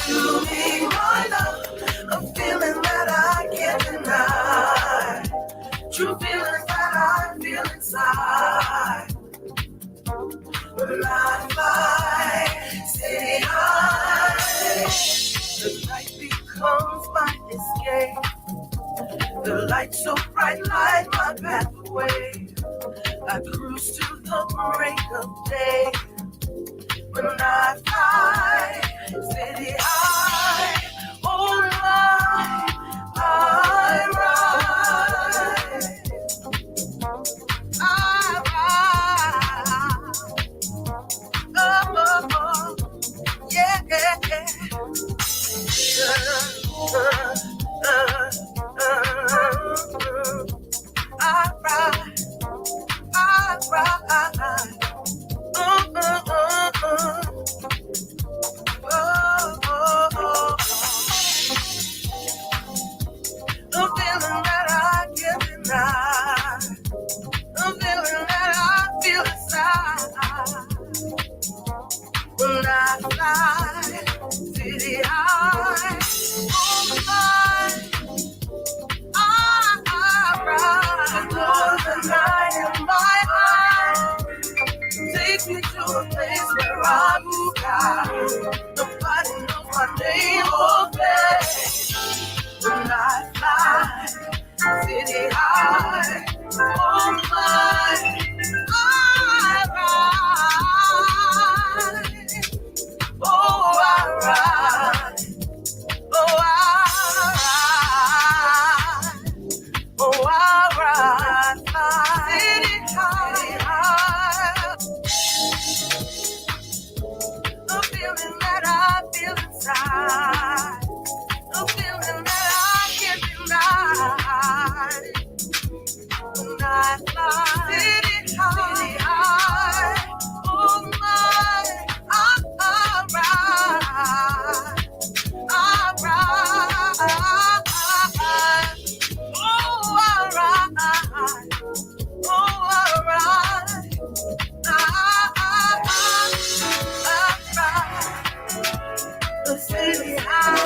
To me, my love, a feeling that I can't deny. True feelings that I feel inside. When I fly, city high, the night becomes my escape. The light so bright light my pathway. I cruise to the break of day. When I fly, city high, oh my, I rise, yeah, I rise, I rise. The feeling that I can't deny. The feeling that I feel inside. When I fly, city high, oh my, I rise. The night in my eyes. Take me to a place where I move out. Nobody knows my name or face. When I fly, city high, oh my, I rise, oh I rise, oh I rise, oh I rise, city high. The feeling that I feel inside, the feeling that I can't deny. When I fly, city high, oh my, I rise, I rise, oh I rise, oh I rise, the city high, oh my,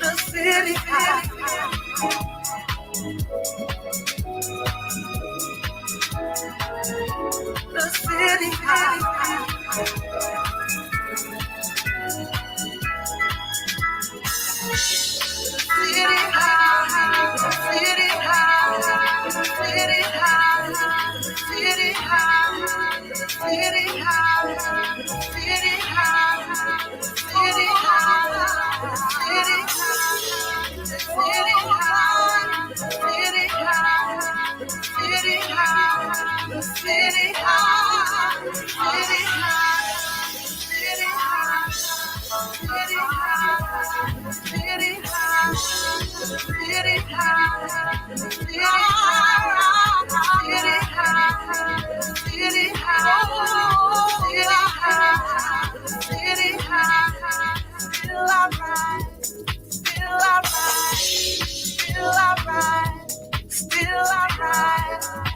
the city high, the city high. City high, city high, city high, city high, city high, city high, city high, feel alright, feel alright, feel alright, feel alright.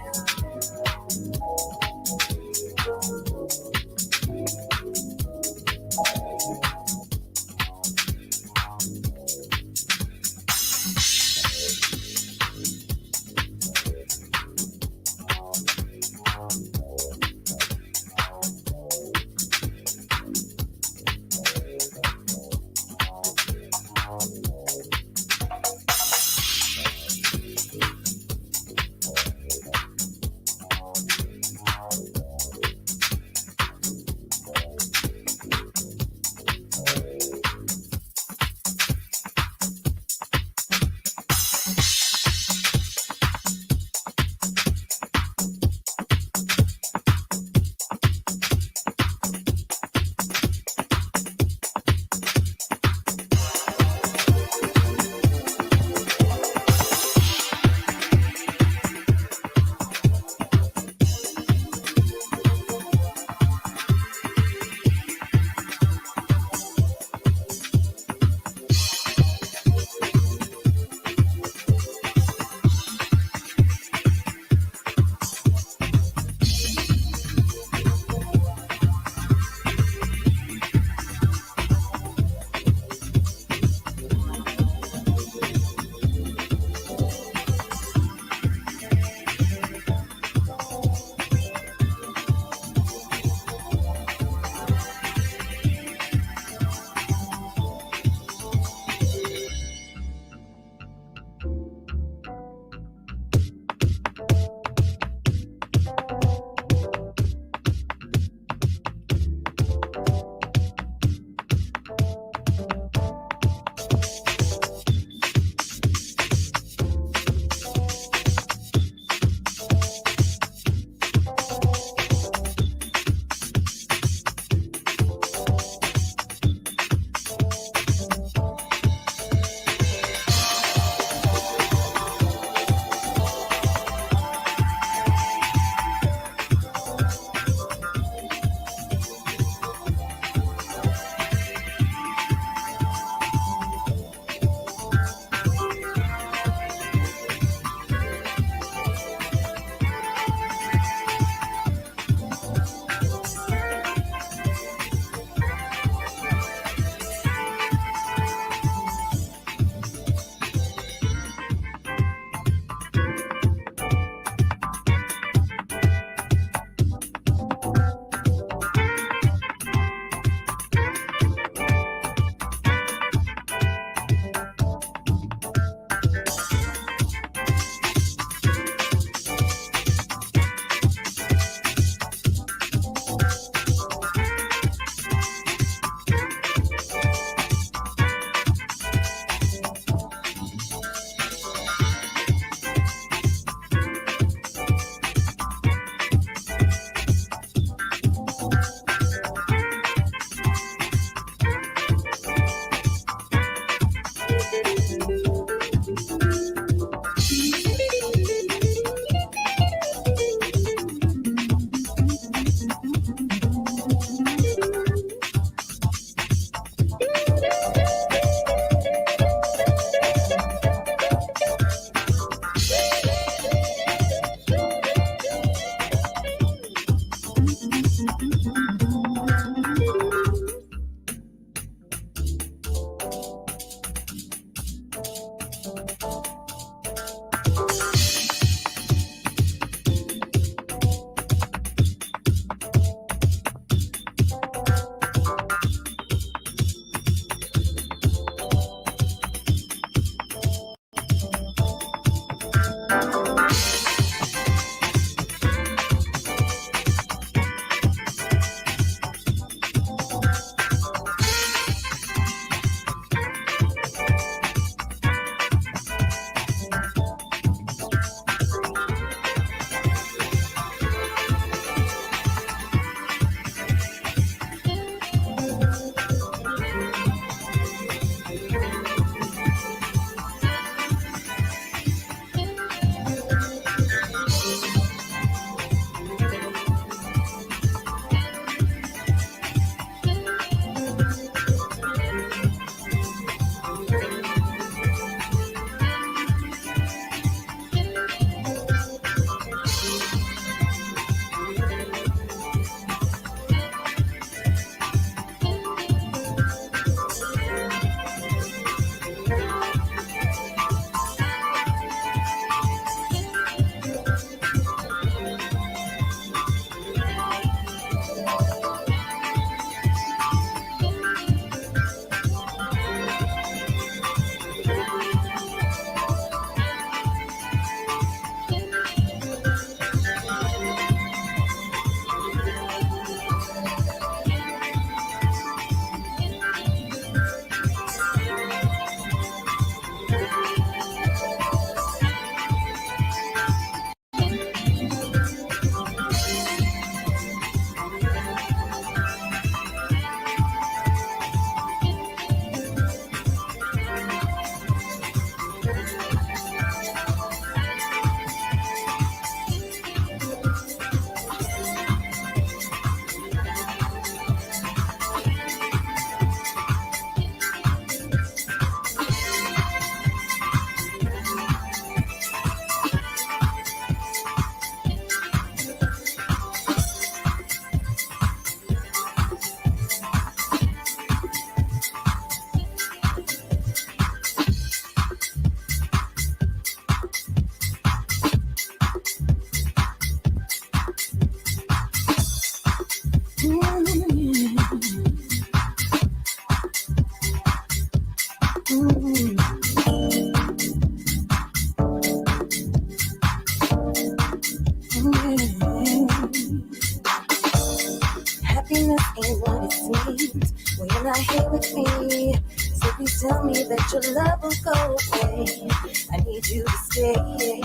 not here with me. So please tell me that your love will go away. I need you to stay.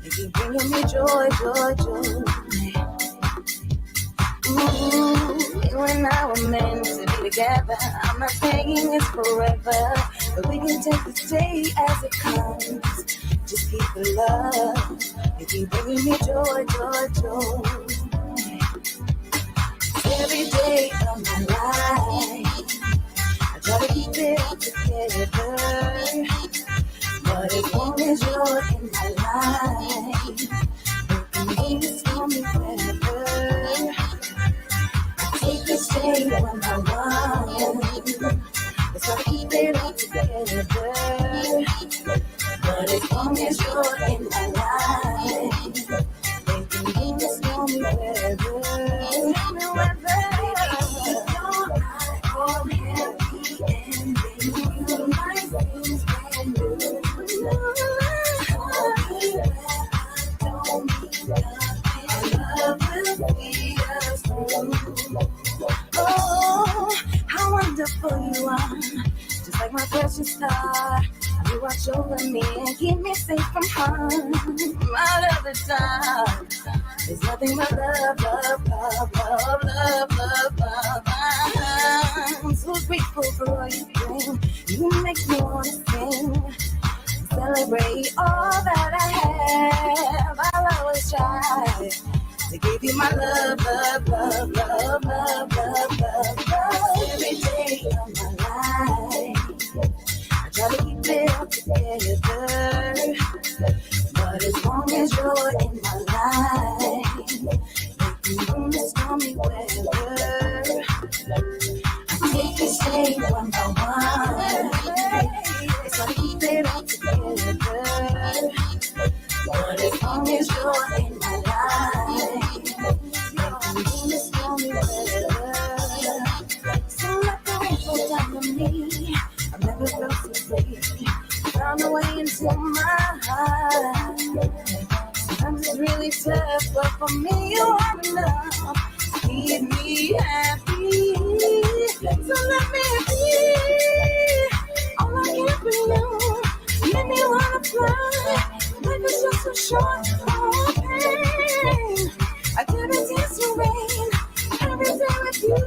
You keep bringing me joy, joy, joy. You and I were meant to be together. I'm not saying it's forever, but we can take this day as it comes. Just keep the love. You keep bringing me joy, joy, joy. Every day of my life, I try to keep it together. But as long as you're in my life, you can be stormy weather. Take this day when I want. Let's try to keep it all together. But as long as you're in my life, they can be the stormy weather. Oh, how wonderful you are, just like my precious star. You watch over me and keep me safe from harm. Out of the dark, there's nothing but love, love, love, love, love, love, love. I'm so grateful for all you bring. You make me want to sing, celebrate all that I have. I'll always try to give you my love, love, love, love, love, love, love, love. Every day of my life, I try to keep it all together. But as long as you're in my life, you can bring the stormy weather. I take this day one by one. It's like keep it all together. But as long as you're in my life, you can bring the stormy weather. So let the rain fall down on me. I've never felt so free. Found a way into my heart. Sometimes it's really tough, but for me you are enough. Keep me happy. So let me be all I can for you. Make me wanna fly. Life is just so short. Oh, pain. I could have danced in rain every day with you.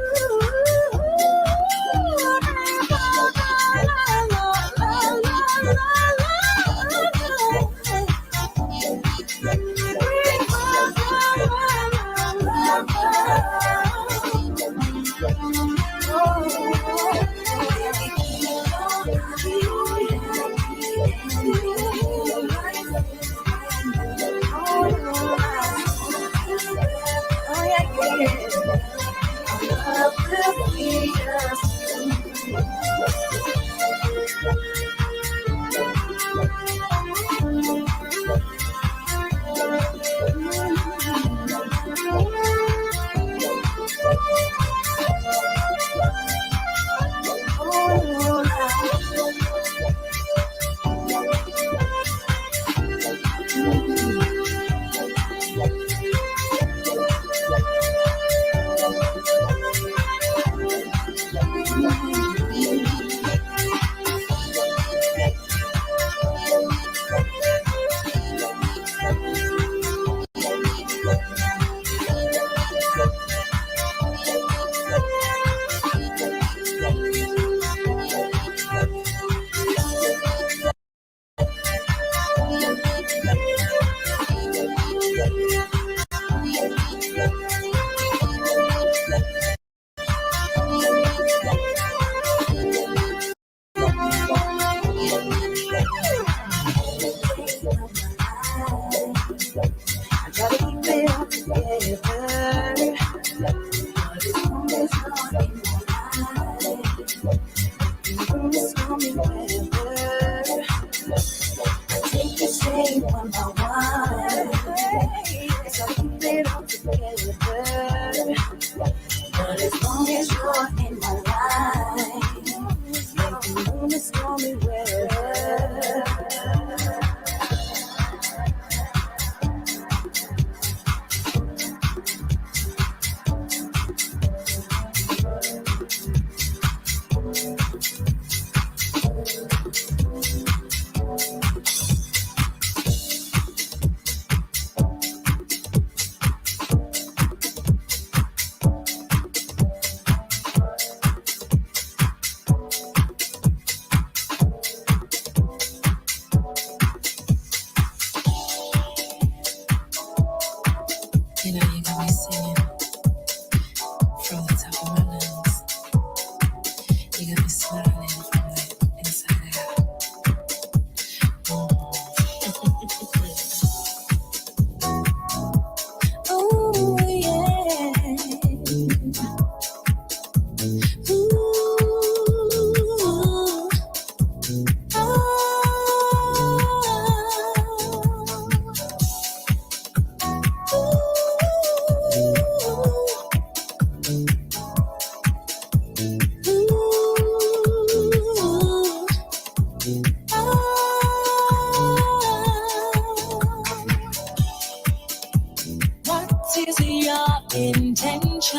intentions.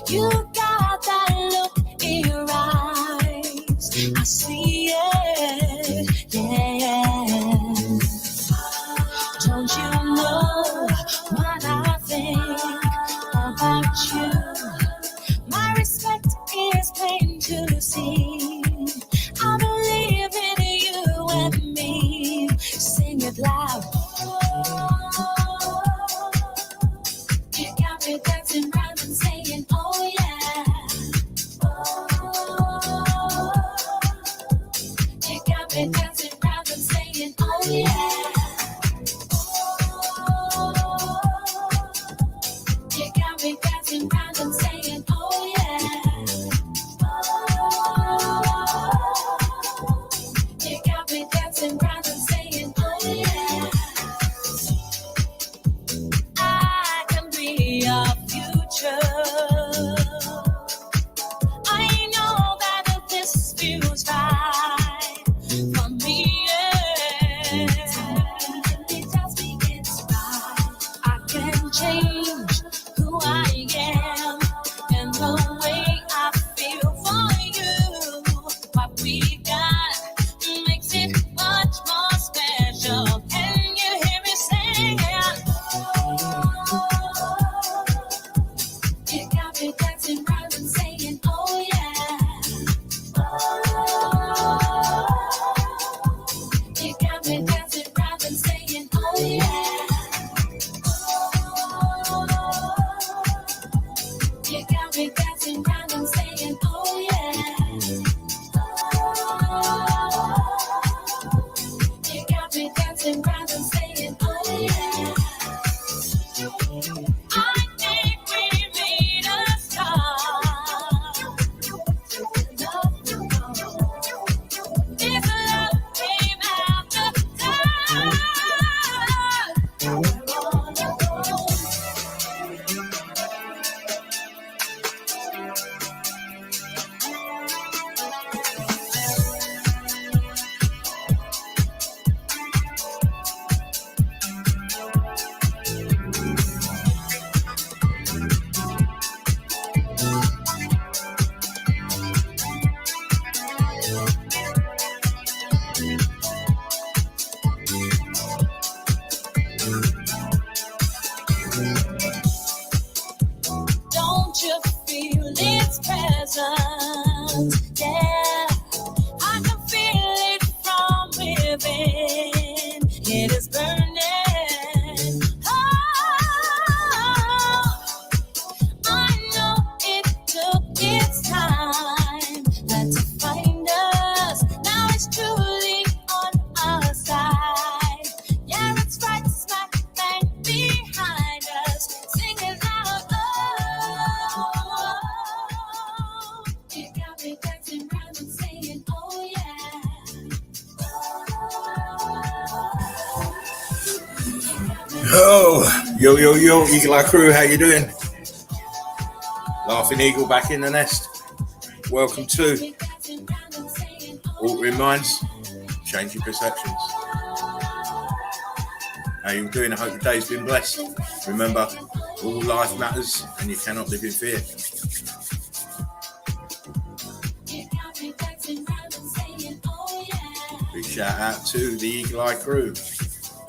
You got that look in your eyes. I see it, yeah. Don't you know what I think about you? My respect is plain to see. I believe in you and me. Sing it loud. You got me dancing round and saying, oh yeah. You got me dancing round and saying, oh yeah. You got me dancing round and saying, oh yeah. You got me dancing round and saying, oh yeah. I can be your future. I know that this feels right for me. It tells me it's right. I can change who I am and the way I feel for you. What we got makes it much more special. Can you hear me singing? You got me dancing round and saying, oh yeah. You got me dancing round and saying, oh yeah. You got me dancing round and saying, oh yeah. You got me dancing round and saying, oh yeah. I think we made a start. This love came after time. Don't you feel its presence? Yeah, I can feel it from within. It is burning. Oh, I know it took its time to find us. Now it's truly on our side. Yeah, it's right smack bang behind us. Sing it loud. You got me dancing round and saying, oh yeah. Oh, yo, Eagle Eye crew, how you doing? Laughing Eagle back in the nest. Welcome to Altering Minds, Changing Perceptions. How you doing? I hope your day's been blessed. Remember, all life matters and you cannot live in fear. Big shout out to the Eagle Eye crew.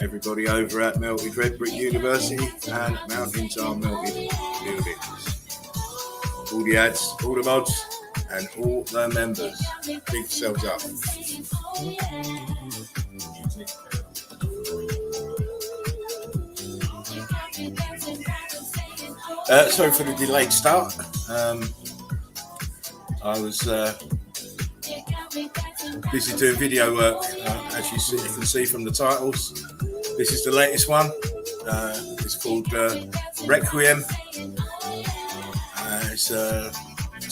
Everybody over at Melted Red Brick University and Mountains Are Melted Buildings. All the ads, all the mods, and all the members. Big yourselves up. Sorry for the delayed start. I was busy doing video work, as you can see from the titles. This is the latest one. It's called Requiem. It's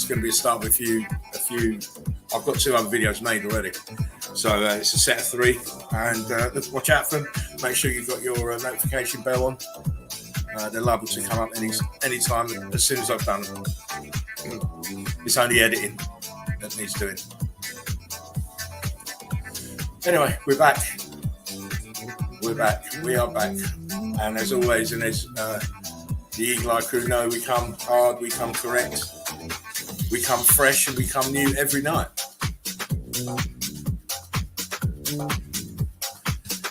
going to be a start with a few. I've got 2 other videos made already, so it's a set of 3. And watch out for them. Make sure you've got your notification bell on. They're liable to come up any time as soon as I've done them. It's only editing that needs doing. Anyway, we're back. We are back. And as always, and as the Eagle Eye crew know, we come hard, we come correct, we come fresh, and we come new every night.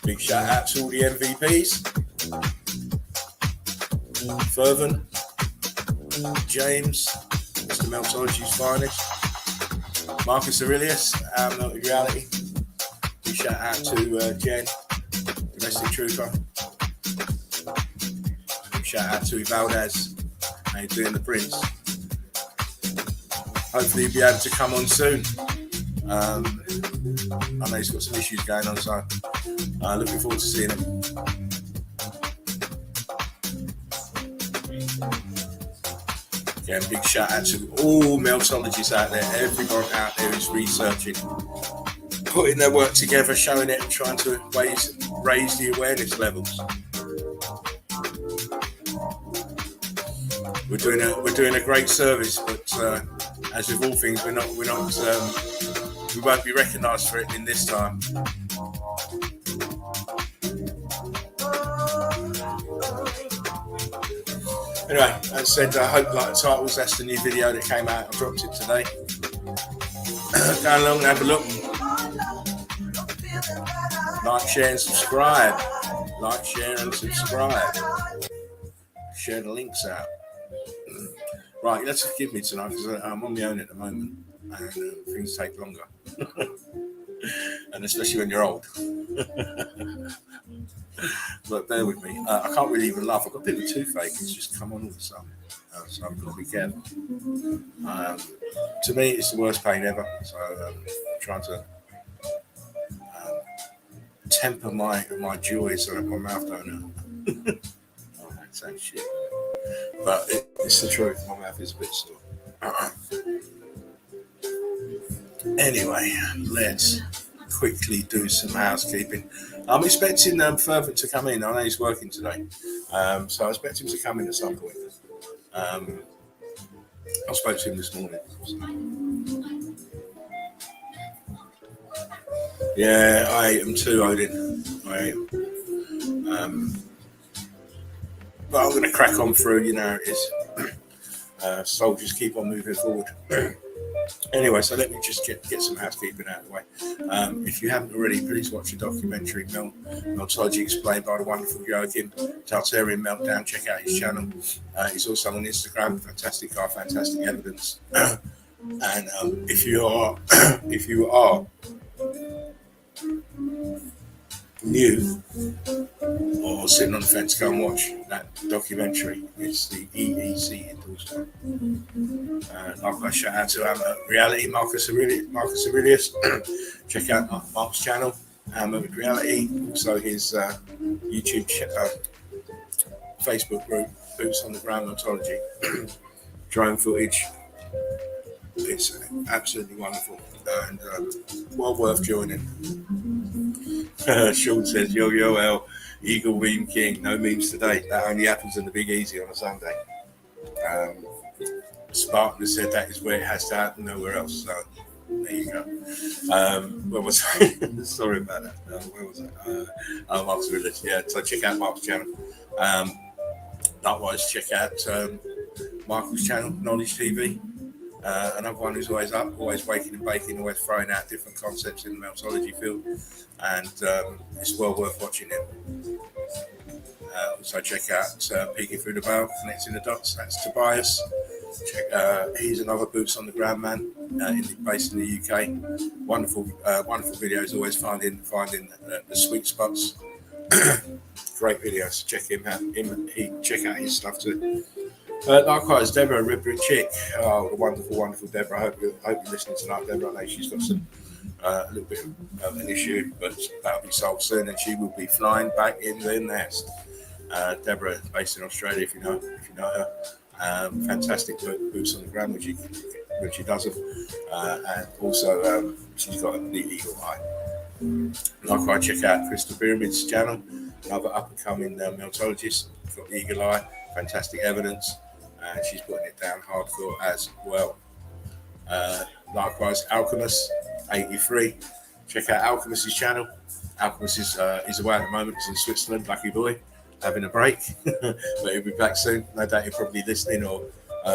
Big shout out to all the MVPs. Fervent, James, Mr. Meltology's finest, Marcus Aurelius, Melted Reality. Big shout out to Jen, Domestic Trooper. Big shout out to Valdez, how you doing, the Prince. Hopefully you'll be able to come on soon. I know he's got some issues going on, so looking forward to seeing him. Again, big shout out to all Meltologists out there, everyone out there who's researching, putting their work together, showing it, and trying to raise the awareness levels. We're doing a great service, but as with all things, we won't be recognised for it in this time. Anyway, as I said, I hope you like the titles. That's the new video that came out. I dropped it today. Go along and have a look. Like, share and subscribe. Like, share and subscribe. Share the links out. Right, let's forgive me tonight because I'm on my own at the moment and things take longer. And especially when you're old. But bear with me. I can't really even laugh. I've got a bit of a toothache. It's just come on all of a sudden. So I've got to be careful. To me, it's the worst pain ever. So I'm trying to temper my joy so that my mouth don't hurt. Oh, that's that shit. But it's the truth. My mouth is a bit sore. Anyway, let's quickly do some housekeeping. I'm expecting Fervent to come in. I know he's working today, so I expect him to come in at some point. I spoke to him this morning. Yeah, I am too, Odin. I am. But I'm going to crack on through, you know, it is. Soldiers keep on moving forward. Anyway, so let me just get some housekeeping out of the way. If you haven't already, please watch the documentary Meltology Explained by the wonderful Joachim Tartarian Meltdown. Check out his channel. He's also on Instagram, Fantastic Car, Fantastic Evidence. And if you are new or sitting on the fence, go and watch that documentary. It's the EEC endorsement. Like I shout out to Reality, Marcus Aurelius. Check out Mark's channel, Reality, also his YouTube Facebook group, Boots on the Ground Meltology. Drone footage. It's absolutely wonderful and well worth joining. Sean says, yo, L, Eagle Meme King, no memes today. That only happens in the Big Easy on a Sunday. Spartan said that is where it has to happen, nowhere else. So there you go. Where was I? Sorry about that. Where was I? Mark's Village. Yeah, so check out Mark's channel. Likewise, check out Michael's channel, Knowledge TV. Another one who's always up, always waking and baking, always throwing out different concepts in the Meltology field, and it's well worth watching him. Also check out Peeking Through the Veil, Connecting the Dots. That's Tobias. He's another Boots on the Ground man, based in the UK. Wonderful videos, always finding the sweet spots. Great videos. Check him out. Check out his stuff too. Likewise, Deborah, Ribrid Chick. Oh, the wonderful Deborah. I hope you're listening tonight, Deborah. I know she's got a little bit of an issue, but that'll be solved soon, and she will be flying back in the nest. Deborah, based in Australia, if you know her. Fantastic boots on the ground when she does them, and also she's got a neat eagle eye. Likewise, check out Crystal Pyramid's channel, another up-and-coming Meltologist. Got the eagle eye, fantastic evidence, and she's putting it down hardcore as well. Likewise, Alchemist 83. Check out Alchemist's channel. Alchemist is away at the moment. He's in Switzerland, lucky boy. having a break, but he'll be back soon. No doubt you're probably listening or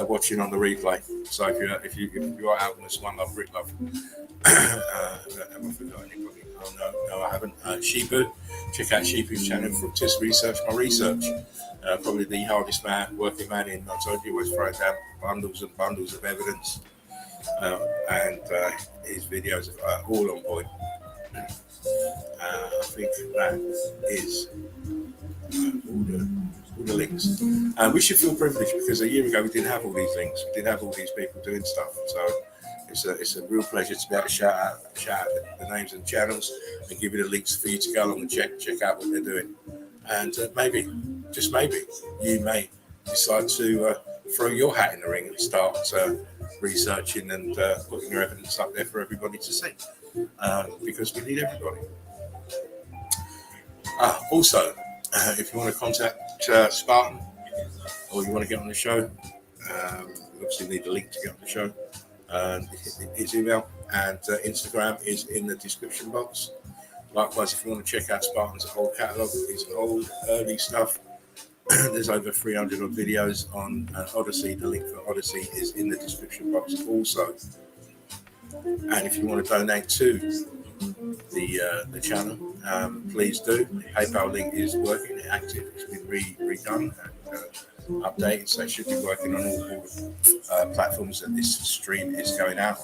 watching on the replay. So if you are out on this one love, Rick Love, have I forgotten anybody? Oh no, I haven't. Shibu, check out Shibu's channel for just research. My research, probably the hardest working man in Meltology, always throwing down bundles and bundles of evidence, and his videos are all on point. I think that is all the links. We should feel privileged because a year ago we didn't have all these links. We didn't have all these people doing stuff. So it's a real pleasure to be able to shout out the names and channels and give you the links for you to go along and check out what they're doing. And maybe, just maybe, you may decide to throw your hat in the ring and start researching and putting your evidence up there for everybody to see. Because we need everybody. Also, if you want to contact Spartan or you want to get on the show, you obviously need a link to get on the show. His email and Instagram is in the description box. Likewise, if you want to check out Spartan's whole catalogue, his old early stuff, there's over 300 odd videos on Odyssey. The link for Odyssey is in the description box also. And if you want to donate to the channel, please do. The PayPal link is working, active. It's been redone and updated, so it should be working on all platforms that this stream is going out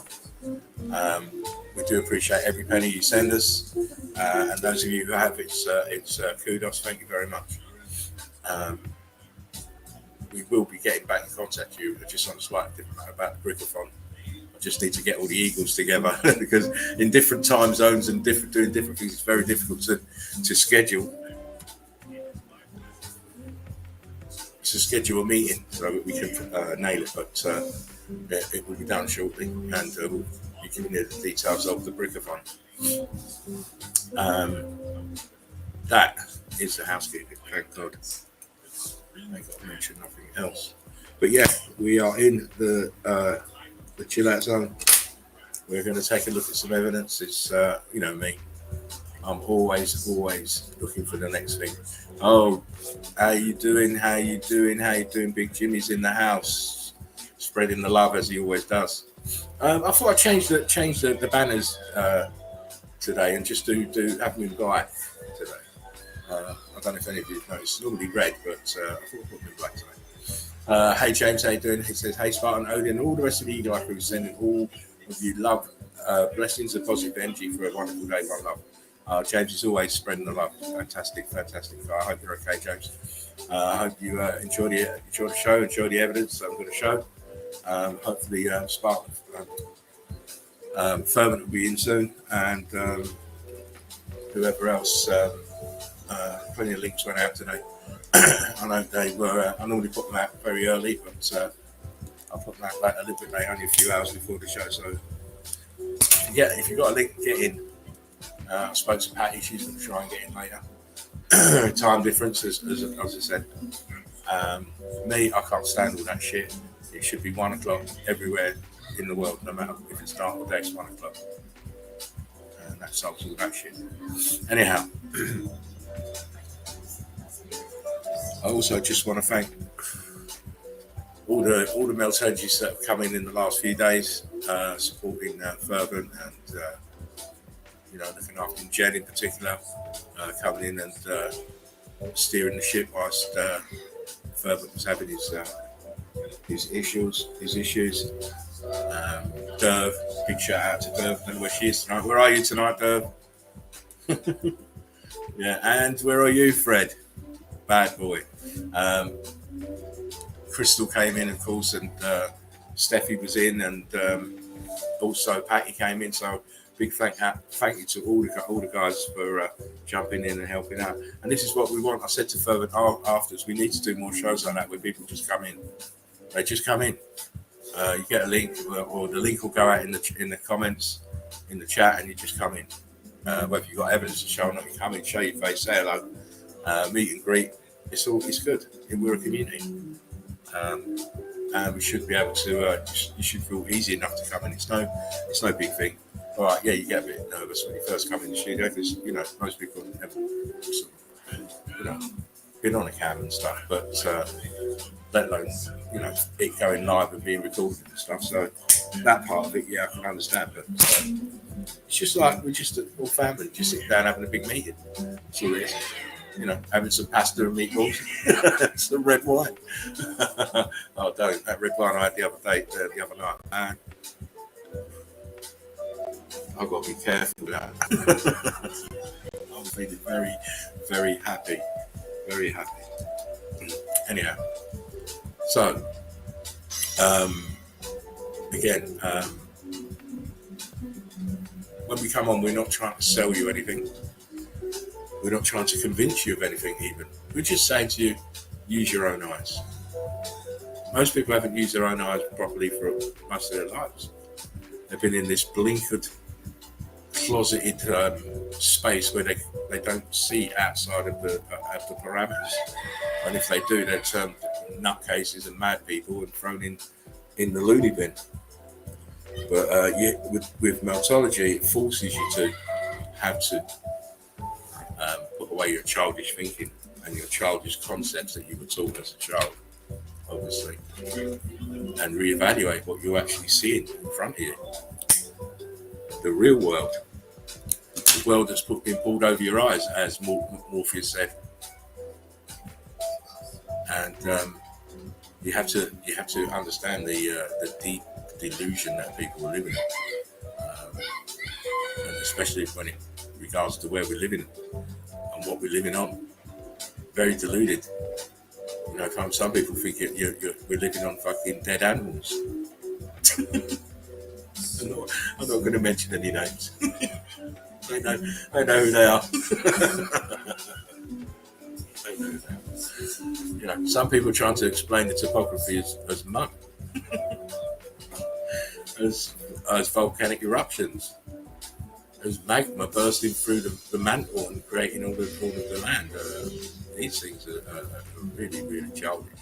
on. We do appreciate every penny you send us, and those of you who have, it's kudos. Thank you very much. We will be getting back in contact with you, just on a slightly different note about the Brickathon. I just need to get all the Eagles together because in different time zones and doing different things, it's very difficult to schedule a meeting so that we can nail it. But it will be done shortly, and we'll be giving you the details of the Brickathon. That is the housekeeping. Thank God. I got to mention nothing else. But yeah, we are in the chill out zone. We're going to take a look at some evidence. It's you know me, I'm always looking for the next thing. Oh, how you doing? Big Jimmy's in the house, spreading the love as he always does. I thought I'd change the banners today and just do have them in black today. I don't know if any of you noticed. It's normally red, but I thought I'd put them in black today. Hey James, how you doing? He says, hey Spartan, Odin, and all the rest of the Eagle Eye crew, sending all of you love, blessings and positive energy for a wonderful day, one love. James is always spreading the love. Fantastic. I hope you're okay, James. I hope you enjoy the show, enjoy the evidence that I'm going to show. Hopefully Spartan Fervent will be in soon, and whoever else. Plenty of links went out today. I know they were. I normally put them out very early, but I put them out a little bit late, only a few hours before the show. So yeah, if you've got a link, get in. I spoke to Patty. She's going to try and get in later. Time difference, as I said. Me, I can't stand all that shit. It should be 1 o'clock everywhere in the world, no matter if it's dark or day. It's 1 o'clock, and that solves all that shit. Anyhow. I also just want to thank all the Meltologists that have come in the last few days, supporting Fervent and looking after Jen in particular, coming in and steering the ship whilst Fervent was having his issues. Derv, big shout out to Derv. I don't know where she is tonight. Where are you tonight, Derv? Yeah, and where are you, Fred? Bad boy. Crystal came in, of course, and Steffi was in, and also Patty came in. So big thank you to all the guys for jumping in and helping out. And this is what we want. I said to Fervent afterwards, we need to do more shows like that where people just come in. They just come in. You get a link, or the link will go out in the comments in the chat, and you just come in. Whether you've got evidence to show or not, you come in, show your face, say hello, meet and greet. It's good. We're a community. And we should be able to, you should feel easy enough to come in. It's no big thing. All right, yeah, you get a bit nervous when you first come in the studio because, most people never, been on a cam and stuff, but let alone, you know, it going live and being recorded and stuff. So that part of it, yeah, I can understand. But it's just like we're just all family, just sitting down having a big meeting. That's all it is. You know, having some pasta and meatballs, some red wine. Oh, don't, that red wine I had the other night, man. I've got to be careful with that. I'm feeling very, very happy. Very happy. Anyhow, so again, when we come on, we're not trying to sell you anything. We're not trying to convince you of anything even. We're just saying to you, use your own eyes. Most people haven't used their own eyes properly for most of their lives. They've been in this blinkered, closeted space where they don't see outside of the parameters. And if they do, they're termed nutcases and mad people and thrown in the loony bin. But with Meltology, it forces you to have to put away your childish thinking and your childish concepts that you were taught as a child, obviously, and reevaluate what you're actually seeing in front of you. The real world, the world that's been pulled over your eyes, as Morpheus said. And you have to understand the deep delusion that people are living in, and especially when it regards to where we're living and what we're living on. Very deluded. You know, some people think we're living on fucking dead animals. I'm not going to mention any names. They know who they are. You know, some people are trying to explain the topography as mud, as volcanic eruptions, as magma bursting through the mantle and creating all of the land. These things are really, really childish.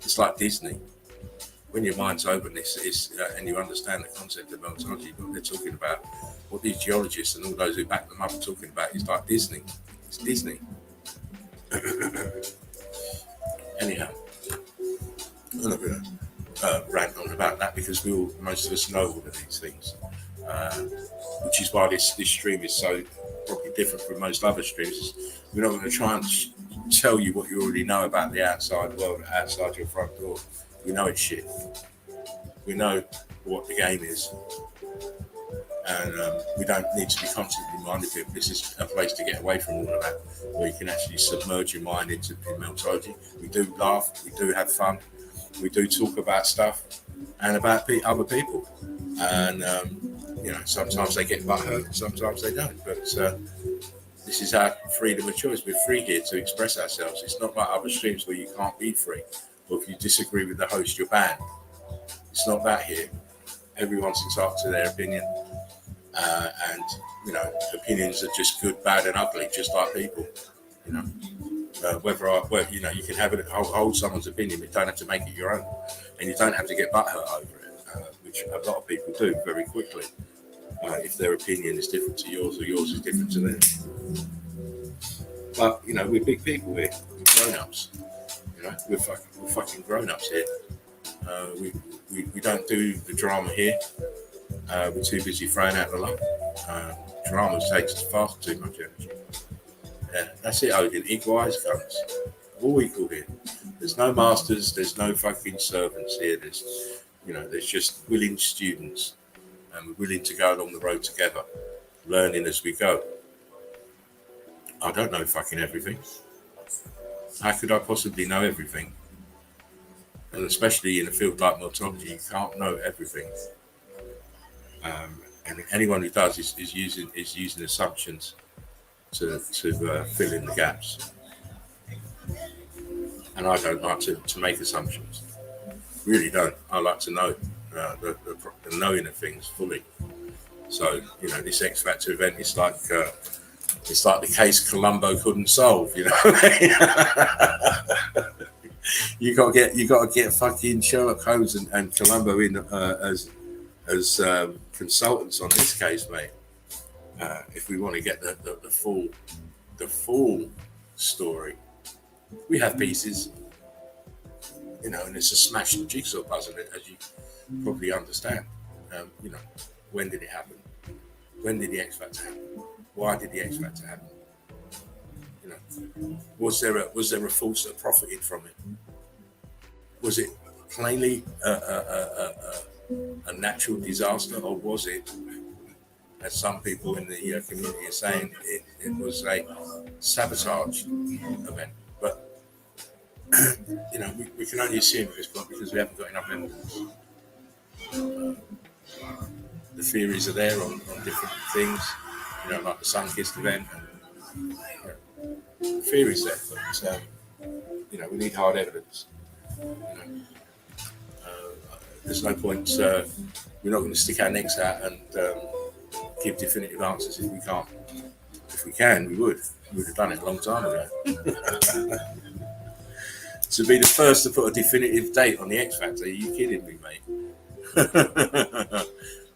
It's like Disney. When your mind's open, and you understand the concept of meltology, what they're talking about, what these geologists and all those who back them up are talking about, is like Disney. It's Disney. Anyhow, I'm not going to rant on about that because most of us know all of these things, which is why this stream is so probably different from most other streams. We're not going to try and tell you what you already know about the outside world, outside your front door. We know it's shit. We know what the game is. And we don't need to be constantly reminded of it. This is a place to get away from all of that, where you can actually submerge your mind into meltology. We do laugh, we do have fun, we do talk about stuff and about other people. And, you know, sometimes they get butthurt, sometimes they don't. But this is our freedom of choice. We're free here to express ourselves. It's not like other streams where you can't be free. Or if you disagree with the host, you're banned. It's not that here. Everyone's entitled to their opinion. And, you know, opinions are just good, bad, and ugly, just like people. You know, you know, you can have it, hold someone's opinion, but you don't have to make it your own. And you don't have to get butthurt over it, which a lot of people do very quickly. If their opinion is different to yours or yours is different to theirs. But, you know, we're big people here. We're grown-ups. You know, we're fucking grown-ups here. We don't do the drama here. We're too busy throwing out the love. Drama takes far too much energy. Yeah, that's it, Odin. Equal eyes guns. All equal here. There's no masters. There's no fucking servants here. There's just willing students, and we're willing to go along the road together, learning as we go. I don't know fucking everything. How could I possibly know everything? And especially in a field like meltology, you can't know everything. And anyone who does is using assumptions to fill in the gaps. And I don't like to make assumptions. Really don't. I like to know the knowing of things fully. So, you know, this X Factor event is like the case Columbo couldn't solve. You know, you got to get fucking Sherlock Holmes and Columbo in as consultants on this case, mate. If we want to get the full story. We have pieces, you know, and it's a smashed jigsaw puzzle, as you probably understand. You know, when did it happen? When did the X Factor happen? Why did the X Factor happen? You know, was there a force that profited from it? Was it plainly a natural disaster, or was it, as some people in the community are saying, it was a sabotage event? But you know, we can only assume at this point because we haven't got enough evidence. The theories are there on different things, you know, like the sun-kissed event. And, you know, theories there, but you know, we need hard evidence. You know, there's no point. We're not going to stick our necks out and give definitive answers if we can't. If we can, we would. We would have done it a long time ago. To be the first to put a definitive date on the X Factor, are you kidding me, mate?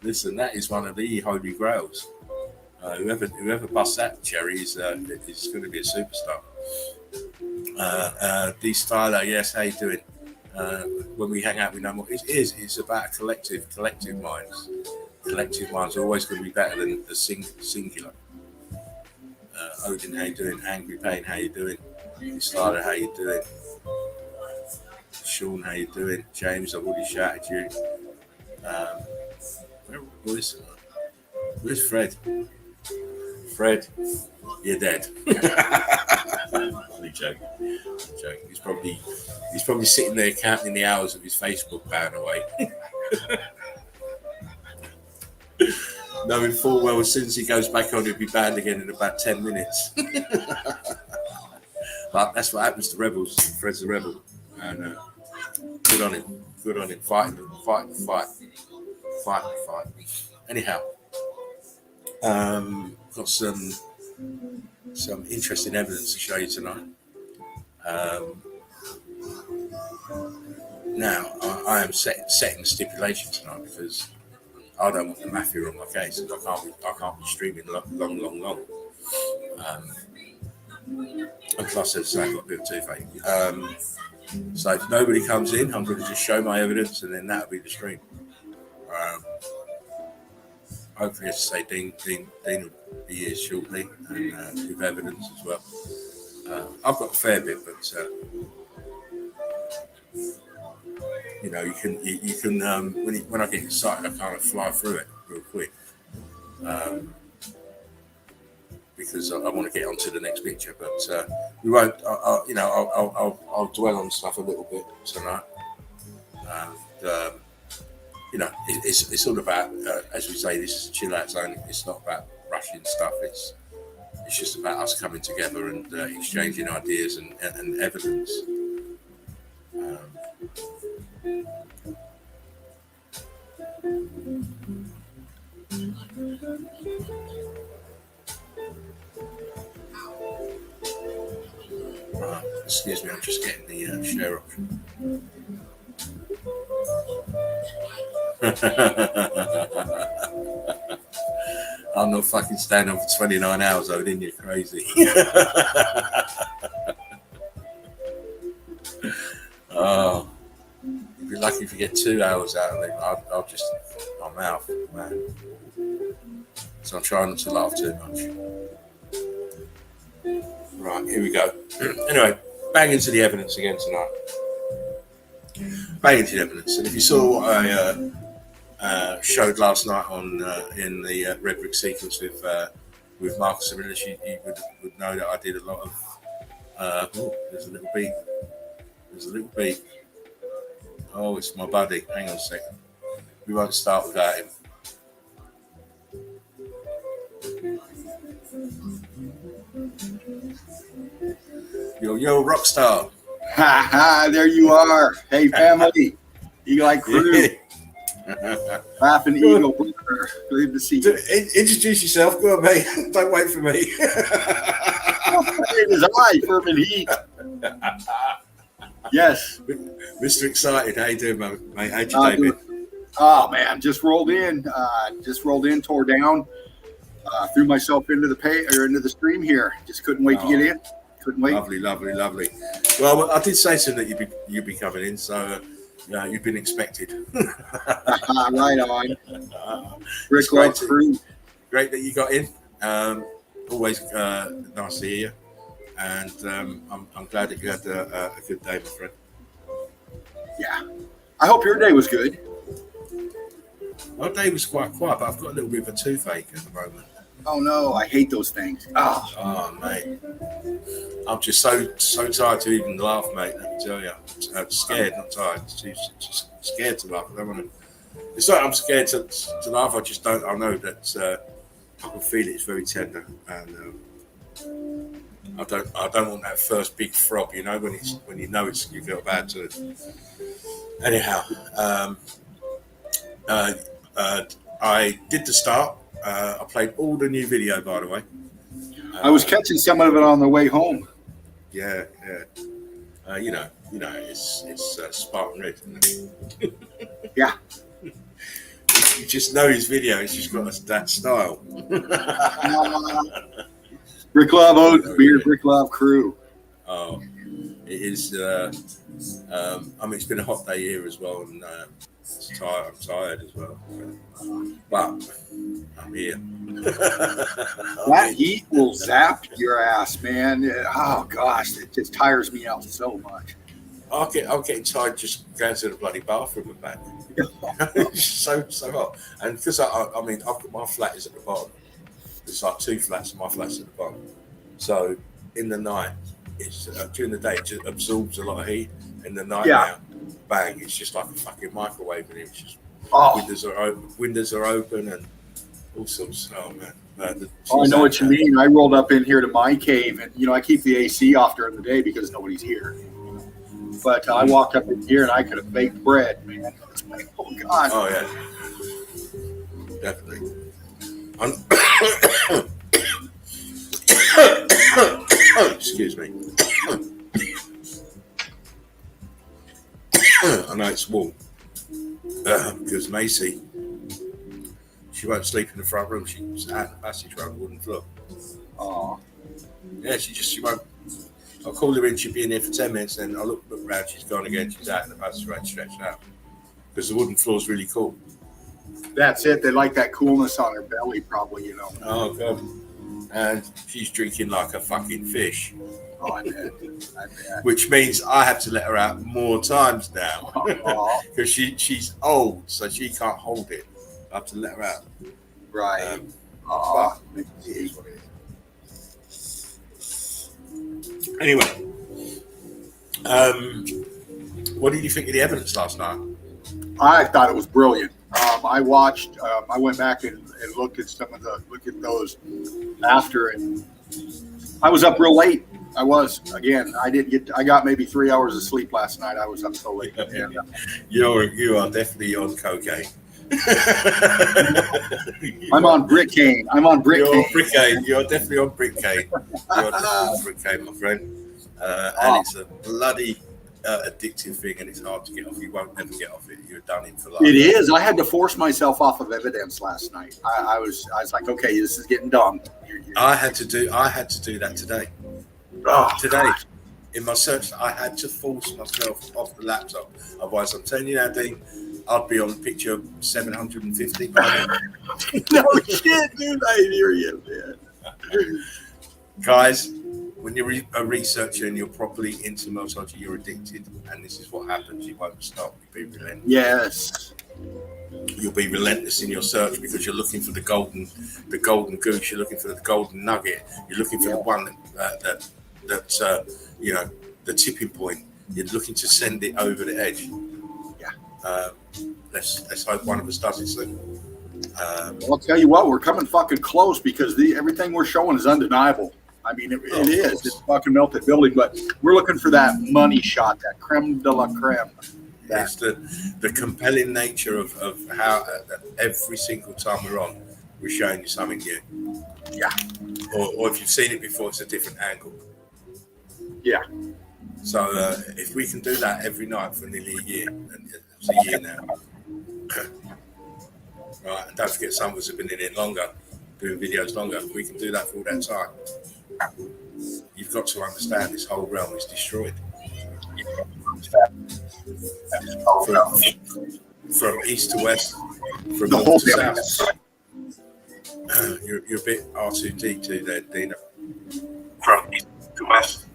Listen, that is one of the holy grails. Whoever busts that cherry is going to be a superstar. D Styler, yes, how you doing? When we hang out, we know more. It's about collective minds. Collective minds are always going to be better than the singular. Odin, how you doing? Angry Pain, how you doing? D Styler, how you doing? Sean, how you doing? James, I've already shouted you. Where's Fred? Fred, you're dead. Only joking. He's probably sitting there counting the hours of his Facebook ban away. Knowing full well as soon as he goes back on, he'll be banned again in about 10 minutes. But that's what happens to rebels. Fred's a rebel, and good on him. Fighting the fight. Anyhow, got some interesting evidence to show you tonight. Now, I am setting the stipulation tonight because I don't want the mafia on my case, and I can't be streaming long. And plus, as I say, I've got a bit of toothache. So if nobody comes in, I'm going to just show my evidence, and then that'll be the stream. Hopefully, as I say, Dean will be here shortly and give evidence as well. I've got a fair bit, but you know, you can when I get excited, I kind of fly through it real quick because I want to get onto the next picture. But we won't. I'll dwell on stuff a little bit tonight. And, you know, it's all about, as we say, this is a chill out zone. It's not about rushing stuff. It's just about us coming together and exchanging ideas and evidence. Right, excuse me, I'm just getting the share option. I'm not fucking staying on for 29 hours, though, didn't you? Crazy. Oh, you'd be lucky if you get 2 hours out of it. I'm out, man. So I'm trying not to laugh too much. Right, here we go. Anyway, bang into the evidence again tonight. Bang into the evidence. And if you saw what I showed last night on in the Red Brick sequence with Marcus Aurelius, you would know that I did a lot of. There's a little beat. Oh, it's my buddy. Hang on a second. We won't start without him. Yo, rock star. Ha ha, there you are. Hey, family. Eagle Eye Crew. Laughing Eagle. Good to see you. Introduce yourself. Go on, mate. Don't wait for me. It is I, Furman Heat. Yes. Mr. Excited. How you doing, mate? How'd your day been? Oh, man. Just rolled in, tore down. Threw myself into the stream here. Just couldn't wait to get in. Couldn't wait. Lovely. Well, I did say to him that you'd be coming in, so you've been expected. Right on. Brick Love Crew. Great that you got in. Always nice to hear you, and I'm glad that you had a good day, my friend. Yeah. I hope your day was good. My day was quite quiet, but I've got a little bit of a toothache at the moment. Oh no, I hate those things. Oh mate, I'm just so tired to even laugh, mate. Let me tell you, I'm scared, not tired. Just scared to laugh. I don't want to. It's like I'm scared to laugh. I just don't. I know that I can feel it's very tender, and I don't want that first big throb. You know, when you know it's you feel bad to. Anyhow, I did the start. I played all the new video, by the way. I was catching some of it on the way home. Yeah. You know, it's Spartan Red, isn't it? Yeah. You just know his video. It's just got that style. Brick Love Oat Beer, Brick Love Crew. Oh, it is. I mean, it's been a hot day here as well, and I'm tired as well. But I'm here. That heat will zap your ass, man. Oh gosh, it just tires me out so much. I'm getting tired just going to the bloody bathroom and back. It's so hot, and because I mean, my flat is at the bottom. It's like two flats, and my flat's at the bottom. So in the night, it's during the day it just absorbs a lot of heat. In the night now, bang! It's just like a fucking microwave, and it's just windows are open, and all sorts. Oh man! I know what you mean. I rolled up in here to my cave, and I keep the AC off during the day because nobody's here. But I walked up in here and I could have baked bread, man. It's like, oh God. Oh yeah, definitely. Excuse me. I know it's warm because Macy, she won't sleep in the front room. She's out in the passage around the wooden floor. Oh. Yeah, she won't. I'll call her in. She'll be in here for 10 minutes. Then I'll look around. She's gone again. She's out in the passage, right, stretched out because the wooden floor is really cool. That's it. They like that coolness on their belly, probably. Oh God. And she's drinking like a fucking fish. Oh, I bet. Which means I have to let her out more times now because she's old, so she can't hold it. I have to let her out. Right. But it is what it is. Anyway, what did you think of the evidence last night? I thought it was brilliant. I watched. I went back and looked at those after, and I was up real late. I got maybe 3 hours of sleep last night. I was up so late. And, you are definitely on cocaine. I'm on Brickane. You're definitely on Brickane. You're definitely on Brickane, my friend. And it's a bloody addictive thing, and it's hard to get off. You won't ever get off it. You're done in for life. It is. I had to force myself off of evidence last night. I was like, okay, this is getting dumb. I had to do that today. Today, in my search, I had to force myself off the laptop. Otherwise, I'm telling you now, Dean, I'd be on picture 750. No shit, dude. I hear you, man. Guys, when you're a researcher and you're properly into MELTOLOGY, you're addicted, and this is what happens. You won't stop. You'll be relentless. Yes. You'll be relentless in your search because you're looking for the golden goose. You're looking for the golden nugget. You're looking for the one that the tipping point. You're looking to send it over the edge. Yeah. Let's hope one of us does it soon. I'll tell you what, we're coming fucking close because everything we're showing is undeniable. I mean, it is. It's fucking melted building, but we're looking for that money shot, that creme de la creme. It's the compelling nature of how every single time we're on, we're showing you something new. Yeah. Or if you've seen it before, it's a different angle. Yeah. So if we can do that every night for nearly a year, and it's a year now. Right, and don't forget some of us have been in it longer, doing videos longer. We can do that for all that time. You've got to understand this whole realm is destroyed. From east to west, from The north whole to south. You're a bit R2D2 there, Dina. From east to west.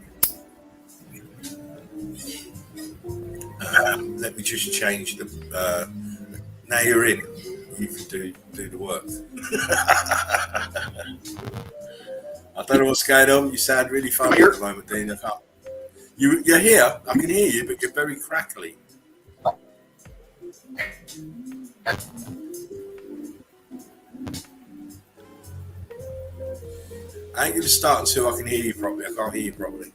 Let me just change the. Now you're in. You can do the work. I don't know what's going on. You sound really funny at the moment, Dina. You're here. I can hear you, but you're very crackly. I ain't going to start until I can hear you properly. I can't hear you properly.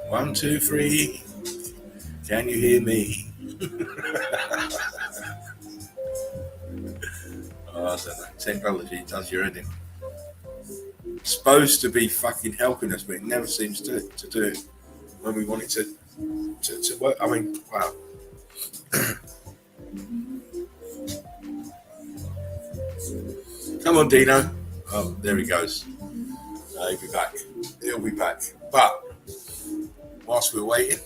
One, two, three. Can you hear me? Oh, I don't know. Technology does your head in. It's supposed to be fucking helping us, but it never seems to do it when we want it to work. I mean, wow. Come on, Dino. Oh, there he goes. He'll be back. He'll be back. But whilst we're waiting,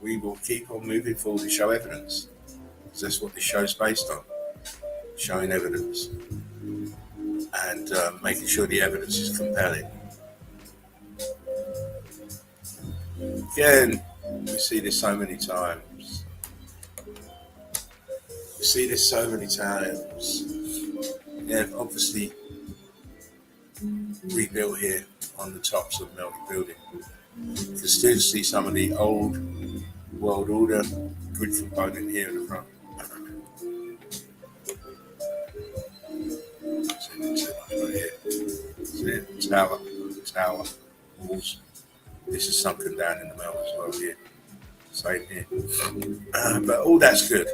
we will keep on moving forward to show evidence. Because that's what this show's based on. Showing evidence. And making sure the evidence is compelling. Again, we see this so many times. We see this so many times. Yeah, obviously rebuilt here on the tops of Melty Building. You can still see some of the old world order grid component here in the front. See it? Tower, walls. This is sunken down in the middle as well here. Same here. But all that's good.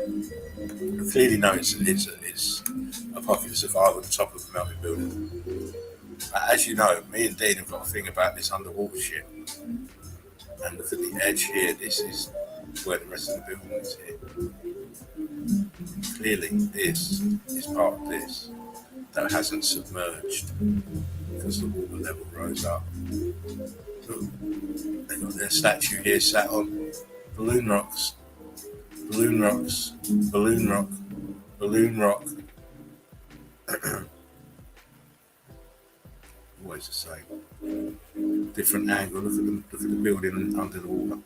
You clearly know it's a pocket of survival at the top of the Melty Building. As you know, me and Dean have got a thing about this underwater shit. And look at the edge here. This is where the rest of the building is here. Clearly, this is part of this that hasn't submerged because the water level rose up. Look, they've got their statue here sat on balloon rocks. Balloon rocks. Balloon rock. Balloon rock. Always the same. Different angle. Look at the building under the water.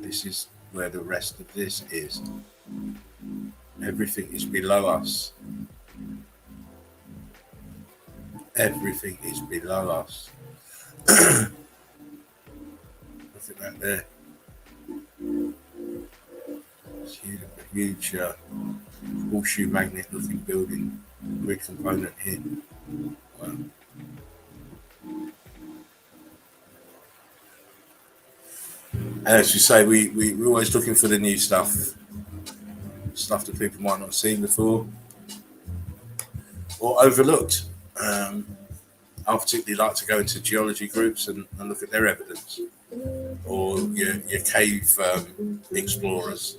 This is where the rest of this is. Everything is below us. Everything is below us. Look at that there. It's huge horseshoe magnet looking building, grid component here. Wow. And as you say, we're always looking for the new stuff that people might not have seen before or overlooked. I particularly like to go into geology groups and look at their evidence, or your cave explorers.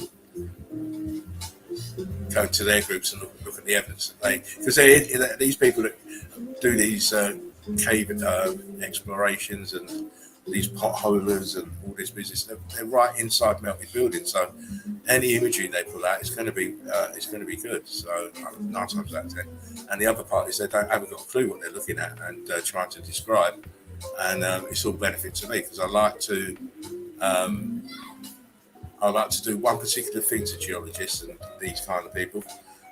Go to their groups and look at the evidence that because these people that do these cave explorations and these potholers and all this business, they're right inside Melty Building. So any imagery they pull out is going to be good. So 9 times out of 10. And the other part is they haven't got a clue what they're looking at and trying to describe. And it's all benefit to me because I like to do one particular thing to geologists and these kind of people.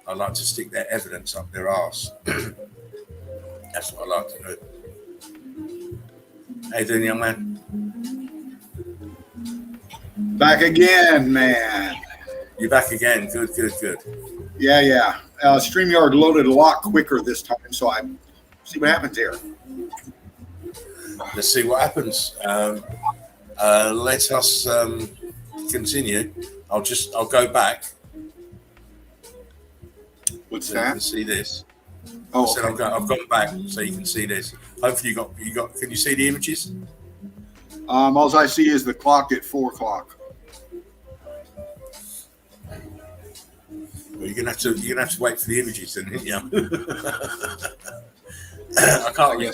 I like to stick their evidence up their arse. That's what I like to do. How you doing, young man? Back again, man. You're back again. Good. Yeah. StreamYard loaded a lot quicker this time, so I see what happens here. Let's see what happens. Let us continue. I'll go back. What's so that? You can see this. Oh, I've gone back so you can see this. Hopefully you got. Can you see the images? All I see is the clock at 4 o'clock. Well, you're gonna have to wait for the images, then, aren't you? I can't be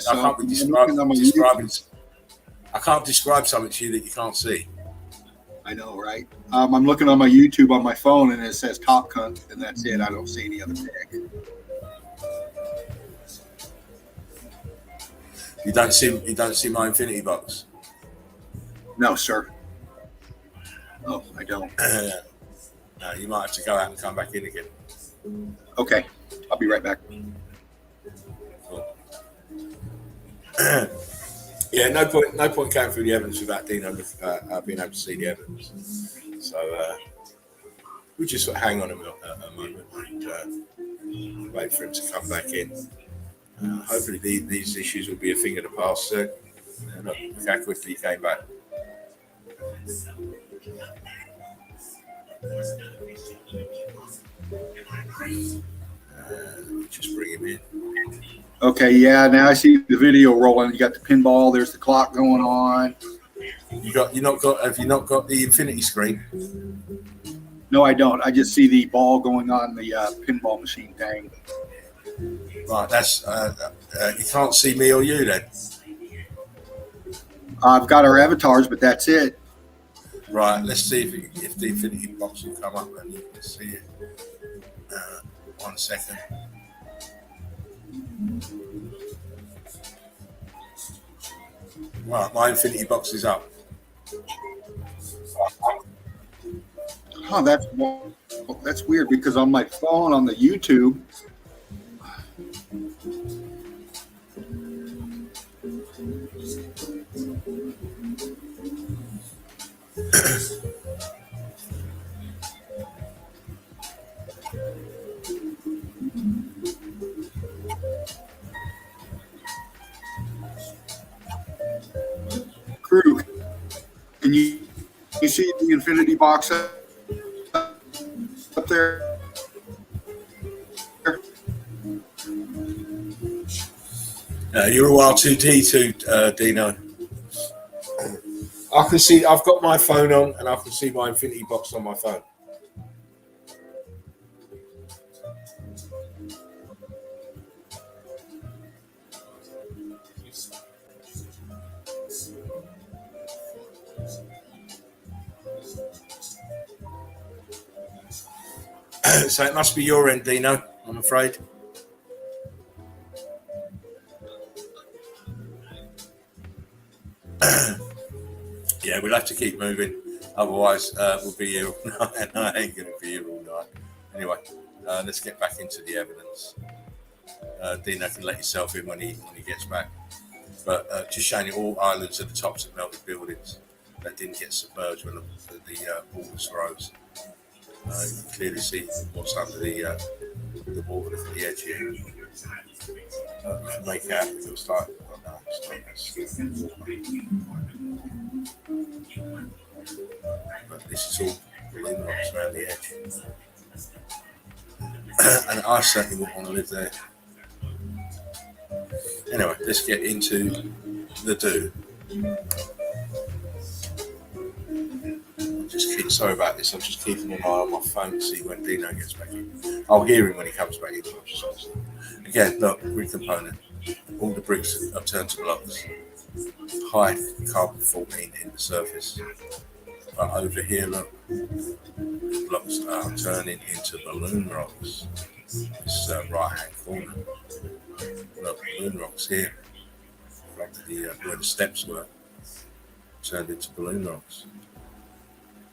I can't describe something to you that you can't see. I know, right? I'm looking on my YouTube on my phone, and it says Top Cunt, and that's it. I don't see any other pic. You don't see my infinity box. No, sir. Oh, I don't. No, you might have to go out and come back in again. Okay, I'll be right back. Cool. Yeah, no point going through the evidence without Dino being able to see the evidence. So we just sort of hang on a moment and wait for him to come back in. Hopefully these issues will be a thing of the past. Look how quickly he came back. Just bring him in. Okay, yeah. Now I see the video rolling. You got the pinball. There's the clock going on. Have you not got the infinity screen? No, I don't. I just see the ball going on the pinball machine thing. Right, that's you can't see me or you then. I've got our avatars, but that's it. Right, let's see if the infinity box will come up and you can see it. 1 second. Right, my infinity box is up. Oh, that's weird because on my phone on the YouTube. Crew, can you see the infinity box up there? You're a R2D2, Dino. I can see. I've got my phone on, and I can see my infinity box on my phone. So it must be your end, Dino, I'm afraid. Yeah, we'll have to keep moving. Otherwise, we'll be here all night, and I ain't going to be here all night. Anyway, let's get back into the evidence. Dino can let himself in when he gets back. But just showing you all islands at the tops of melted buildings that didn't get submerged when the waters rose. You can clearly see what's under the water at the edge here. You can make out it looks like but this is all balloon rocks around the edge. And I certainly wouldn't want to live there. Anyway, let's get into the do. Sorry about this. I'm just keeping an eye on my phone to see when Dino gets back in. I'll hear him when he comes back in. Again, look, grid component. All the bricks are turned to blocks. High carbon 14 in the surface. But over here, look, the blocks are turning into balloon rocks. This right-hand corner. Look, balloon rocks here. Like where the steps were, turned into balloon rocks.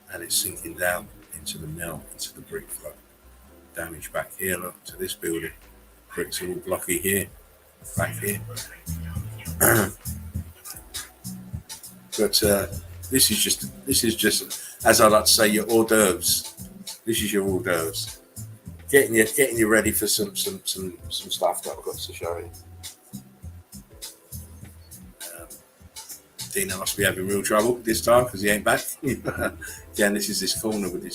And it's sinking down into the melt, into the brick flow. Damage back here, look, to this building. Bricks are all blocky here, back here. But this is just, as I like to say, your hors d'oeuvres. This is your hors d'oeuvres. Getting you ready for some stuff that I've got to show you. Dino must be having real trouble this time because he ain't back. Again, this is this corner with the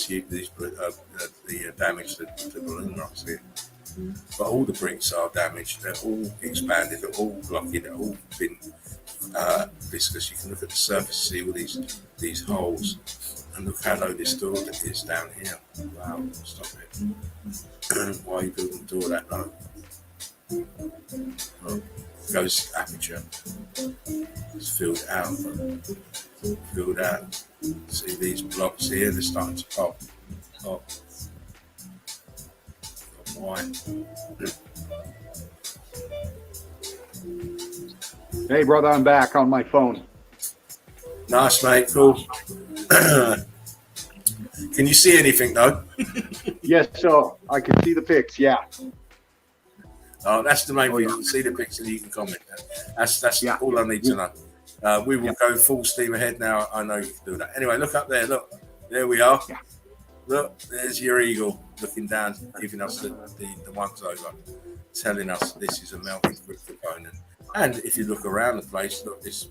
damage to the balloon rocks here. but all the bricks are damaged. They're all expanded. They're all blocky. They're all been viscous. You can look at the surface, see all these holes, and look how low this door is down here. Wow, stop it! Why are you building the door that low? Oh, goes aperture. It's filled out. Filled out. See these blocks here? They're starting to pop. Pop. Why? Hey, brother, I'm back on my phone. Nice, mate. Cool. Can you see anything though? Yes, so I can see the pics. Yeah. Oh, that's the main thing. Yeah. You can see the picture, you can comment. That's Yeah. all I need to know. We will go full steam ahead now. I know you can do that. Anyway, look up there. Look, there we are. Yeah. Look, there's your eagle looking down, giving us the once over, telling us this is a melted brick component. And if you look around the place, look, this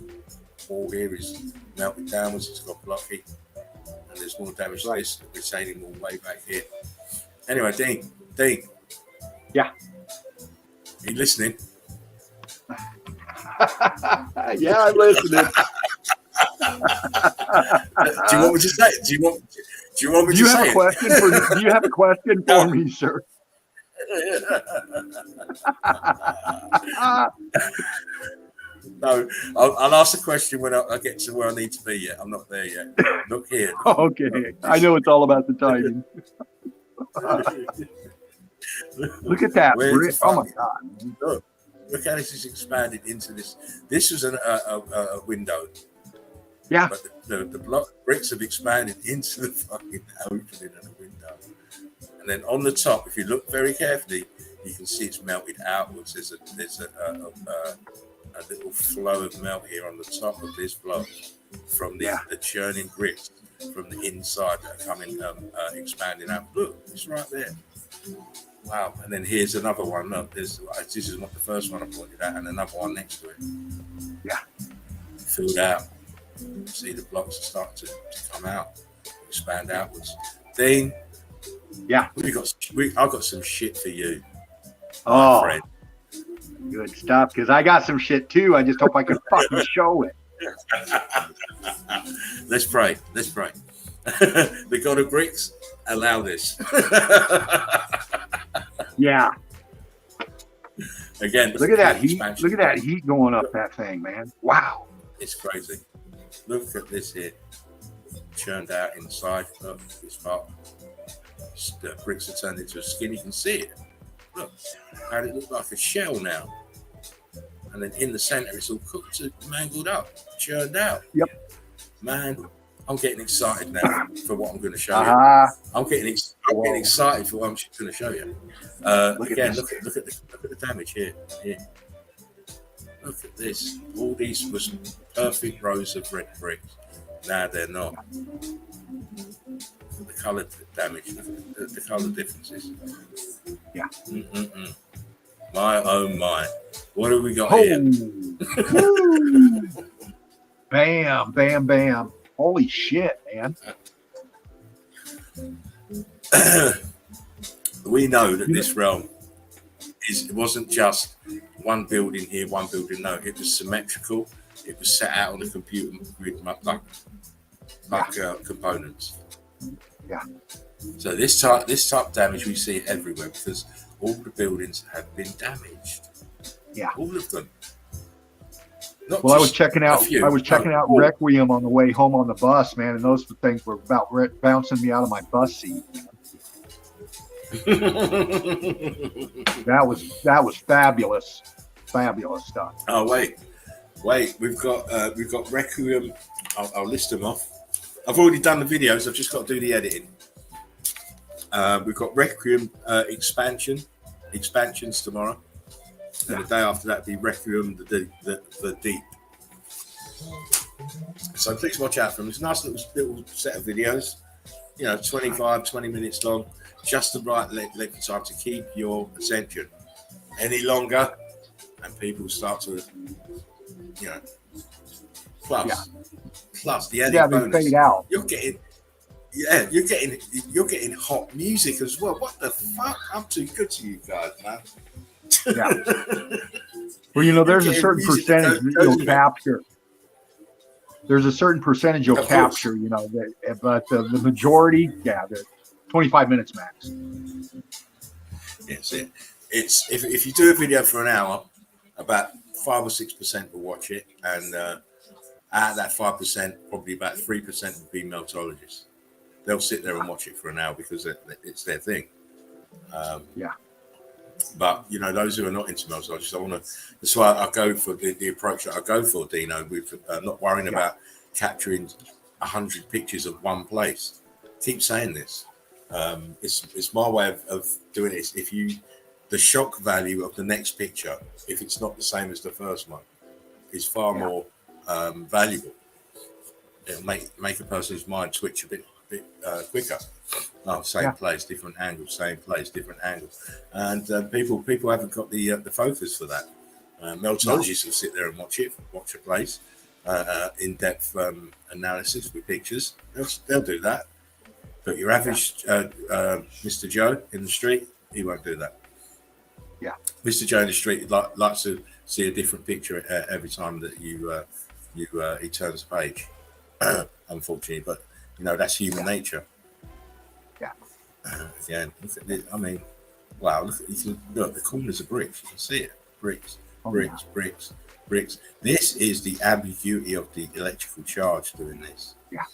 wall here is melted downwards. It's got blocky, and there's more damage to this retaining wall way back here. Anyway, Dean. Yeah. Are you listening? Yeah, I'm listening. Do you want me to say it? Do you want me to say it? Do you have a question for me, sir? No, I'll ask the question when I get to where I need to be yet. I'm not there yet. Look here. Okay. I know it's all about the timing. Look at that. Oh my God. Look how this is expanded into this. This was a window. Yeah. But the block bricks have expanded into the fucking opening of the window. And then on the top, if you look very carefully, you can see it's melted outwards. There's a little flow of melt here on the top of this block from the churning bricks from the inside that are coming expanding out. Look, it's right there. Wow. And then here's another one. Look, this is not the first one I pointed out, and another one next to it. Yeah. Filled out. See the blocks are starting to come out, expand outwards. Dean. Yeah. I've got some shit for you. Oh, friend. Good stuff. Because I got some shit too. I just hope I can fucking show it. Let's pray. The God of bricks, allow this. Yeah. Again, look at that heat. Expansion. Look at that heat going up that thing, man. Wow. It's crazy. Look at this here. Churned out inside. Look, this part. The bricks are turned into a skin. You can see it. Look, how it look like a shell now. And then in the center, it's all cooked, mangled up, churned out. Yep. Man, I'm getting excited now for what I'm going to show you. I'm getting excited for what I'm going to show you. Look at the damage here. Look at this. All these was perfect rows of red bricks. Now they're not. The color damage, the color differences. Yeah. My oh my. What have we got here? Bam, bam, bam. Holy shit, man. We know that this realm it wasn't just one building here, one building. No, it was symmetrical. It was set out on the computer grid like components. Yeah. So this type of damage we see everywhere because all the buildings have been damaged. Yeah. All of them. Well, I was checking out Requiem on the way home on the bus, man, and those things were about bouncing me out of my bus seat. That was fabulous stuff. Oh wait, we've got Requiem. I'll list them off. I've already done the videos. I've just got to do the editing. We've got Requiem expansions tomorrow, and the day after that will be Requiem the Deep. So please watch out for them. It's a nice little set of videos, 20 minutes long, just the right length of time to keep your attention. Any longer, and people start to, plus the added bonus. They fade out. You're getting Yeah, you're getting hot music as well. What the fuck? I'm too good to you guys, man. Yeah. Well, you know, You're there's a getting certain music that percentage that goes you'll with it. capture. There's a certain percentage you'll Of course. capture, you know, but the majority, yeah, the 25 minutes max. Yes, it's if you do a video for an hour, about 5 or 6% will watch it, and out of that 5%, probably about 3% will be meltologists. They'll sit there and watch it for an hour because it's their thing. Yeah. But you know, those who are not into meltologists, I want to. That's why I go for the approach that I go for, Dino, with not worrying about capturing 100 pictures of one place. Keep saying this. It's my way of doing it. If you, the shock value of the next picture, if it's not the same as the first one, is far more valuable. It'll make a person's mind twitch a bit quicker. Oh, same place, different angle. Same place, different angle. And people haven't got the focus for that. Meltologists will sit there and watch a place, in-depth analysis with pictures. They'll do that. But your average Mr. Joe in the street, he won't do that. Yeah. Mr. Joe in the street likes to see a different picture every time that he turns a page. Unfortunately, but you know that's human nature. Yeah. Again, look at this. I mean, wow! Look, the corners of bricks. You can see it. Bricks, bricks, bricks, bricks. This is the ambiguity of the electrical charge doing this. Yeah.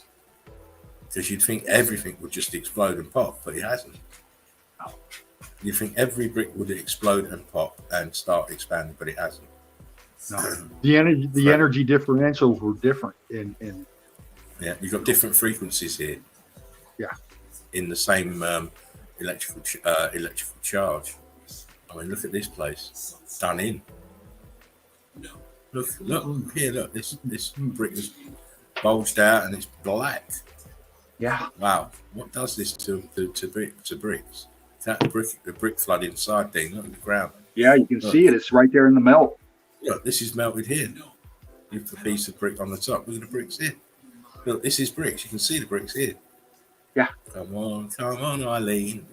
Because you'd think everything would just explode and pop, but it hasn't. No. You'd think every brick would explode and pop and start expanding, but it hasn't. No. The energy differentials were different in Yeah, you've got different frequencies here. Yeah. In the same electrical charge. I mean, look at this place. Done in. Look here. Look, this brick is bulged out and it's black. Yeah. Wow. What does this to bricks? That the brick flood inside thing. Look at the ground. Yeah, you can see it. It's right there in the melt. Look, this is melted here. You've a piece of brick on the top. Look at the bricks here. Look, this is bricks. You can see the bricks here. Yeah. Come on, Eileen.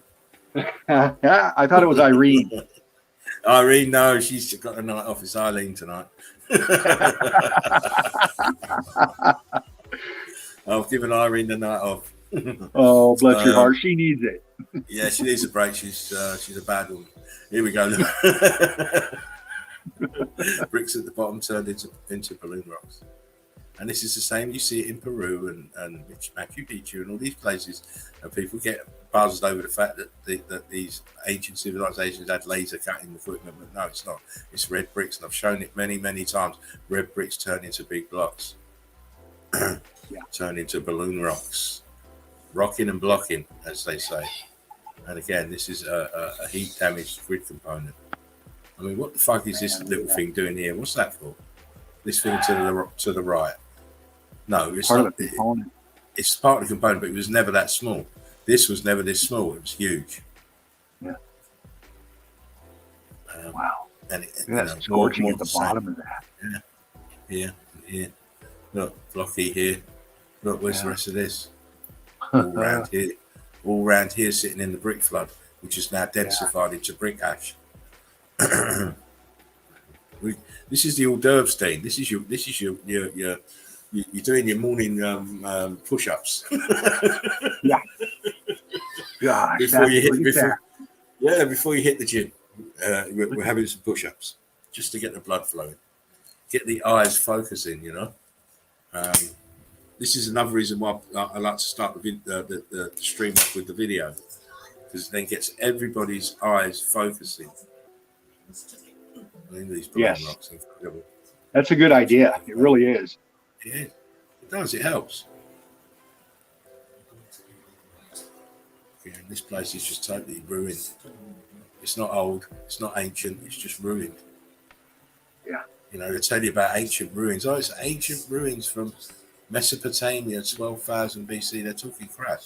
Yeah, I thought it was Irene. Irene, no, she's got a night off. It's Eileen tonight. I've given Irene the night off. Oh, bless your heart. She needs it. Yeah, she needs a break. She's a bad woman. Here we go. Bricks at the bottom turned into balloon rocks. And this is the same. You see it in Peru and Machu Picchu and all these places. And people get buzzed over the fact that these ancient civilizations had laser cutting equipment. But no, it's not. It's red bricks. And I've shown it many, many times. Red bricks turn into big blocks. Turn into balloon rocks. Rocking and blocking, as they say. And again, this is a heat damaged grid component. I mean, what the fuck is this little thing doing here? What's that for? This thing to the right. No, it's part not. of the component. It's part of the component, but it was never that small. This was never this small. It was huge. Yeah. Wow. And that's scorching at the bottom of that. Yeah. Here. Look, blocky here. Look, where's the rest of this? All around here, sitting in the brick flood, which is now densified into brick ash. This is the hors d'oeuvres thing. This is your you're doing your morning push-ups. Yeah. Gosh, before you hit the gym, we're having some push-ups just to get the blood flowing, get the eyes focusing. You know, this is another reason why I like to start the stream off with the video, because it then gets everybody's eyes focusing. I mean, these rocks are incredible. That's a good idea. It really is. Yeah, it does. It helps. Yeah, this place is just totally ruined. It's not old. It's not ancient. It's just ruined. Yeah. You know, they tell you about ancient ruins. Oh, it's ancient ruins from Mesopotamia, 12,000 BC. They're talking crap.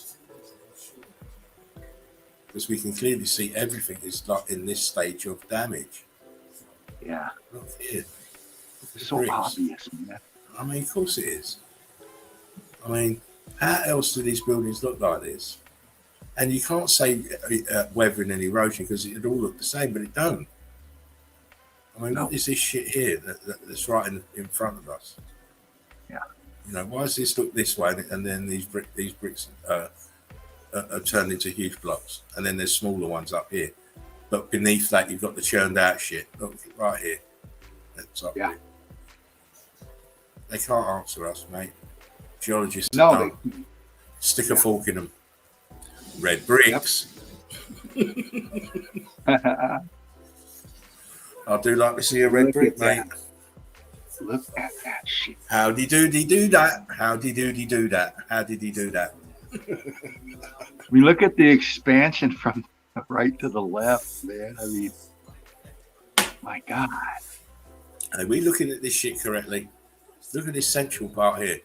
Because we can clearly see everything is like in this stage of damage. Yeah. Look here. It's so obvious, man. I mean, of course it is. I mean, How else do these buildings look like this? And you can't say weathering and erosion because it all look the same, but it don't. I mean, what is this shit here that's right in front of us? Yeah. You know, why does this look this way, and then these bricks are turned into huge blocks, and then there's smaller ones up here, but beneath that you've got the churned out shit. Look right here. That's up here. They can't answer us, mate. Geologists don't. Stick a fork in them. Red bricks. I do like to see a red brick, mate. Look at that shit. How did he do that? How did he do that? How did he do that? We look at the expansion from the right to the left, man. I mean, my God. Are we looking at this shit correctly? Look at this central part here.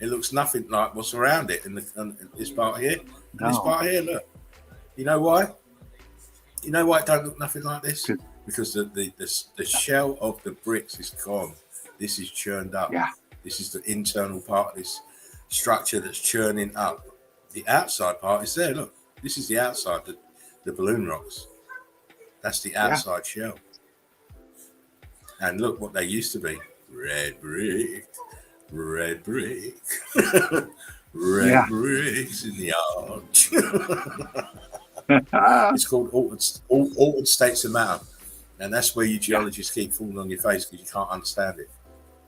It looks nothing like what's around it in this part here. No. This part here, look. You know why? You know why it don't look nothing like this? Because the shell of the bricks is gone. This is churned up. Yeah. This is the internal part of this structure that's churning up. The outside part is there. Look, this is the outside, the balloon rocks. That's the outside shell. And look what they used to be. Red brick. Red brick. Red bricks in the arch. It's called altered states of matter. And that's where you geologists keep falling on your face because you can't understand it.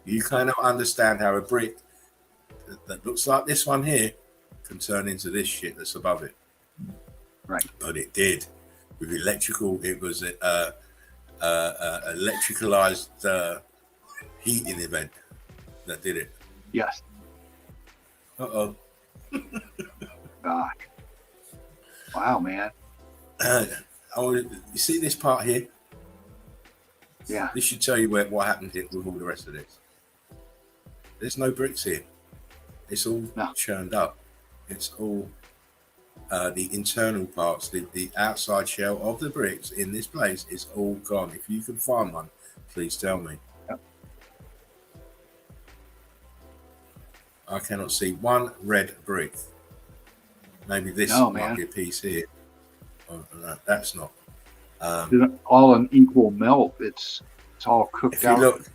You cannot understand how a brick that looks like this one here can turn into this shit that's above it. Right. But it did. With electrical, it was electricalized heating event that did it. Yes. Uh-oh. God. Wow, man. You see this part here? Yeah. This should tell you what happened here with all the rest of this. There's no bricks here. It's all churned up. It's all the internal parts, the outside shell of the bricks in this place is all gone. If you can find one, please tell me. Yep. I cannot see one red brick. Maybe this might be a piece here. Oh, no, that's not. All an equal melt. It's all cooked out. If you look,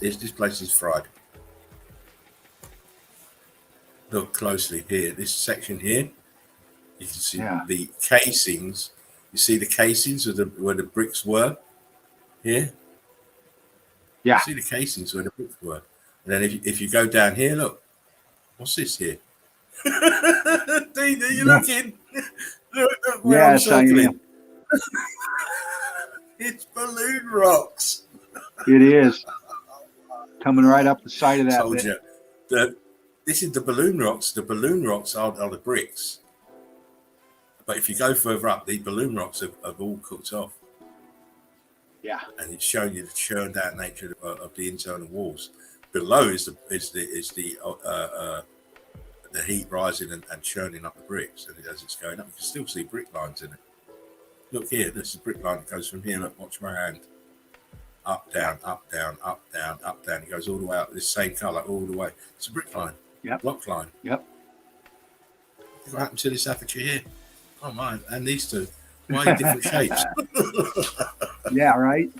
this place is fried. Look closely here. This section here, you can see the casings. You see the casings where the bricks were here. Yeah. You see the casings where the bricks were, and then if you go down here, look, what's this here? Dean, are you looking? Look where I'm circling. It's balloon rocks. It is coming right up the side of that. Told you. This is the balloon rocks. The balloon rocks are the bricks. But if you go further up, the balloon rocks have all cooked off. Yeah. And it's showing you the churned out nature of the internal walls. Below is the heat rising and churning up the bricks. And as it's going up, you can still see brick lines in it. Look here, this is a brick line that goes from here. Look, watch my hand. Up, down, up, down, up, down, up, down. It goes all the way up, this same colour all the way. It's a brick line. Yep. Block line. Yep. What happened to this aperture here? Oh, my. And these two. Why are you different shapes? Yeah, right?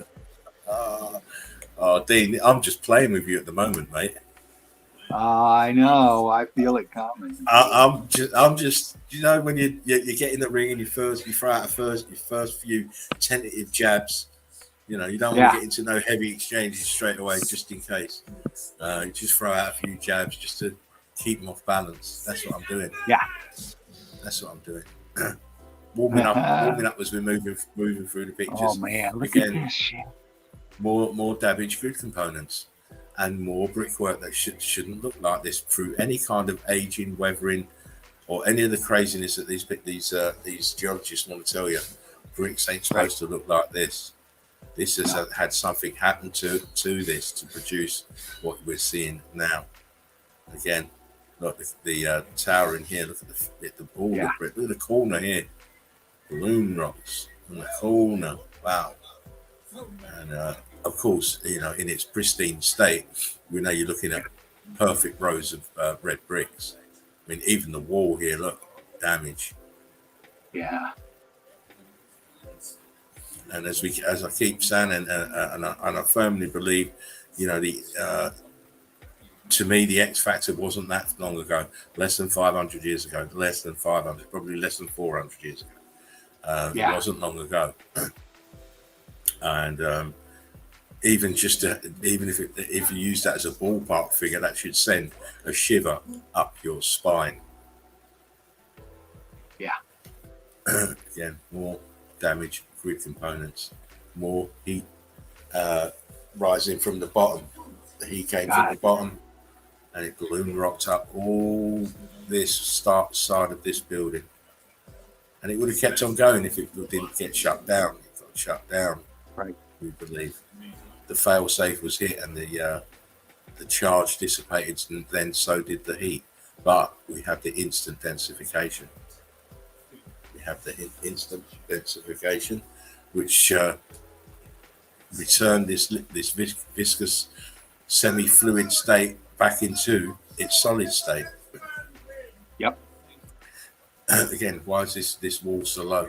Oh, Dean, I'm just playing with you at the moment, mate. I know. I feel it coming. I'm just, you know, when you get in the ring and you throw out your first few tentative jabs, you know, you don't want to get into no heavy exchanges straight away, just in case. You just throw out a few jabs just to keep them off balance. That's what I'm doing. Yeah. That's what I'm doing. warming up as we're moving through the pictures. Oh man, look at this shit. More damaged grid components. And more brickwork that shouldn't look like this through any kind of aging, weathering, or any of the craziness that these geologists want to tell you. Bricks ain't supposed to look like this. This has had something happen to this to produce what we're seeing now. Again, look the tower in here. Look at the brick. Look at the corner here. Balloon rocks in the corner. Wow. And of course, you know, in its pristine state, we know you're looking at perfect rows of red bricks. I mean, even the wall here, look, damage. Yeah. And as I keep saying, and I firmly believe, you know, to me, the X Factor wasn't that long ago, less than 500 years ago, less than 500, probably less than 400 years ago. It wasn't long ago. And even if you use that as a ballpark figure, that should send a shiver up your spine. Yeah. Again, more damaged grid components, more heat rising from the bottom. The heat came from the bottom, and it balloon rocked up all this side of this building, and it would have kept on going if it didn't get shut down. It got shut down, right? We believe the fail-safe was hit, and the charge dissipated, and then so did the heat. But we have the instant densification. We have the instant densification, which returned this viscous semi-fluid state back into its solid state. Yep. Again, why is this wall so low?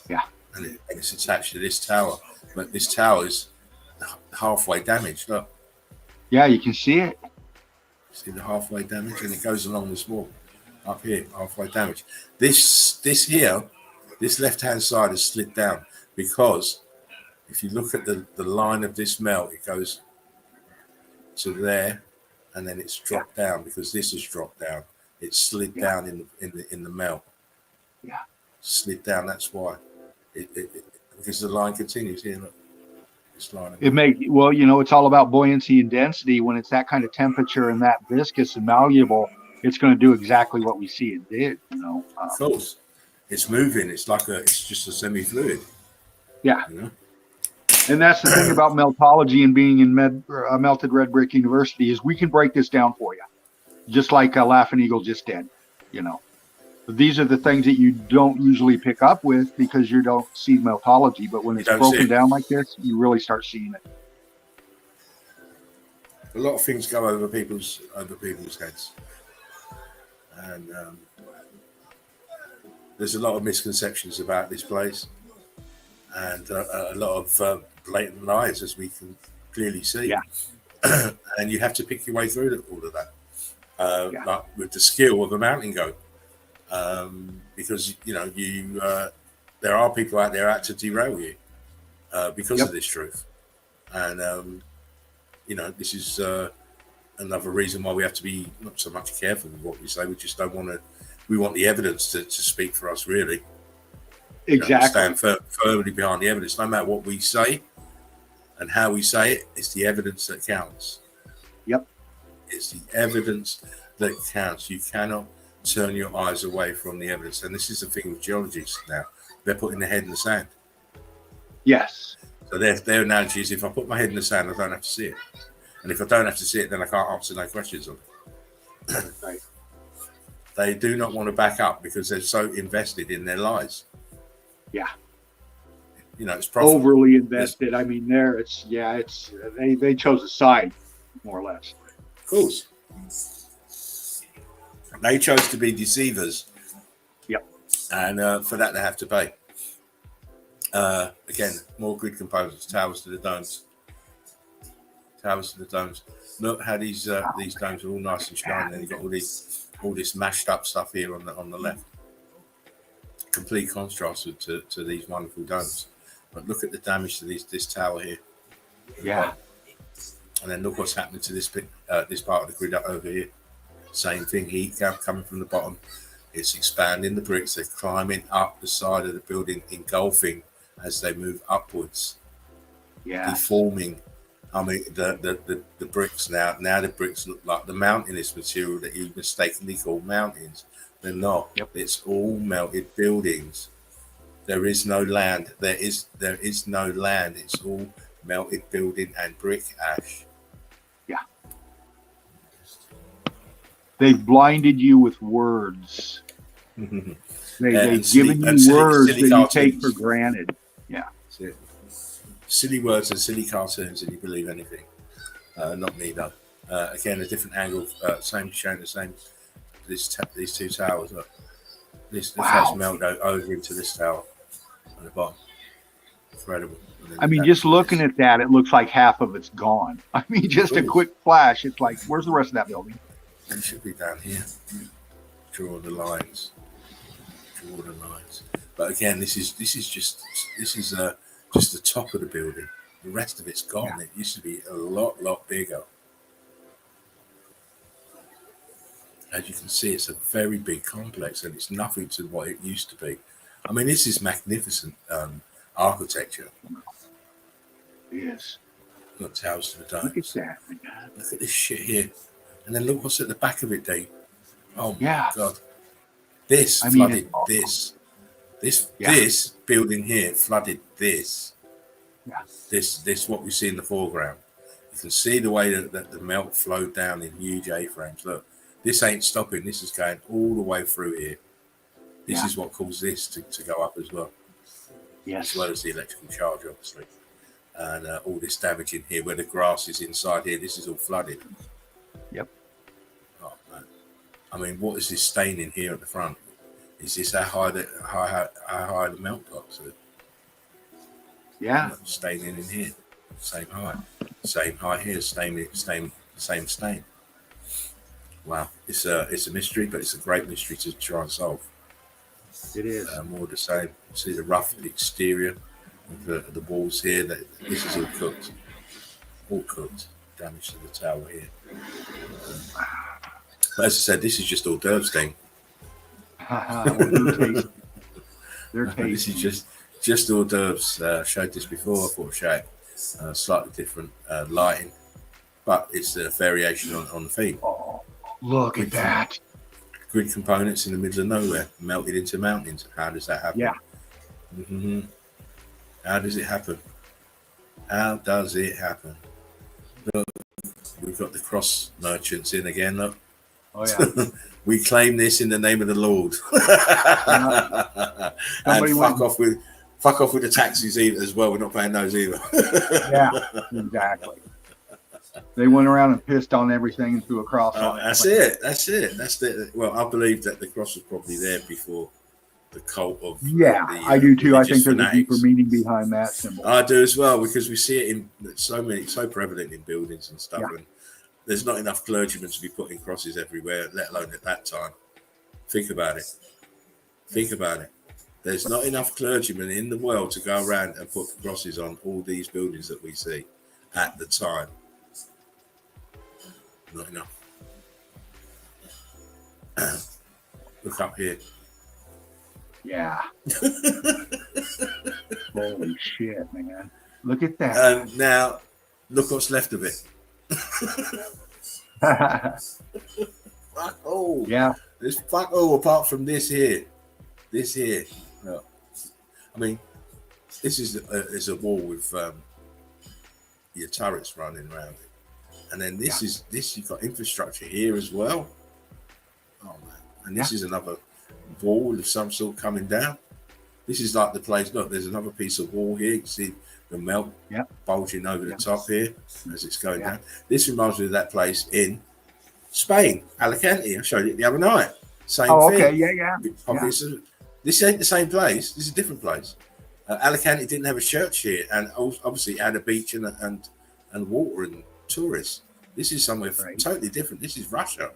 Yeah. And it's attached to this tower, but this tower is halfway damaged. Look. Yeah, you can see it. See the halfway damage, and it goes along this wall up here, halfway damage. This here, this left-hand side is slid down because if you look at the line of this melt, it goes to there, and then it's dropped down because this has dropped down. It's slid down in the melt. Yeah, slid down. That's why. Because the line continues here. Look, this line. Well, you know, it's all about buoyancy and density. When it's that kind of temperature and that viscous and malleable, it's going to do exactly what we see it did. You know, of course, it's moving. It's just a semi-fluid. Yeah. You know? And that's the thing about meltology and being in Melted Red Brick University is we can break this down for you, just like Laughing Eagle just did. You know, these are the things that you don't usually pick up with because you don't see meltology. But when it's broken down like this, you really start seeing it. A lot of things go over people's heads, and there's a lot of misconceptions about this place, and a lot of blatant lies, as we can clearly see. Yeah. And you have to pick your way through all of that, but with the skill of a mountain goat, because you know there are people out there out to derail you because of this truth, and you know, this is another reason why we have to be not so much careful with what we say. We just don't want to. We want the evidence to speak for us, really. Exactly. You know, stand firmly behind the evidence, no matter what we say and how we say it. It's the evidence that counts. Yep. It's the evidence that counts. You cannot turn your eyes away from the evidence. And this is the thing with geologists now. They're putting their head in the sand. Yes. So their analogy is, if I put my head in the sand, I don't have to see it. And if I don't have to see it, then I can't answer no questions on it. Right. They do not want to back up because they're so invested in their lies. Yeah. You know, it's profitable. Overly invested. I mean, they chose a side, more or less. Of course. They chose to be deceivers. Yep. And for that, they have to pay. Again, more grid components, towers to the domes. Towers to the domes. Look how these domes are all nice and shiny, and you've got all this mashed up stuff here on the left. Complete contrast to these wonderful domes. But look at the damage to this tower here. Yeah. And then look what's happening to this part of the grid over here. Same thing, heat coming from the bottom. It's expanding the bricks. They're climbing up the side of the building, engulfing as they move upwards. Yeah. Deforming. I mean, the bricks now the bricks look like the mountainous material that you mistakenly call mountains. They're not. Yep. It's all melted buildings. There is no land. There is no land. It's all melted building and brick ash. Yeah. They've blinded you with words. They've given you words that you take for granted. Yeah. That's it. Silly words and silly cartoons, and you believe anything. Not me, though. Again, a different angle, same showing the same. These two towers. Look. This has melted over into this tower at the bottom. Incredible. I mean, just looking at that, it looks like half of it's gone. I mean, just a quick flash. It's like, where's the rest of that building? It should be down here. Draw the lines. Draw the lines. But again, this is just the top of the building. The rest of it's gone. Yeah. It used to be a lot bigger. As you can see, it's a very big complex, and it's nothing to what it used to be. I mean, this is magnificent architecture. Yes. Look, towers to the dome. Look at that. Look at this shit here. And then look what's at the back of it, Dave. Oh, yeah. My God. This flooded this. This building here flooded this. Yeah. This what we see in the foreground. You can see the way that the melt flowed down in huge A-frames. Look. This ain't stopping. This is going all the way through here. This is what caused this to go up as well. Yes. As well as the electrical charge, obviously. And all this damage in here, where the grass is inside here, this is all flooded. Yep. Oh, man. I mean, what is this stain in here at the front? Is this how high the melt got to? Yeah. Staining in here. Same height. Same height here. Same stain. Wow, it's a mystery, but it's a great mystery to try and solve. It is. More of the same. See the rough exterior of the walls here. This is all cooked. All cooked. Damage to the tower here. But as I said, this is just hors d'oeuvres thing. They're tasty. This is just hors d'oeuvres. Showed this before. I thought I'd show it. Slightly different lighting, but it's a variation on the theme. Oh. Look at that. Grid components in the middle of nowhere, melted into mountains. How does that happen? Yeah. Mm-hmm. How does it happen? How does it happen? Look, we've got the cross merchants in again. Look. Oh, yeah. We claim this in the name of the Lord. And fuck off with the taxis either as well. We're not paying those either. Yeah, exactly. They went around and pissed on everything and threw a cross on it. That's it. Well, I believe that the cross was probably there before the cult of. I do too. I think there's a deeper meaning behind that symbol. I do as well, because we see it in so prevalent in buildings and stuff. Yeah. And there's not enough clergymen to be putting crosses everywhere, let alone at that time. Think about it. There's not enough clergymen in the world to go around and put crosses on all these buildings that we see at the time. Not enough. Look up here. Yeah. Holy shit, man. Look at that. And now, look what's left of it. Fuck all. Yeah. There's fuck all apart from this here. This here. Look. I mean, this is a wall with your turrets running around it. And then this you've got infrastructure here as well. Oh man. And this is another wall of some sort coming down. This is like the place. Look, there's another piece of wall here. You can see the melt bulging over the top here as it's going down. This reminds me of that place in Spain, Alicante. I showed it the other night. Same thing. Okay, yeah. This ain't the same place. This is a different place. Alicante didn't have a church here, and obviously it had a beach and water and tourists. This is somewhere totally different. This is Russia.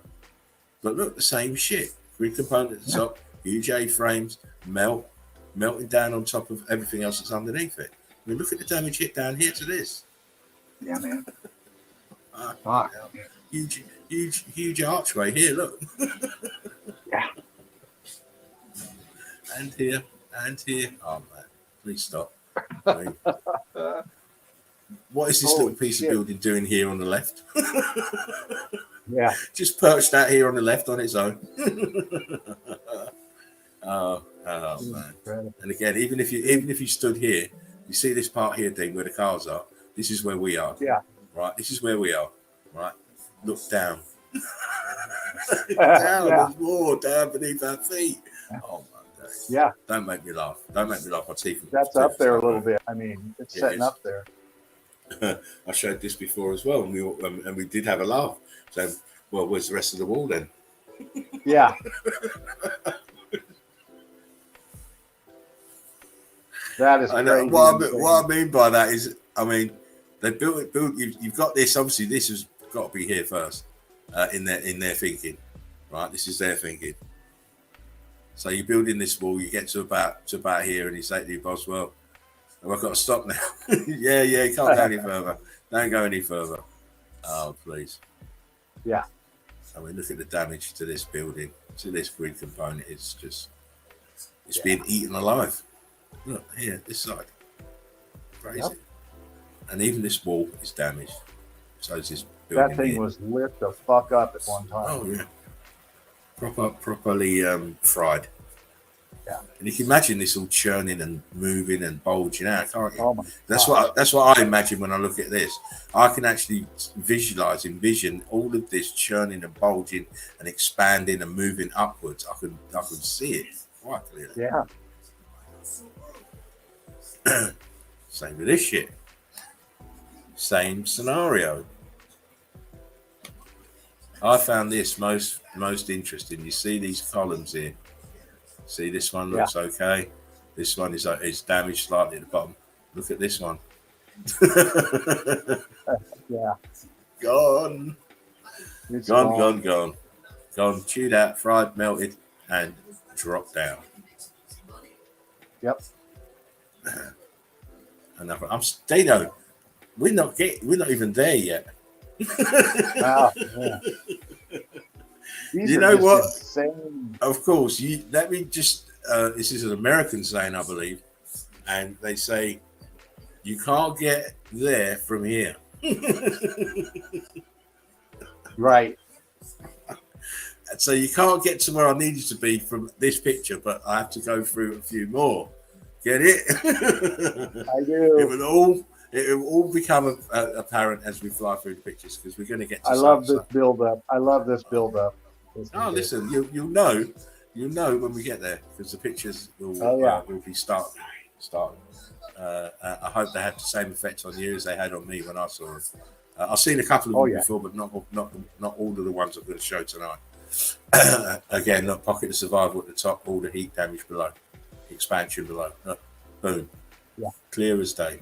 But look, the same shit. Grid component at the top, huge A-frames, melting down on top of everything else that's underneath it. I mean, look at the damage hit down here to this. Yeah, man. Huge archway here, look. Yeah. And here. Oh, man. Please stop. I mean, what is this little piece of building doing here on the left? Yeah. Just perched out here on the left on its own. Oh man. And again, even if you stood here, you see this part here, Dean, where the cars are. This is where we are. Yeah. Right. This is where we are. Right. Look down. There's more down beneath our feet. Oh my days. Yeah. Don't make me laugh. My teeth. That's up there a little bit. I mean, it's setting up there. I showed this before as well, and we did have a laugh. So, well, where's the rest of the wall then? Yeah. That is crazy. What I mean by that is, I mean, they built it. You've got this. Obviously, this has got to be here first in their thinking, right? This is their thinking. So you're building this wall. You get to about here, and you say to your boss, "Well, I've got to stop now." yeah, you can't go any further. Don't go any further. Oh, please. Yeah. I mean, look at the damage to this building, to this grid component. It's being eaten alive. Look here, this side. Crazy. Yep. And even this wall is damaged. So is this building. That thing here was lit the fuck up at one time. Oh yeah. Properly fried. Yeah. And you can imagine this all churning and moving and bulging out, can't you? Oh my that's what I imagine when I look at this. I can actually envision all of this churning and bulging and expanding and moving upwards. I can see it quite clearly. Yeah. Same with this shit. Same scenario. I found this most interesting. You see these columns here. See, this one looks okay. This one is damaged slightly at the bottom. Look at this one. Yeah. Gone. It's gone. Chewed out, fried, melted, and dropped down. Yep. I'm Dano. We're not even there yet. Wow. Yeah. You know what? Insane. Of course. Let me just. This is an American saying, I believe, and they say you can't get there from here. Right. So you can't get to where I need you to be from this picture, but I have to go through a few more. Get it? I do. It will all become apparent as we fly through the pictures because we're going to get to I love this build up. Oh, listen, you'll know when we get there because the pictures will be start. I hope they had the same effect on you as they had on me when I saw them. I've seen a couple of them before, but not all of the ones I'm going to show tonight. Again, look, pocket of survival at the top, all the heat damage below, expansion below. Boom. Yeah. Clear as day.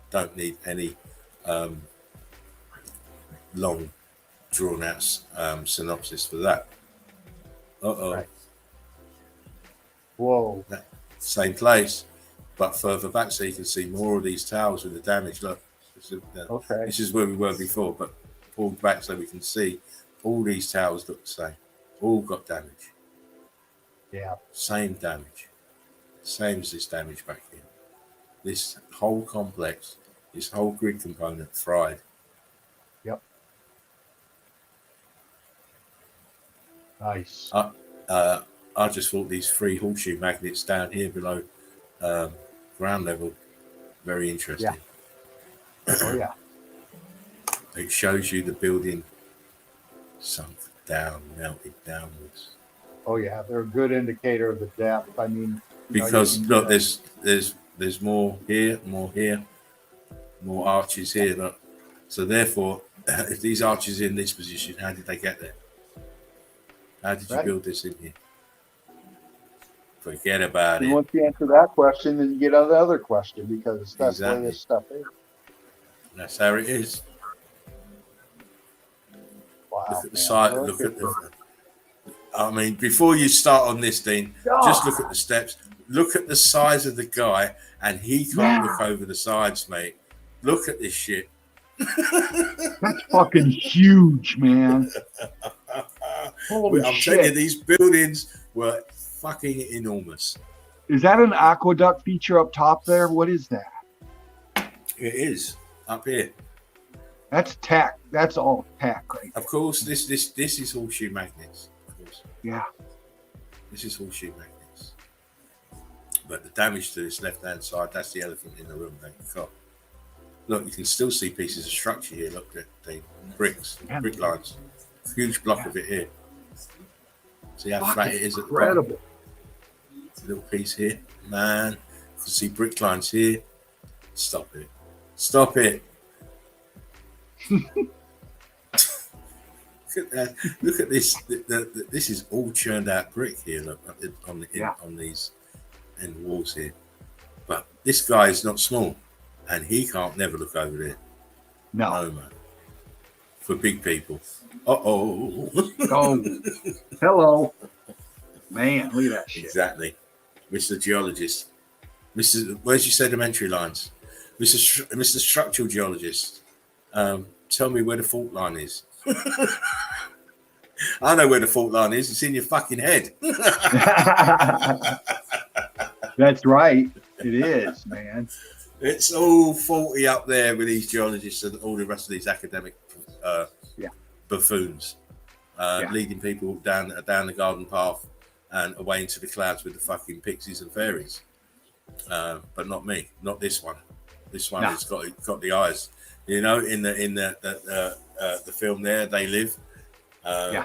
Don't need any long, drawn out synopsis for that. Right. Whoa. Same place, but further back, so you can see more of these towers with the damage. Look, this is where we were before, but pulled back so we can see all these towers look the same. All got damage. Yeah. Same damage. Same as this damage back here. This whole complex, this whole grid component fried. Yep. Nice. I just thought these 3 horseshoe magnets down here below ground level, very interesting. Yeah. Oh yeah. It shows you the building sunk down, melted downwards. Oh yeah, they're a good indicator of the depth. I mean, because look, there's more here, more arches here. Look. So therefore, if these arches in this position, how did they get there? How did you build this in here? Forget about it. Once you answer that question, then you get on the other question because that's where this stuff is. That's how it is. Wow. Look at the side. Look at the. I mean, before you start on this, Dean, just look at the steps. Look at the size of the guy, and he can't look over the sides, mate. Look at this shit. That's fucking huge, man. Holy I'm shit. telling you, these buildings were fucking enormous. Is that an aqueduct feature up top there? What is that? It is up here. That's tech. That's all tech, right? Of course, this is horseshoe magnets. Of course. Yeah. This is horseshoe magnets. But the damage to this left-hand side, that's the elephant in the room. Look, you can still see pieces of structure here. Look at the bricks, brick lines. Huge block of it here. See how flat it is at the bottom? Incredible. Little piece here. Man, you can see brick lines here. Stop it. Stop it. Look at this. This is all churned out brick here. Look, on these end walls here. But this guy is not small, and he can't never look over there. No, man. For big people. Oh, hello, man. Look at that shit. Exactly, Mr. Geologist. Where's your sedimentary lines, Mr. Structural Geologist? Tell me where the fault line is. I know where the fault line is. It's in your fucking head. That's right. It is, man. It's all faulty up there with these geologists and all the rest of these academic buffoons, leading people down the garden path and away into the clouds with the fucking pixies and fairies. But not me, not this one. This one has got the eyes. You know, in the film there, They Live.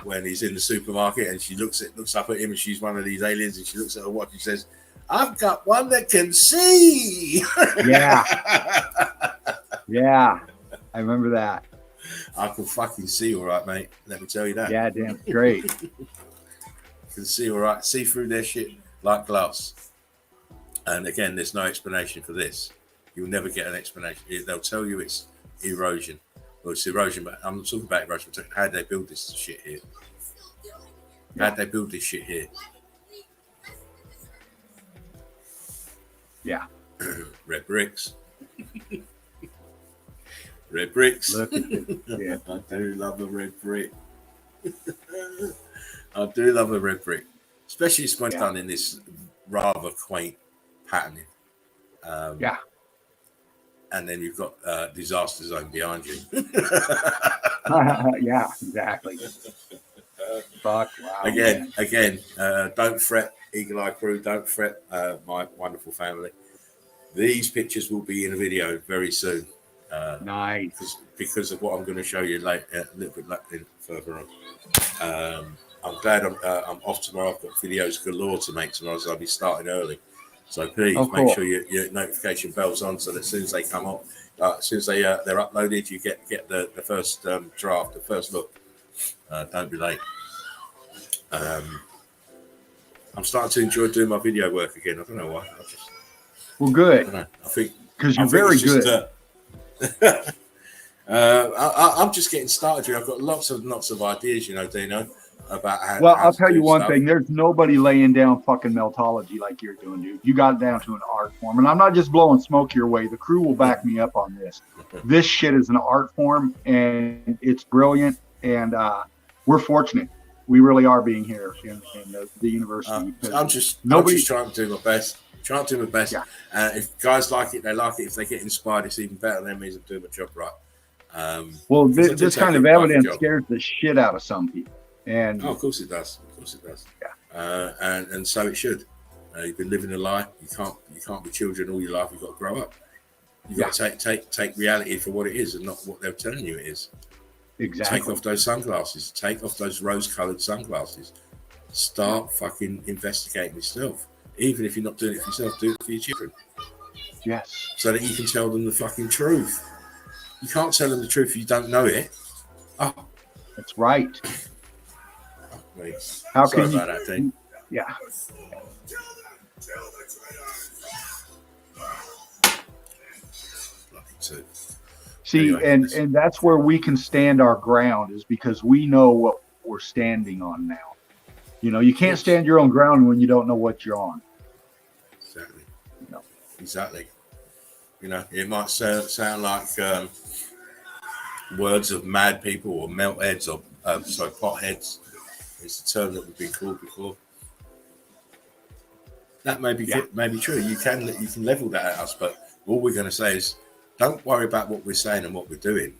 When he's in the supermarket and she looks up at him and she's one of these aliens and she looks at her watch and says, "I've got one that can see." Yeah, I remember that. I can fucking see all right, mate. Let me tell you that. Yeah, damn great. Can see all right. See through their shit like glass. And again, there's no explanation for this. You'll never get an explanation. They'll tell you it's erosion. Well, it's erosion, but I'm not talking about erosion. How did they build this shit here? How did they build this shit here? Yeah. Red bricks. Red bricks. Look at it. Yeah. I do love a red brick. I do love a red brick. Especially when it's done in this rather quaint patterning. And then you've got disaster zone behind you. Yeah, exactly. Fuck, wow. Again, don't fret, Eagle Eye crew. Don't fret, my wonderful family. These pictures will be in a video very soon. Nice. Because of what I'm going to show you later, a little bit further on. I'm glad I'm off tomorrow. I've got videos galore to make tomorrow, so I'll be starting early. So please make sure your notification bell's on, so that as soon as they come up, as soon as they're uploaded, you get the first draft, the first look. Don't be late. I'm starting to enjoy doing my video work again. I don't know why. Well, good. I think because you're very good. I'm just getting started here. I've got lots of ideas, Dino, about how. Well, I'll tell you one thing. There's nobody laying down fucking meltology like you're doing, dude. You got it down to an art form, and I'm not just blowing smoke your way. The crew will back me up on this. This shit is an art form, and it's brilliant. And we're fortunate. We really are being here in the university. I'm just trying to do my best. Yeah. If guys like it, they like it. If they get inspired, it's even better. That means I'm doing my job right. Well, this kind of evidence scares the shit out of some people. And of course it does. Yeah. And so it should. You've been living a lie. You can't be children all your life. You've got to grow up. You've got to take reality for what it is and not what they're telling you it is. Exactly. Take off those sunglasses. Take off those rose-colored sunglasses. Start fucking investigating yourself. Even if you're not doing it for yourself, do it for your children. Yes. So that you can tell them the fucking truth. You can't tell them the truth if you don't know it. Oh, that's right. Wait. How Sorry can you? About that thing. Yeah. See, anyway, and that's where we can stand our ground, is because we know what we're standing on now. You can't stand your own ground when you don't know what you're on. Exactly. No. Exactly. It might sound like words of mad people or melt heads or pot heads. It's a term that we've been called before. That may be true. You can level that at us, but all we're going to say is, don't worry about what we're saying and what we're doing.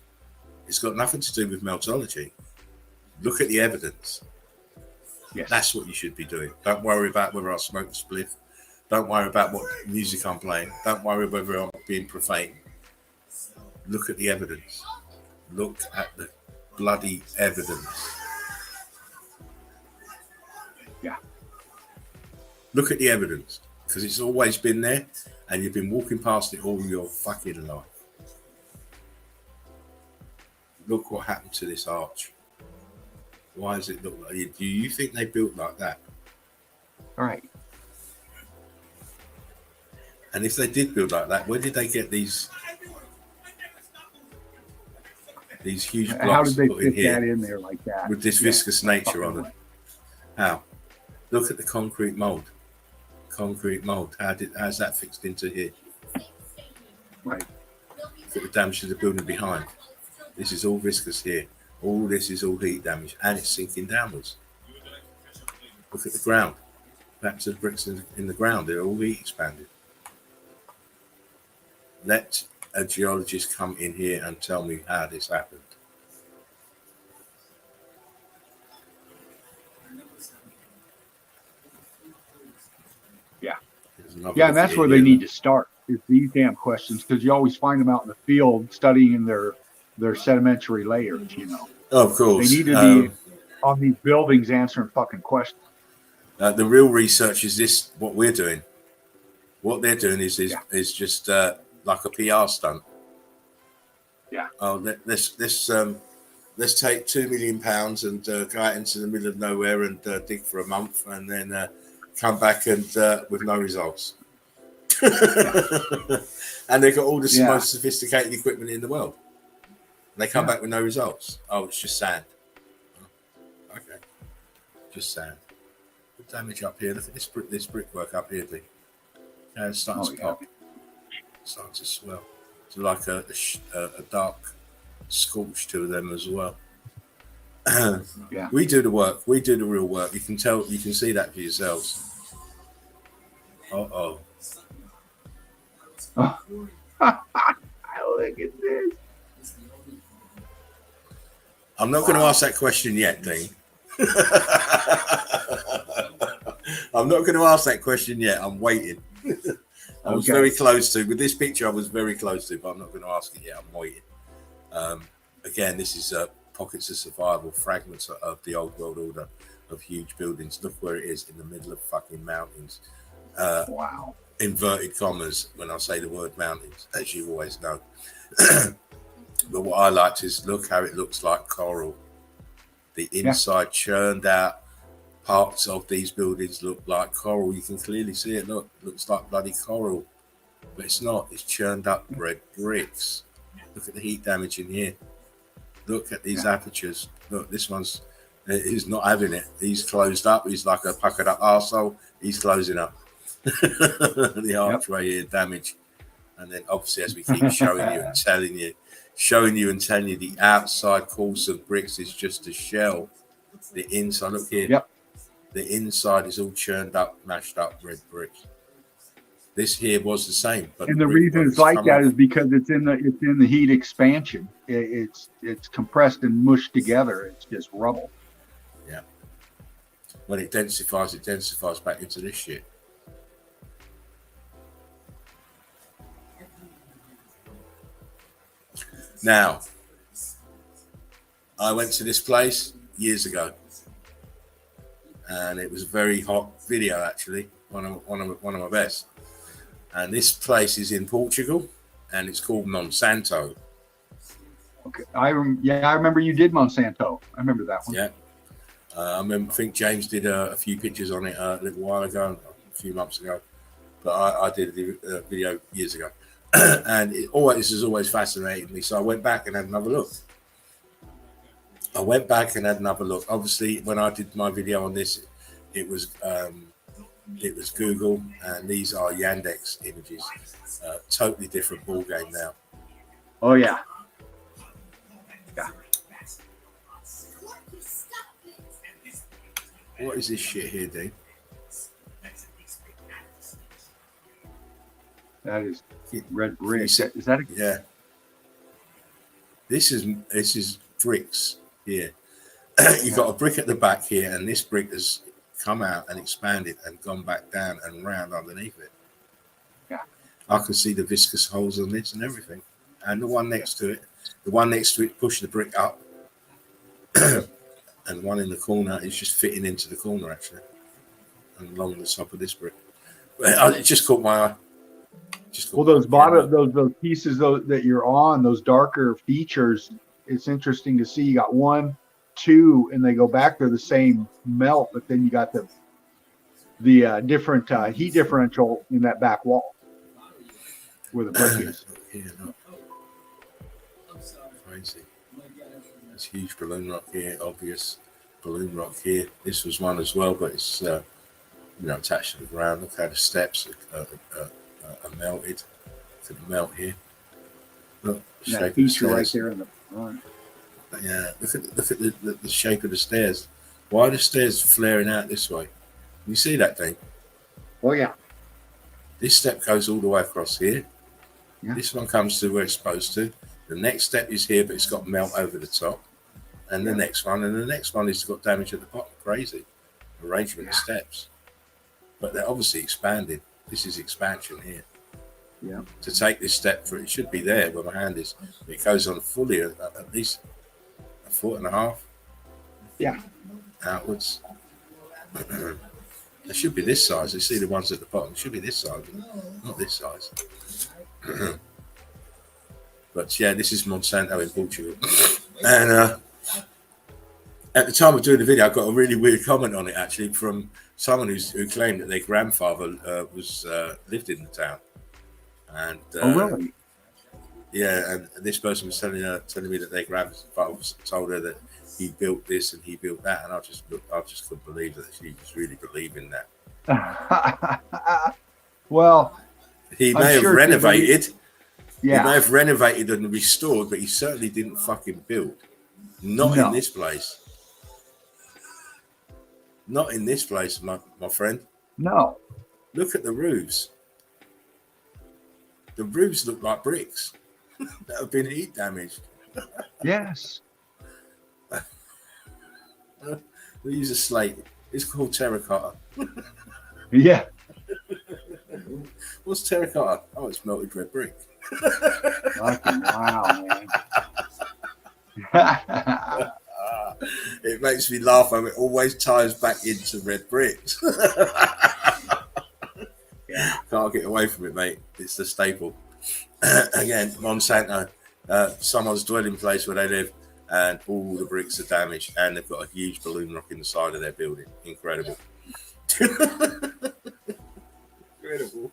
It's got nothing to do with meltology. Look at the evidence. Yes. That's what you should be doing. Don't worry about whether I smoke a spliff. Don't worry about what music I'm playing. Don't worry whether I'm being profane. Look at the evidence. Look at the bloody evidence. Yeah. Look at the evidence, because it's always been there, and you've been walking past it all your fucking life. look what happened to this arch. Why does it look like? Do you think they built like that? All right. And if they did build like that, where did they get these huge blocks? How did they put fit here that in there like that? with this viscous nature on them? How? Look at the concrete mold. Concrete mold. How's that fixed into here? Right. Look at the damage to the building behind. This is all viscous here. All this is all heat damage, and it's sinking downwards. Look at the ground. Back to the bricks in the ground. They're all heat expanded. Let a geologist come in here and tell me how this happened. Yeah. Yeah, and that's where they need to start, is these damn questions, because you always find them out in the field studying their sedimentary layers, you know. Of course. They need to be on these buildings answering fucking questions. The real research is this, what we're doing. What they're doing is just like a PR stunt. Yeah. Oh, let's take £2 million and go out into the middle of nowhere and dig for a month, and then come back and with no results. And they've got all the most sophisticated equipment in the world. And they come back with no results. Oh, it's just sand. Oh, okay, just sand. The damage up here. Look at this brickwork up here, Lee. It's starting to pop. Starting to swell. It's like a dark scorch to them as well. We do the work. We do the real work. You can tell. You can see that for yourselves. Oh. Look at this. I'm not going to ask that question yet, Dean. I'm not going to ask that question yet. I'm waiting. I was very close to. With this picture, I was very close to, but I'm not going to ask it yet. I'm waiting. Again, this is pockets of survival, fragments of the old world order of huge buildings. Look where it is, in the middle of fucking mountains. Wow. Inverted commas when I say the word mountains, as you always know. But what I liked is look how it looks like coral. The inside churned out parts of these buildings look like coral. You can clearly see it. Look, it looks like bloody coral, but it's not. It's churned up red bricks. Look at the heat damage in here. Look at these apertures. Look, this one's he's not having it. He's closed up. He's like a puckered up arsehole. He's closing up. The archway here damage. And then obviously, as we keep showing you and telling you, the outside course of bricks is just a shell. The inside, look here. The inside is all churned up, mashed up red brick. This here was the same, but and the reason it's like that is because it's in the heat expansion. It's compressed and mushed together. It's just rubble. Yeah. When it densifies back into this shit. Now, I went to this place years ago, and it was a very hot video, actually, one of my best. And this place is in Portugal, and it's called Monsanto. Okay, I remember you did Monsanto. I remember that one. Yeah, I think James did a few pictures on it a little while ago, a few months ago, but I did a video years ago. And this has always fascinated me. So I went back and had another look. Obviously, when I did my video on this, it was Google, and these are Yandex images. Totally different ball game now. Oh yeah. Yeah. What is this shit here, Dean? That is red brick. Is that a... Yeah. This is bricks here. You've got a brick at the back here, and this brick has come out and expanded and gone back down and round underneath it. Yeah. I can see the viscous holes on this and everything. And the one next to it pushed the brick up. And one in the corner is just fitting into the corner, actually, and along the top of this brick. It just caught my eye. Well, those bottom, those pieces that you're on, those darker features, it's interesting to see you got 1, 2, and they go back. They're the same melt, but then you got the different heat differential in that back wall where the brick is. Yeah, look. Crazy. There's huge balloon rock here, obvious balloon rock here. This was one as well, but it's attached to the ground. Look how the steps are melted. To the melt here. Look, the That shape of the feature right stairs. there in the front. Yeah, look at the shape of the stairs. Why are the stairs flaring out this way? You see that thing? Oh yeah. This step goes all the way across here. Yeah. This one comes to where it's supposed to. The next step is here, but it's got melt over the top. And the next one, and the next one has got damage at the bottom. Crazy arrangement of steps. But they're obviously expanding. This is expansion here. Yeah. To take this step for it should be there where my hand is. It goes on fully at least 1.5 feet. Yeah. Outwards. It should be this size. You see the ones at the bottom. It should be this size, not this size. But yeah, this is Monsanto in Portugal. And at the time of doing the video, I got a really weird comment on it actually from someone who claimed that their grandfather lived in the town. And Oh really? yeah, and this person was telling me that their grandfather told her that he built this and he built that, and I just couldn't believe that she was really believing that. Well, He I'm may have sure renovated. He may yeah. have renovated and restored, but he certainly didn't fucking build. Not No. in this place. Not in this place, my friend. No. Look at the roofs. The roofs look like bricks that have been heat damaged. Yes. We use a slate. It's called terracotta. Yeah. What's terracotta? Oh, it's melted red brick. Fucking wow, man. It makes me laugh and it always ties back into red bricks. Yeah. Can't get away from it, mate. It's the staple. Again, Monsanto, someone's dwelling place where they live, and all the bricks are damaged, and they've got a huge balloon rock in the side of their building. Incredible. Incredible.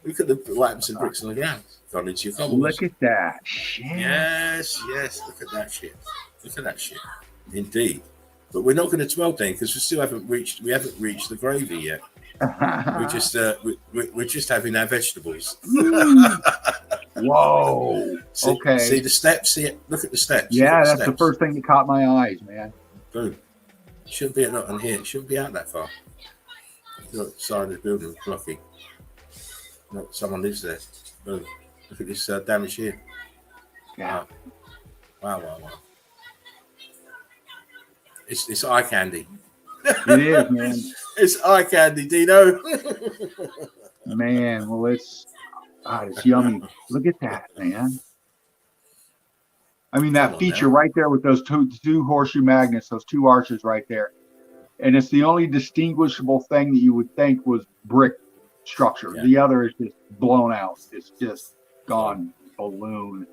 Look at the what happens to bricks on the ground. Gone into your cobbles. Look at that shit. Yes. Look at that shit. Look at that shit. Indeed. But we're not going to dwell then because we haven't reached the gravy yet. We're just having our vegetables. Whoa. Okay. See the steps? Look at the steps. Yeah, that's the first thing that caught my eyes, man. Boom. Shouldn't be on here. It shouldn't be out that far. Look, side of the building, blocky. Look, someone lives there. Boom. Look at this damage here. Yeah. Wow. It's eye candy. It is, man. It's eye candy, Dino. Man, well, it's yummy. Look at that, man. I mean, that feature right there with those two horseshoe magnets, those two arches right there. And it's the only distinguishable thing that you would think was brick structure. Yeah. The other is just blown out. It's just gone balloon.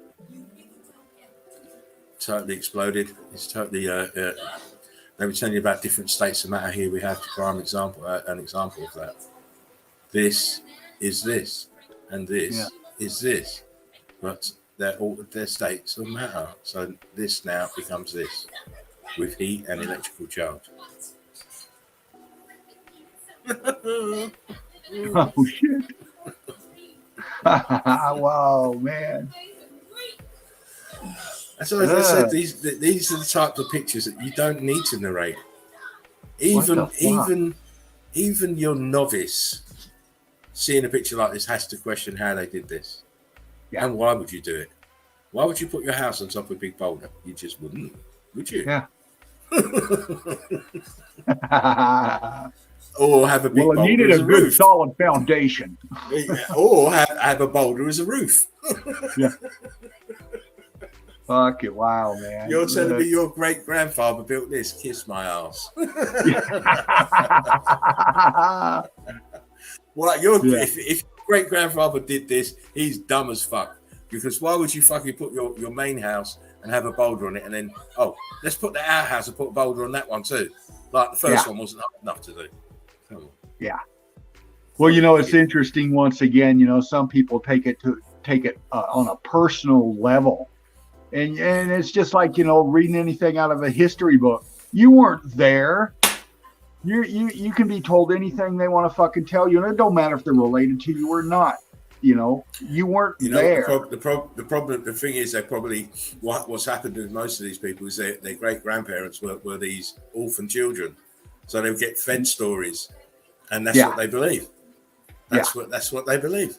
Totally exploded. It's totally. Let me tell you about different states of matter here. We have an example of that. This is this, and this is this, but they're states of matter. So this now becomes this, with heat and electrical charge. Oh shit! Wow, man. So as I said, these are the type of pictures that you don't need to narrate. Even your novice seeing a picture like this has to question how they did this. Yeah. And why would you do it? Why would you put your house on top of a big boulder? You just wouldn't, would you? Yeah. Or have a big boulder. Well, it needed as a roof. good solid foundation. Or have a boulder as a roof. Yeah. Fuck it, wow, man. You're telling me your great grandfather built this? Kiss my ass. Well, if your great grandfather did this, he's dumb as fuck. Because why would you fucking put your main house and have a boulder on it, and then let's put the outhouse and put a boulder on that one too. Like the first one wasn't hard enough to do. Come on. Yeah. Well, it's interesting. Once again, some people take it on a personal level, and it's just like reading anything out of a history book. You weren't there. You can be told anything they want to fucking tell you, and it don't matter if they're related to you or not. You weren't there. The thing is, they probably what's happened with most of these people is their great grandparents were these orphan children, so they would get fed stories, and that's what they believe. That's what they believe,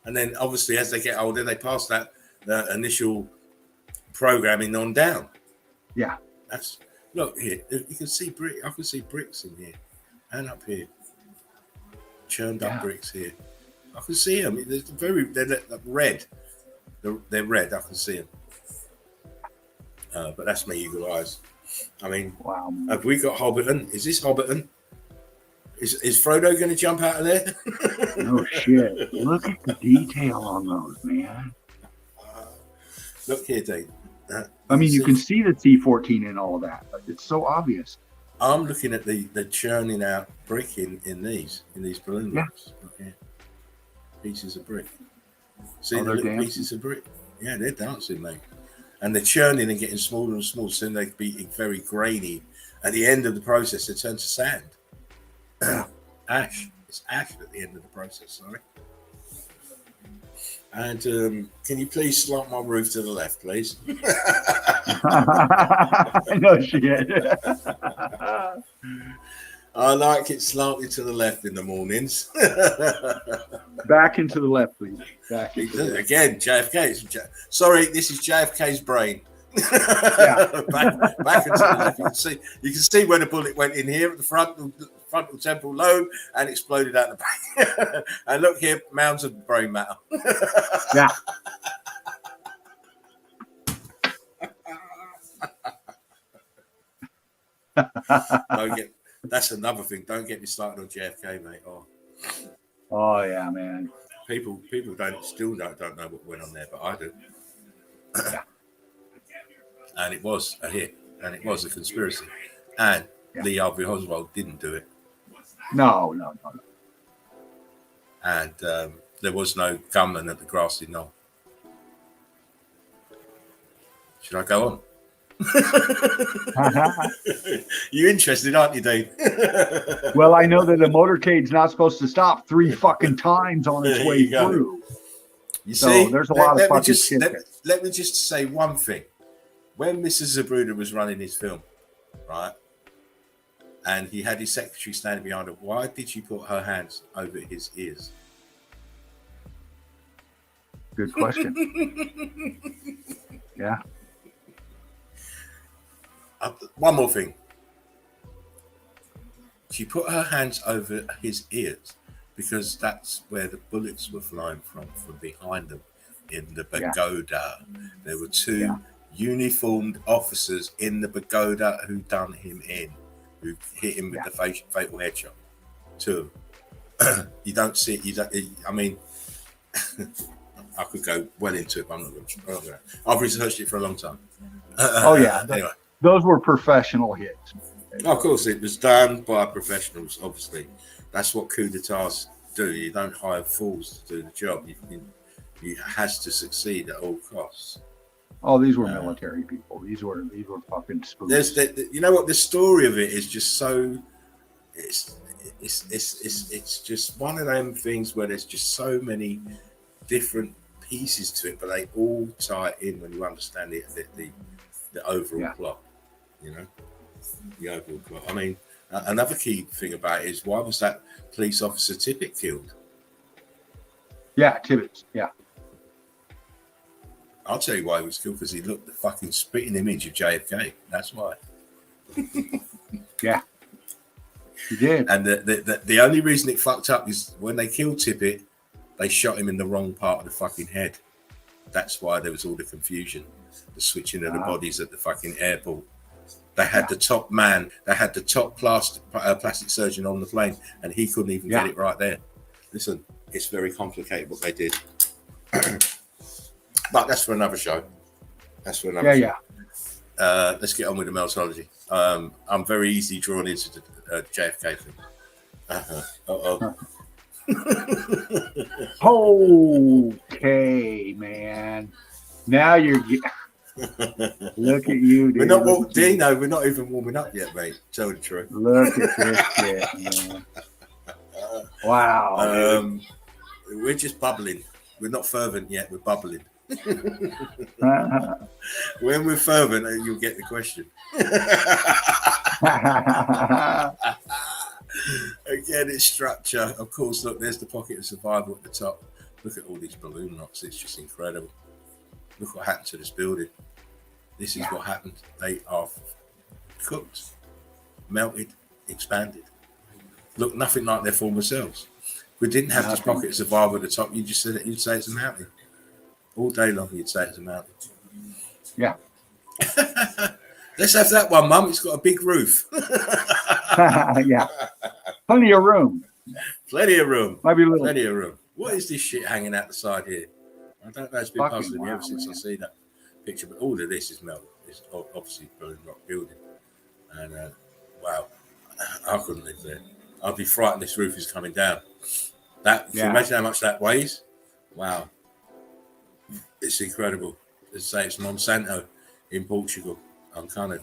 and then obviously as they get older, they pass that initial programming on down. Yeah, look here. You can see I can see bricks in here, and up here, churned up bricks here. I can see them. They're red. They're red. I can see them. But that's my eagle eyes. I mean, wow. Have we got Hobbiton? Is this Hobbiton? Is Frodo going to jump out of there? No shit. Look at the detail on those, man. Look here, Dave. I mean, you can see the T14 and all of that. But it's so obvious. I'm looking at the churning out brick in these balloon blocks. Yeah. Pieces of brick. See the little pieces of brick? Yeah, they're dancing, mate. And they're churning and getting smaller and smaller, so they're being very grainy. At the end of the process, they turn to sand. Ash. It's ash at the end of the process, sorry. And can you please slant my roof to the left, please? No shit. I like it slanted to the left in the mornings. Back into the left, please. Again, JFK. Sorry, this is JFK's brain. back into the left. You can see where the bullet went in here at the frontal temporal lobe and exploded out the back. And look here, mounds of brain matter. Yeah. That's another thing. Don't get me started on JFK, mate. Oh yeah, man. People still don't know what went on there, but I do. And it was a hit, and it was a conspiracy. And Lee Harvey Oswald didn't do it. No. And there was no gunman at the grassy knoll. Should I go on? You're interested, aren't you, Dave? Well, I know that a motorcade's not supposed to stop 3 fucking times on its way through. You see, there's a lot of fucking shit. Let me just say one thing. When Mrs. Zabruder was running his film, right, and he had his secretary standing behind her, why did she put her hands over his ears? Good question. Yeah. One more thing. She put her hands over his ears because that's where the bullets were flying from behind them in the pagoda. There were 2 uniformed officers in the pagoda who done him in, who hit him with the fatal headshot. 2. You don't see it. I mean, I could go well into it, but I'm not going to. I've researched it for a long time. Anyway. Those were professional hits. Of course, it was done by professionals, obviously. That's what coups d'etats do. You don't hire fools to do the job. You has to succeed at all costs. Oh, these were military people. These were fucking spooks. You know what? The story of it is just so. It's just one of them things where there's just so many different pieces to it, but they all tie in when you understand the overall plot. You know, the overall plot. I mean, another key thing about it is why was that police officer Tippett killed? Yeah, Tippett. Yeah. I'll tell you why he was killed, because he looked the fucking spitting image of JFK. That's why. Yeah. He did. And the only reason it fucked up is when they killed Tippett, they shot him in the wrong part of the fucking head. That's why there was all the confusion, the switching of the bodies at the fucking airport. They had the top man, they had the top plastic surgeon on the plane, and he couldn't even get it right there. Listen, it's very complicated what they did. But that's for another show. That's for another. Yeah. Let's get on with the meltology. I'm very easily drawn into the JFK thing. Okay, man. Now you're. Look at you, dude. We're not Dino. We're not even warming up yet, mate. Tell the truth. Look at this shit, man. Wow. We're just bubbling. We're not fervent yet. We're bubbling. When we're fervent, you'll get the question. Again, its structure. Of course, look, there's the pocket of survival at the top. Look at all these balloon knots. It's just incredible. Look what happened to this building. This is what happened. They are cooked, melted, expanded. Look, nothing like their former selves. If we didn't have this pocket of survival at the top, you'd say it's a mountain. All day long, you'd say it's a mountain. Yeah. Let's have that one, Mum. It's got a big roof. Yeah. Plenty of room. Plenty of room. Maybe a little. Plenty of room. What is this shit hanging out the side here? I don't know. It's been puzzling me ever since I see that picture. But all of this is melted. It's obviously balloon rock building. And wow, I couldn't live there. I'd be frightened this roof is coming down. Can you imagine how much that weighs? Wow. It's incredible. Let's say it's Monsanto in Portugal. I'm kind of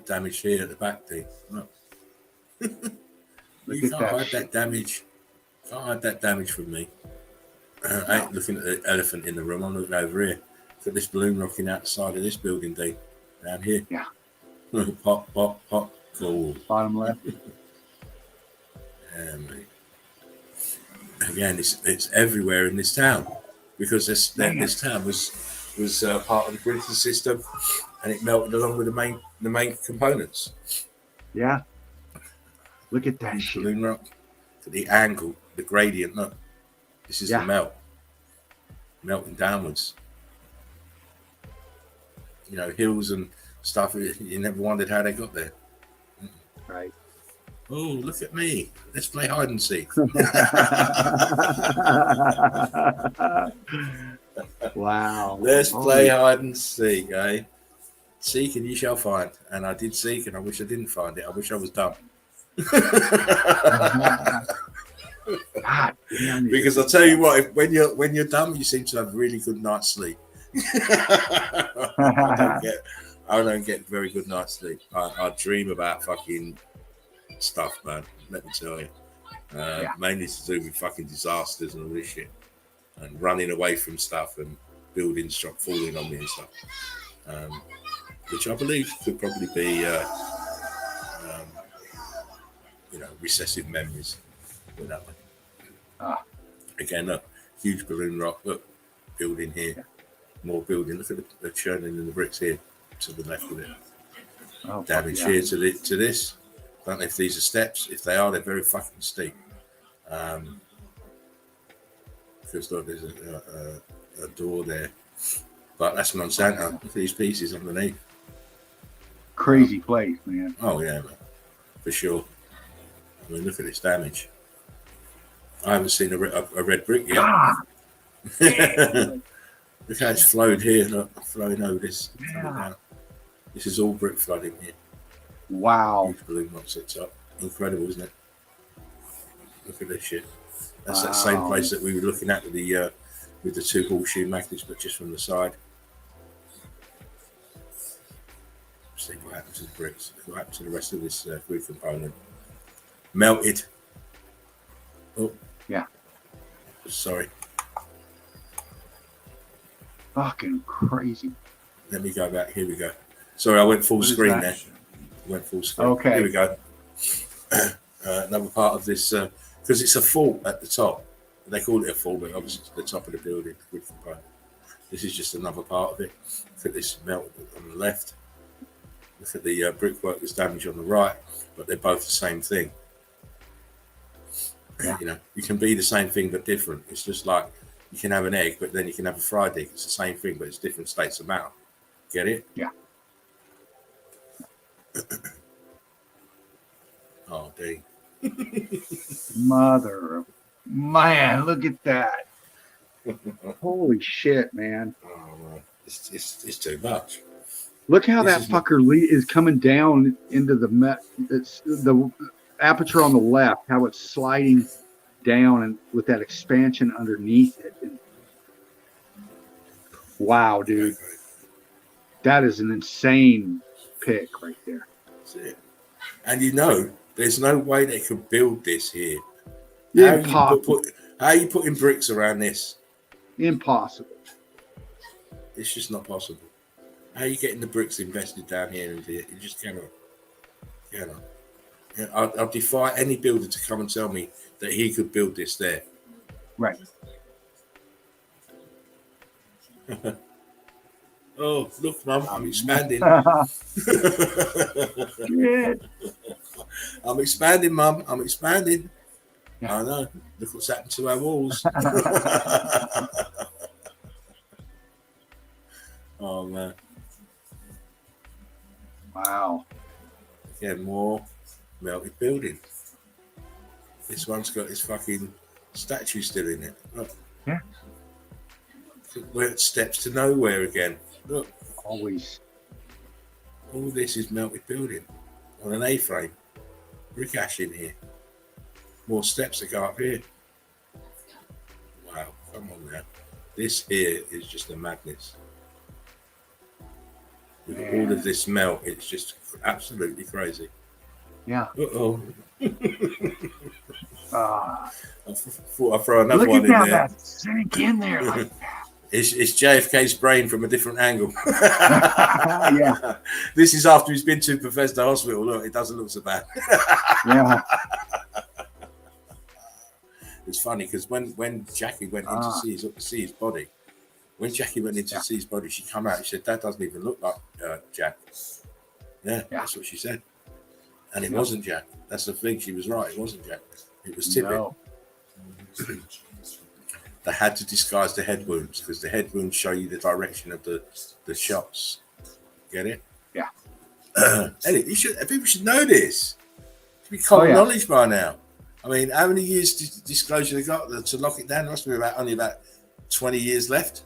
damaged here at the back thing. Look. You can't hide that damage. Can't hide that damage from me. I ain't looking at the elephant in the room. I'm looking over here. Look at this balloon rocking out the side of this building, Dean. Down here. Yeah. Pop, pop, pop. Cool. Bottom left. Yeah, mate. Again, it's everywhere in this town because this town was part of the British system, and it melted along with the main components. Yeah. Look at that shit. Balloon rock. Look at the angle, the gradient. Look, this is the melt, melting downwards. You know, hills and stuff. You never wondered how they got there. Right. Oh, look at me. Let's play hide and seek. Wow. Let's play hide and seek, eh? Seek and you shall find. And I did seek and I wish I didn't find it. I wish I was dumb. God damn. Because I'll tell you what, when you're dumb, you seem to have a really good night's sleep. I don't get very good night's sleep. I dream about fucking stuff, man. Let me tell you. Mainly to do with fucking disasters and all this shit, and running away from stuff and buildings falling on me and stuff, which I believe could probably be, recessive memories. Put that way. Again, look, huge balloon rock. Look, building here, more building. Look at the churning in the bricks here to the left of it. Damage here to this. Don't know if these are steps. If they are, they're very fucking steep. Because look, there's a door there. But that's Monsanto. Look at these pieces underneath. Crazy place, man. Oh, yeah, man. For sure. I mean, look at this damage. I haven't seen a red brick yet. Look how it's flowed here. Look, flowing over this. Yeah. This is all brick flooding here. Wow. Huge balloon rock sits up. Incredible, isn't it? Look at this shit. That's that same place that we were looking at with the two horseshoe magnets, but just from the side. See what happened to the bricks. What happened to the rest of this grid component? Melted. Oh. Yeah. Sorry. Fucking crazy. Let me go back. Here we go. Sorry, I went full screen there. Went full screen. Okay. Here we go. Another part of this, because it's a fault at the top. They call it a fault, but obviously it's the top of the building. Grid component. This is just another part of it. Look at this melt on the left. Look at the brickwork that's damaged on the right, but they're both the same thing. Yeah. You know, you can be the same thing but different. It's just like you can have an egg, but then you can have a fried egg. It's the same thing, but it's different states of matter. Get it? Yeah. Oh, dang. Mother of man, look at that. Holy shit, man. Oh, It's too much. Look how This that is not- fucker is coming down into it's the aperture on the left, how it's sliding down and with that expansion underneath it. And wow, dude, that is an insane pick right there. That's it. And you know, there's no way they could build this here. Impossible. How are you putting bricks around this? Impossible. It's just not possible. How are you getting the bricks invested down here? You just cannot. Yeah, I'll defy any builder to come and tell me that he could build this there. Right. Oh, look, Mum, I'm expanding. Shit. I'm expanding, Mum. I'm expanding. Yeah. I know. Look what's happened to our walls. Oh, man. Wow. Again, more melted building. This one's got his fucking statue still in it. Look. Yeah. Where it steps to nowhere again. Look. Always. All this is melted building on an A-frame. Brick ash in here. More steps that go up here. Wow, come on now. This here is just a madness. With all of this melt, it's just absolutely crazy. Yeah. Uh-oh. Ah. I thought I'd throw another Look one at in that. there. That sink in there. Like It's JFK's brain from a different angle. Yeah. This is after he's been to Bethesda Hospital. Look, it doesn't look so bad. Yeah. It's funny because when Jackie went in to see his body, when Jackie went in to see his body, she come out. She said, "That doesn't even look like Jack." Yeah, that's what she said. And it wasn't Jack. That's the thing. She was right. It wasn't Jack. It was Tippett. No. They had to disguise the head wounds because the head wounds show you the direction of the shots. Get it? Yeah. Anyway, people should know this. It should be common knowledge by now. I mean, how many years disclosure they got to lock it down? There must be only about 20 years left.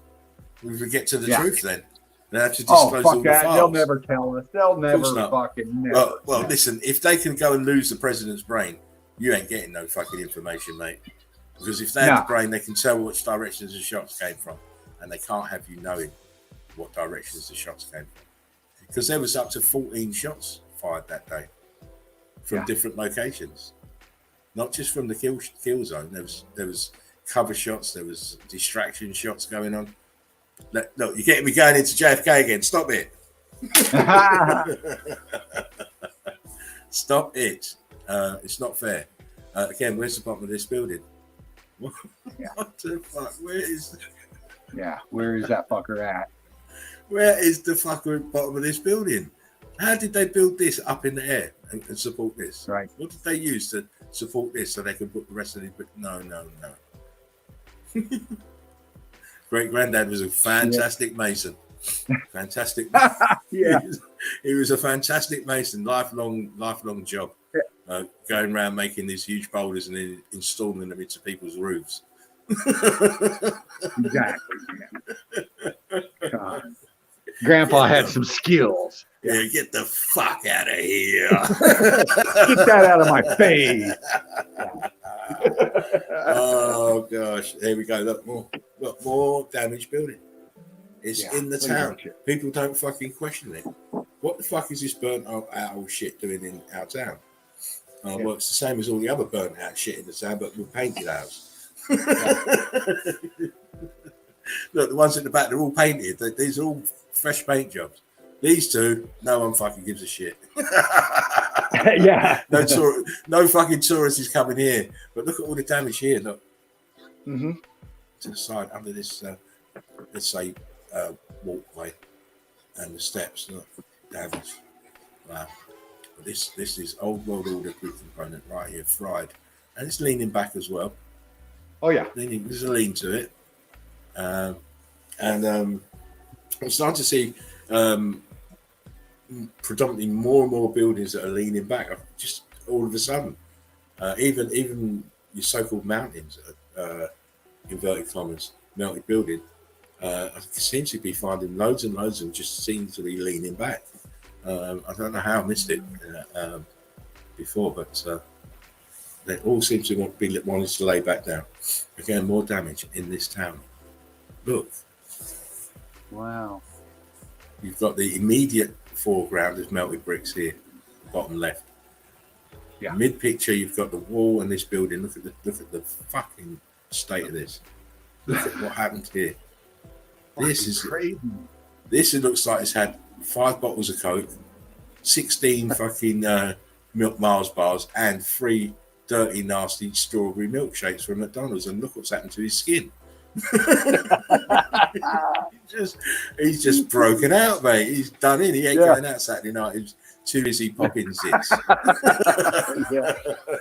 We would get to the truth then. They have to disclose all the files. They'll never tell us. They'll never fucking never. Well, listen, if they can go and lose the president's brain, you ain't getting no fucking information, mate. Because if they have the brain, they can tell which directions the shots came from. And they can't have you knowing what directions the shots came from. Because there was up to 14 shots fired that day from different locations. Not just from the kill zone. There was cover shots. There was distraction shots going on. Look, you're getting me going into JFK again. Stop it. Stop it. It's not fair. Again, where's the bottom of this building? What the fuck? Where is that fucker at? Where is the fucker bottom of this building? How did they build this up in the air and support this? Right. What did they use to support this so they could put the rest of the... No. Great granddad was a fantastic mason. Fantastic. Yeah. He was a fantastic mason. Lifelong job. Going around making these huge boulders and then installing them into people's roofs. Exactly. God. Grandpa had some skills. Yeah, get the fuck out of here. Get that out of my face. Oh gosh, there we go. Look more damaged building. It's in the town. People don't fucking question it. What the fuck is this burnt out old shit doing in our town? Well, it's the same as all the other burnt out shit in the town, but with painted house. Look, the ones at the back, they're all painted. These are all fresh paint jobs. These two, no one fucking gives a shit. Yeah. No fucking tourist is coming here. But look at all the damage here. Look. Mm-hmm. To the side under this, let's say, walkway and the steps. Look, damage. Wow. But this is old world order grid component right here, fried. And it's leaning back as well. Oh, yeah. There's a lean to it. I'm starting to see predominantly more and more buildings that are leaning back. Just all of a sudden, even your so-called mountains, inverted commas, melted building, I seem to be finding loads and loads of them just seem to be leaning back. I don't know how I missed it before, but they all seem to be wanting to lay back down. Again, more damage in this town. Look. Wow. You've got the immediate foreground is melted bricks here, bottom left. Yeah. Mid picture, you've got the wall and this building. Look at the fucking state of this. Look at what happened here. This is crazy. This looks like it's had 5 bottles of Coke, 16 fucking milk Mars bars, and 3 dirty, nasty strawberry milkshakes from McDonald's. And look what's happened to his skin. he's just broken out, mate. He's done in. He ain't going out Saturday night. He's too busy popping zits. Yeah,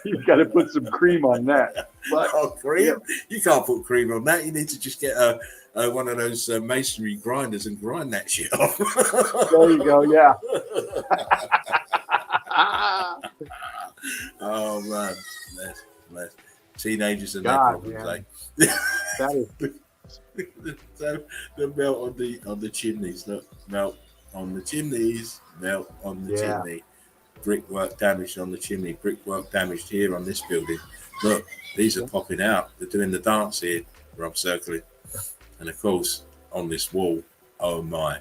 you've got to put some cream on that. But, cream? Yeah. You can't put cream on that. You need to just get one of those masonry grinders and grind that shit off. There you go. Yeah. Oh man, bless. Teenagers and their problems, eh? That is so the melt on the chimneys. Look, melt on the chimneys. Melt on the chimney. Brickwork damaged on the chimney. Brickwork damaged here on this building. Look, these are popping out. They're doing the dance here where I'm circling. And of course, on this wall, oh my.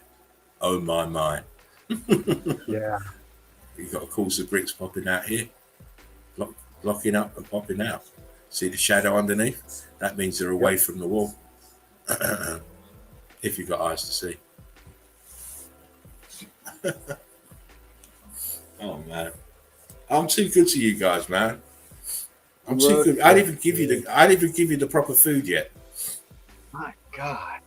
Yeah. You've got a course of bricks popping out here, blocking up and popping out. See the shadow underneath? That means they're away from the wall. If you've got eyes to see. Oh man, I'm too good to you guys, man. I'm too good. I didn't even give you the proper food yet. My God.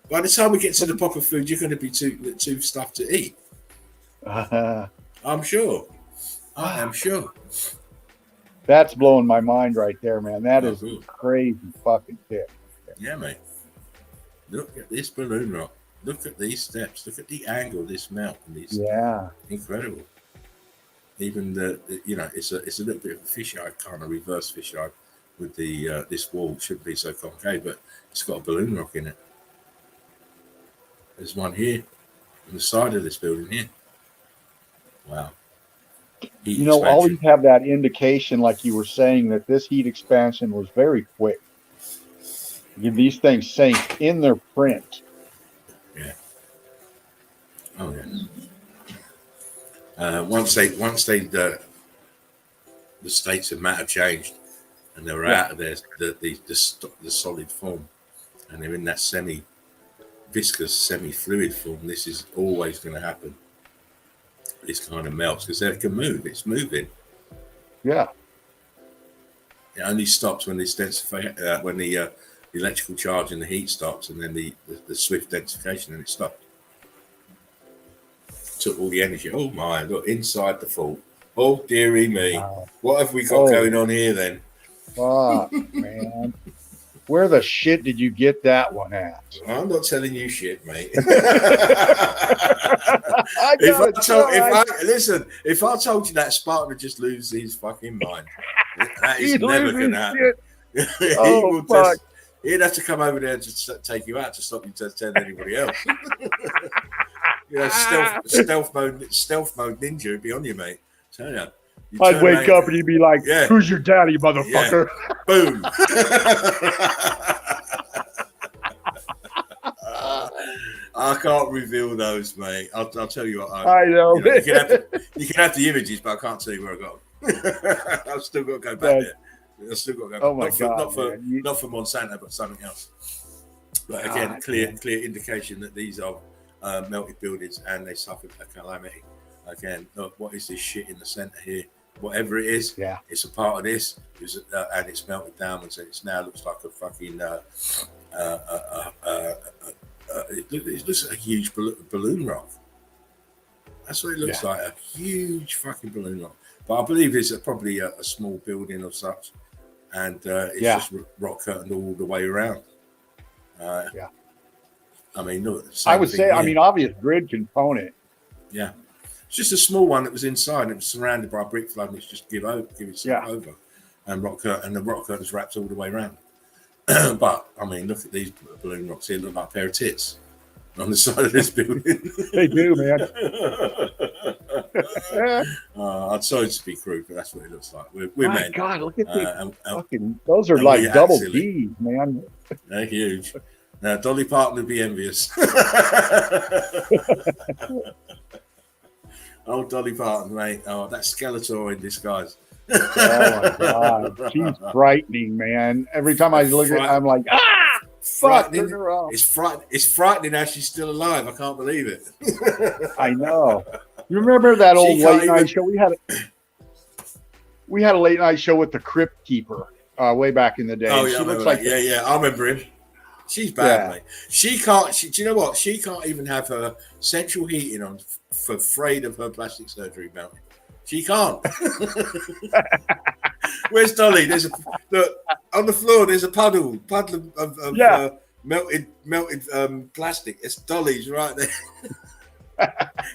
By the time we get to the proper food, you're going to be too stuffed to eat. I'm sure. I am sure. That's blowing my mind right there, man. That is a crazy fucking tip. Yeah, mate. Look at this balloon rock. Look at these steps. Look at the angle of this melt. Incredible. Even it's a little bit of a fisheye, kind of reverse fisheye with the this wall. It shouldn't be so concave, but it's got a balloon rock in it. There's one here on the side of this building here. Wow. Heat expansion. Always have that indication, like you were saying, that this heat expansion was very quick. These things sink in their print. Yeah. Oh yeah. Once the states of matter changed, and they were out of the solid form, and they're in that semi-viscous, semi-fluid form. This is always going to happen. This kind of melts because it can move. It's moving. Yeah. It only stops when when the electrical charge and the heat stops, and then the swift densification, and it stopped. Took all the energy. Oh my! Look inside the fault. Oh dearie me! Wow. What have we got going on here then? Fuck, man. Where the shit did you get that one at? I'm not telling you shit, mate. If I told you that, Spartan would just lose his fucking mind. That is never going to happen. He'd have to come over there to take you out to stop you telling anybody else. Stealth mode ninja would be on you, mate. Tell you. I'd wake up and you'd be like, "Who's your daddy, motherfucker?" Yeah. Boom. I can't reveal those, mate. I'll tell you what. I know. You can have the images, but I can't tell you where I got them. I've still got to go back there. I've still got to go. Oh my God! Not for Monsanto, but something else. But again, clear indication that these are melted buildings and they suffered a calamity. Again, look, what is this shit in the center here? Whatever it is, it's a part of this, and it's melted downwards, and it now looks like a fucking. It looks like a huge balloon rock. That's what it looks like, a huge fucking balloon rock. But I believe it's probably a small building of such, and it's just rock curtained all the way around. I mean, look. I would say, obvious grid component. Yeah. It's just a small one that was inside, and it was surrounded by a brick flood, and it's just give itself over, and the rock curtain's wrapped all the way around. But I mean, look at these balloon rocks here. Look like a pair of tits on the side of this building. They do, man. I'm sorry to be crude, but that's what it looks like. We're My men. God, look at these fucking. Those are and like we act double silly. D's, man. They're huge. Now, Dolly Parton would be envious. Oh, Dolly Parton, mate. Oh, that Skeletor in disguise. Oh my God, she's frightening, man. Every time I look at, I'm like, ah, fuck, turn her off. It's frightening how she's still alive. I can't believe it. I know. You remember that old late night show? We had a late night show with the Crypt Keeper way back in the day. Oh yeah, she looks like I remember him. She's bad, mate. She can't. Do you know what? She can't even have her central heating on for afraid of her plastic surgery melting. She can't. Where's Dolly? There's look on the floor. There's a puddle of melted plastic. It's Dolly's right there.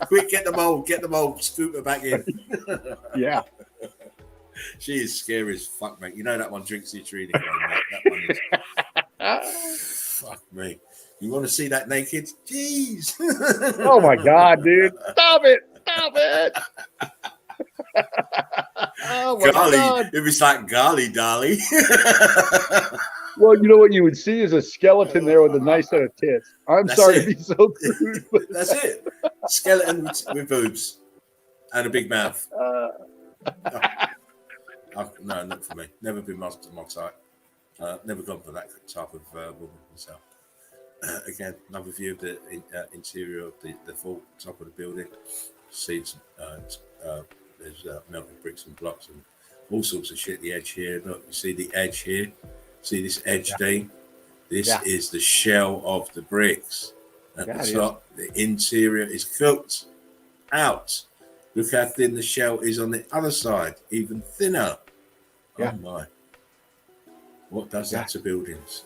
Quick, get the mold, scoop her back in. Yeah. She is scary as fuck, mate. You know that one drinks your tree, mate. That one is. Fuck me. You want to see that naked? Jeez. Oh my God, dude. Stop it. Oh my God. It was like golly dolly. Well, you know what you would see is a skeleton there with a nice set of tits. That's sorry to be so crude. But that's it. Skeleton with boobs and a big mouth. No, not for me. Never been my type. Never gone for that type of woman myself. Again, another view of the interior of the full top of the building. See some, there's melted bricks and blocks and all sorts of shit at the edge here. Look, you see the edge here? See this edge, Dean? This is the shell of the bricks. At the top, the interior is cooked out. Look how thin the shell is on the other side, even thinner. Yeah. Oh my. What does that to buildings?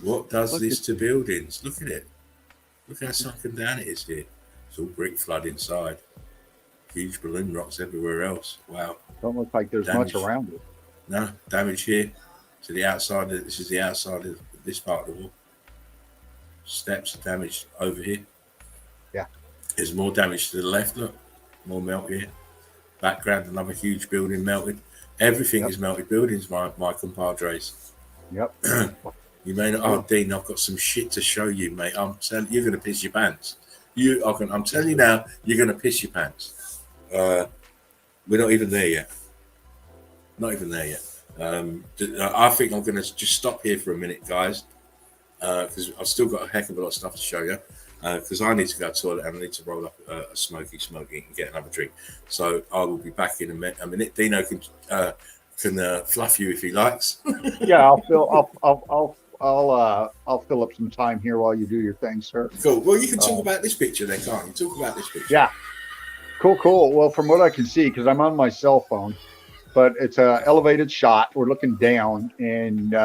What does this to buildings? Look at it. Look how sunken down it is here. It's all brick flood inside. Huge balloon rocks everywhere else. Wow. Don't look like there's much around it. No, damage here to the outside. This is the outside of this part of the wall. Steps are damaged over here. Yeah. There's more damage to the left. Look, more melt here. Background, another huge building melted. Everything is melted buildings, my compadres. Yep. You may not. Oh, Dean, I've got some shit to show you, mate. I'm telling you're going to piss your pants. I'm telling you now, you're going to piss your pants. We're not even there yet. Not even there yet. I think I'm going to just stop here for a minute, guys, because I've still got a heck of a lot of stuff to show you. Because I need to go to the toilet and I need to roll up a smoky and get another drink. So I will be back in a minute. Dino can fluff you if he likes. Yeah, I'll fill up some time here while you do your thing, sir. Cool. Well, you can talk about this picture then, can't you? Talk about this picture. Yeah. Cool. Well, from what I can see, because I'm on my cell phone, but it's an elevated shot. We're looking down and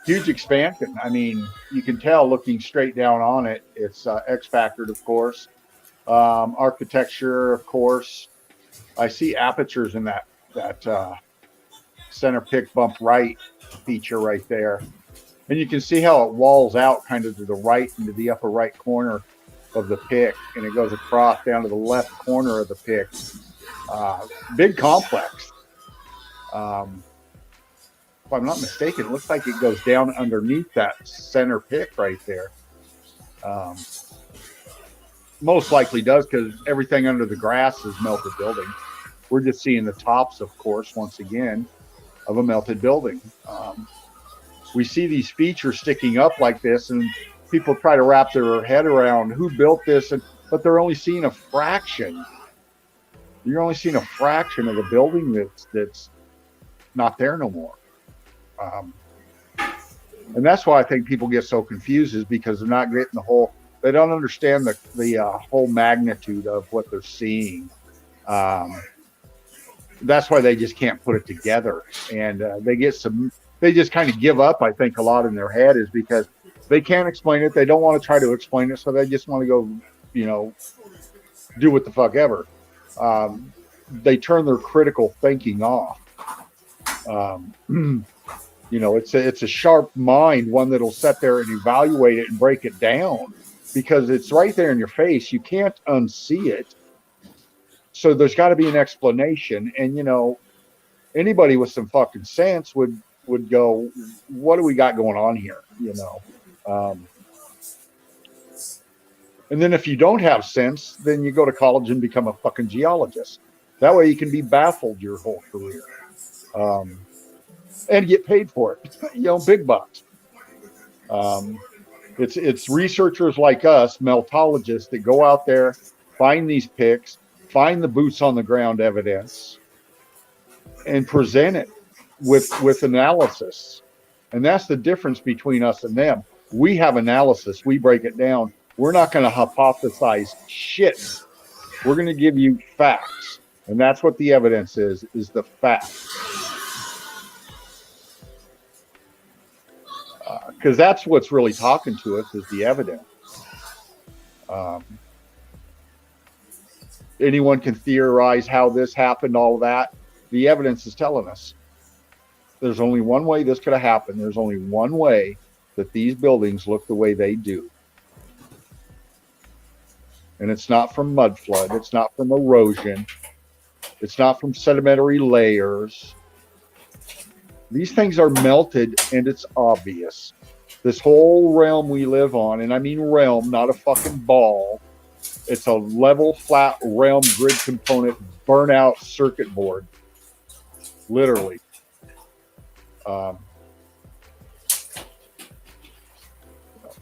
huge expansion. I mean, you can tell looking straight down on it. It's X-factored, of course. Architecture, of course. I see apertures in that center pick bump right feature right there. And you can see how it walls out kind of to the right into the upper right corner of the pick. And it goes across down to the left corner of the pick. Big complex. If I'm not mistaken, it looks like it goes down underneath that center pick right there. Most likely does, because everything under the grass is melted building. We're just seeing the tops, of course, once again, of a melted building. We see these features sticking up like this, and people try to wrap their head around who built this, but they're only seeing a fraction. You're only seeing a fraction of the building that's not there no more. And that's why I think people get so confused, is because they're not getting they don't understand the whole magnitude of what they're seeing. That's why they just can't put it together. And they just kind of give up, I think, a lot in their head, is because they can't explain it. They don't want to try to explain it. So they just want to go, do what the fuck ever. They turn their critical thinking off. You know, it's a sharp mind, one that'll sit there and evaluate it and break it down because it's right there in your face. You can't unsee it. So there's got to be an explanation. And, you know, anybody with some fucking sense would go, what do we got going on here? You know? And then if you don't have sense, then you go to college and become a fucking geologist. That way you can be baffled your whole career. And get paid for it, you know, big bucks. It's researchers like us, meltologists, that go out there, find these picks, find the boots on the ground evidence, and present it with analysis. And that's the difference between us and them. We have analysis. We break it down. We're not going to hypothesize shit. We're going to give you facts. And that's what the evidence is the facts. Because that's what's really talking to us is the evidence. Anyone can theorize how this happened, all of that. The evidence is telling us there's only one way this could have happened. There's only one way that these buildings look the way they do. And it's not from mud flood. It's not from erosion. It's not from sedimentary layers. These things are melted and it's obvious. This whole realm we live on, and I mean realm, not a fucking ball. It's a level, flat realm grid component burnout circuit board. Literally.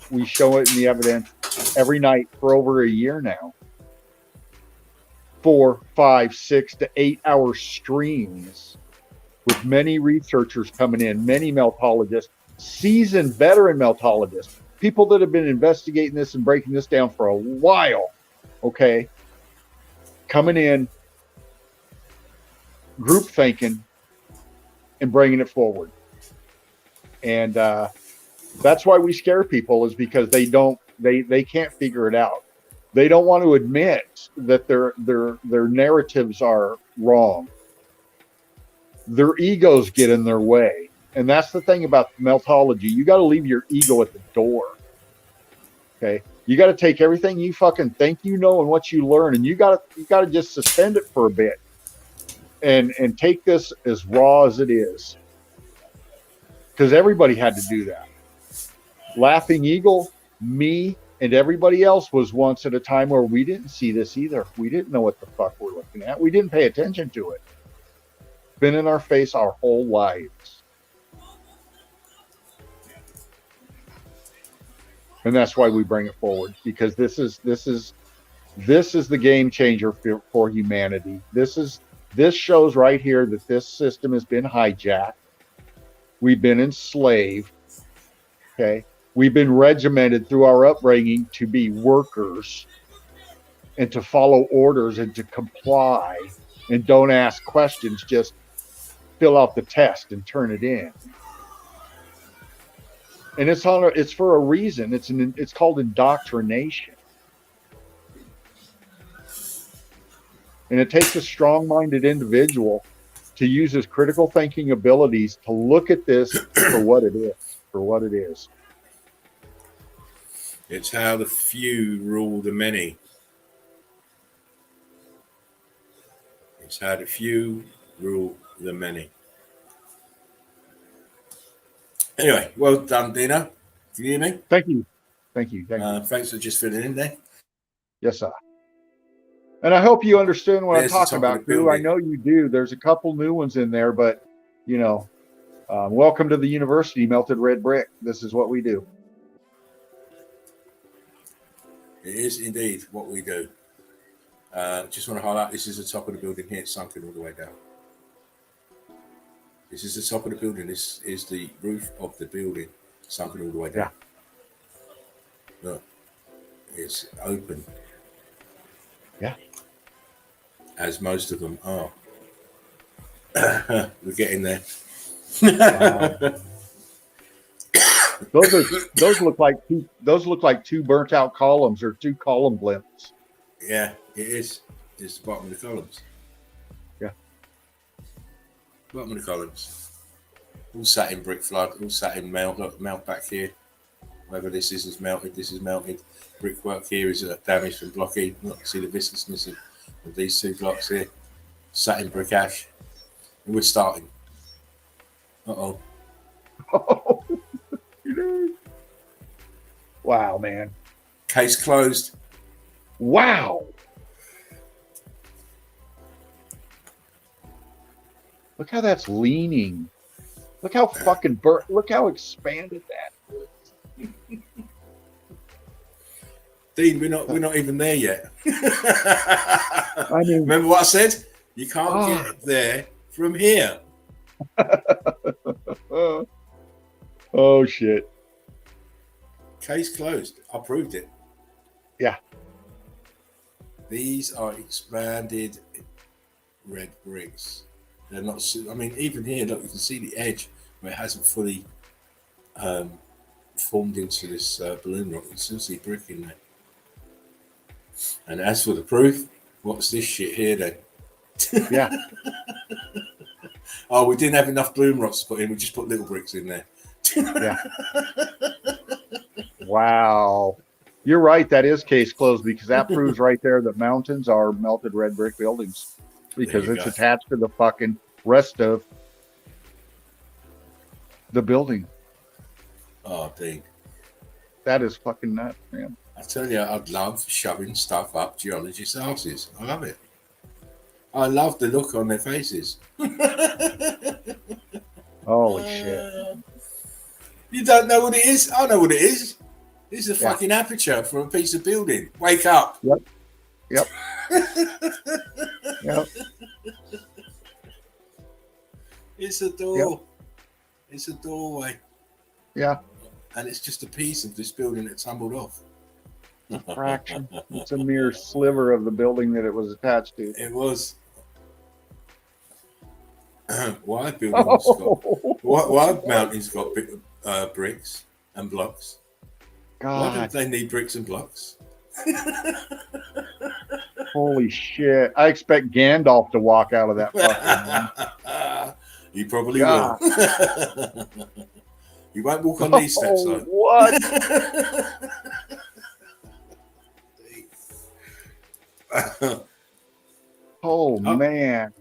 We show it in the evidence every night for over a year now. 4, 5, 6 to 8 hour streams with many researchers coming in, many meltologists, seasoned veteran meltologists, people that have been investigating this and breaking this down for a while, okay, coming in, group thinking, and bringing it forward. And that's why we scare people, is because they can't figure it out. They don't want to admit that their narratives are wrong. Their egos get in their way. And that's the thing about meltology. You got to leave your ego at the door. Okay. You got to take everything you fucking think you know and what you learn, and you got to just suspend it for a bit and take this as raw as it is. Because everybody had to do that. Laughing Eagle, me, and everybody else was once at a time where we didn't see this either. We didn't know what the fuck we're looking at. We didn't pay attention to it. Been in our face our whole lives. And that's why we bring it forward, because this is the game changer for humanity. This shows right here that this system has been hijacked. We've been enslaved. Okay. We've been regimented through our upbringing to be workers and to follow orders and to comply and don't ask questions, just fill out the test and turn it in. And it's for a reason. It's called indoctrination. And it takes a strong-minded individual to use his critical thinking abilities to look at this for what it is. It's how the few rule the many. It's how the few rule the many. Anyway, well done, Dino. Can you hear me? Thank you. Thanks for just filling in there. Yes, sir. And I hope you understand what There's I'm talking about, Drew. I know you do. There's a couple new ones in there, but, you know, welcome to the university, Melted Red Brick. This is what we do. It is indeed what we do. Just want to highlight, this is the top of the building here. It's sunken all the way down. This is the top of the building. This is the roof of the building, sunken all the way down. Yeah. Look, it's open. Yeah. As most of them are. We're getting there. Those look like two burnt out columns or two column blimps. Yeah, it is. It's the bottom of the columns. Yeah. Bottom of the columns. All sat in brick flood, all sat in melt. Look, melt back here. Whether this is melted, this is melted. Brickwork here is damaged and blocky. Look, see the viscousness of these two blocks here. Sat in brick ash. And we're starting. Uh-oh. Wow, man. Case closed. Wow. Look how that's leaning. Look how fucking look how expanded that is. Dean, we're not even there yet. I mean, remember what I said? You can't get there from here. Oh shit. Case closed. I proved it. Yeah. These are expanded red bricks. They're not. I mean, even here, look, you can see the edge where it hasn't fully formed into this balloon rock. You can still see brick in there. And as for the proof, what's this shit here then? Yeah. Oh, we didn't have enough balloon rocks to put in. We just put little bricks in there. Yeah. Wow. You're right. That is case closed because that proves right there that mountains are melted red brick buildings because it's attached to the fucking rest of the building. Oh, Dean. That is fucking nuts, man. I tell you, I'd love shoving stuff up geologists' asses. I love it. I love the look on their faces. Holy shit. You don't know what it is? I know what it is. It's a fucking aperture for a piece of building. Wake up. Yep. Yep. Yep. It's a door. Yep. It's a doorway. Yeah. And it's just a piece of this building that tumbled off. A fraction. It's a mere sliver of the building that it was attached to. It was. Why buildings got? Why mountains got bricks and blocks? God. Why do they need bricks and blocks? Holy shit! I expect Gandalf to walk out of that fucking. He probably will. He won't walk on these steps though. What? Oh man!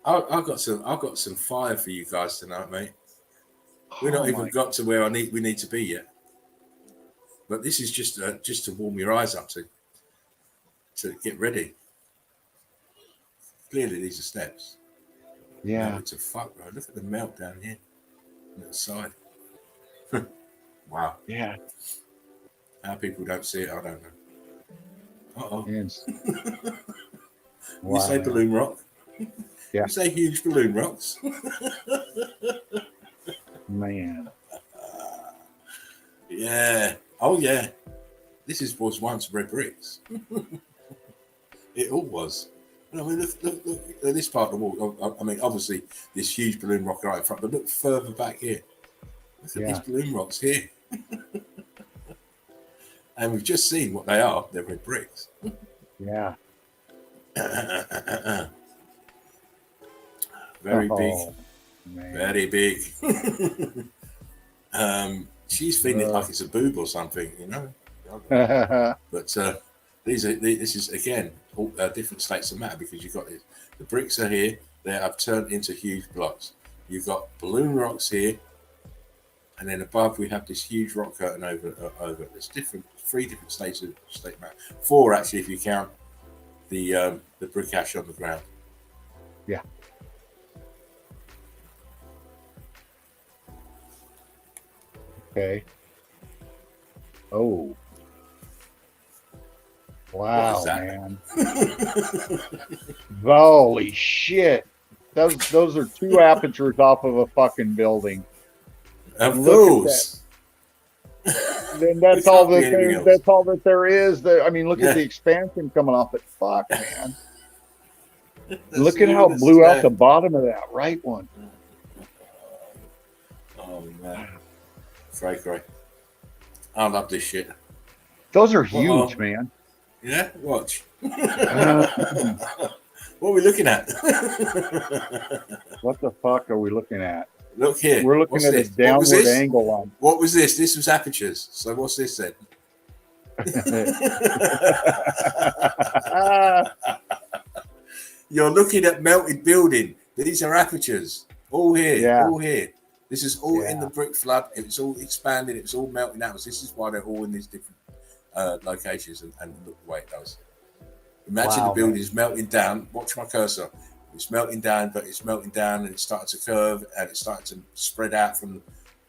I've got some fire for you guys tonight, mate. We're not even got to where we need to be yet. But this is just to warm your eyes up to get ready. Clearly, these are steps. Yeah. No, it's a fuck, bro. Look at the melt down here on the side. Wow. Yeah. How people don't see it, I don't know. Uh-oh. Yes. You say balloon rock? Yeah. You say huge balloon rocks? Man. Yeah. Oh, yeah. This was once red bricks. It all was. I mean, look at this part of the wall. I mean, obviously, this huge balloon rock right in front, but look further back here. Look at these balloon rocks here. And we've just seen what they are. They're red bricks. Yeah. Very big. Man. Very big. She's feeling it like it's a boob or something, you know. But this is again all different states of matter because you've got it. The bricks are here; they have turned into huge blocks. You've got balloon rocks here, and then above we have this huge rock curtain over. There's three different states of state matter. Four actually, if you count the brick ash on the ground. Yeah. Okay. Oh. Wow, man. Holy shit. Those are two apertures off of a fucking building. Of those. Then that's all that there is. I mean, look at the expansion coming off it. Fuck, man. Look at how it blew out the bottom of that right one. Oh man. Great. I love this shit. Those are huge, man. Yeah, watch. What are we looking at? What the fuck are we looking at? Look here. We're looking What's at this? a What was downward this? angle on. What was this? This was apertures. So what's this then? You're looking at melted building. These are apertures. All here. Yeah. All here. This is all in Yeah. the brick flood. It's all expanding. It's all melting out. This is why they're all in these different locations and look the way it does. Imagine Wow, the building man. is melting down. Watch my cursor. It's melting down, but it's melting down and it's starting to curve and it's starting to spread out from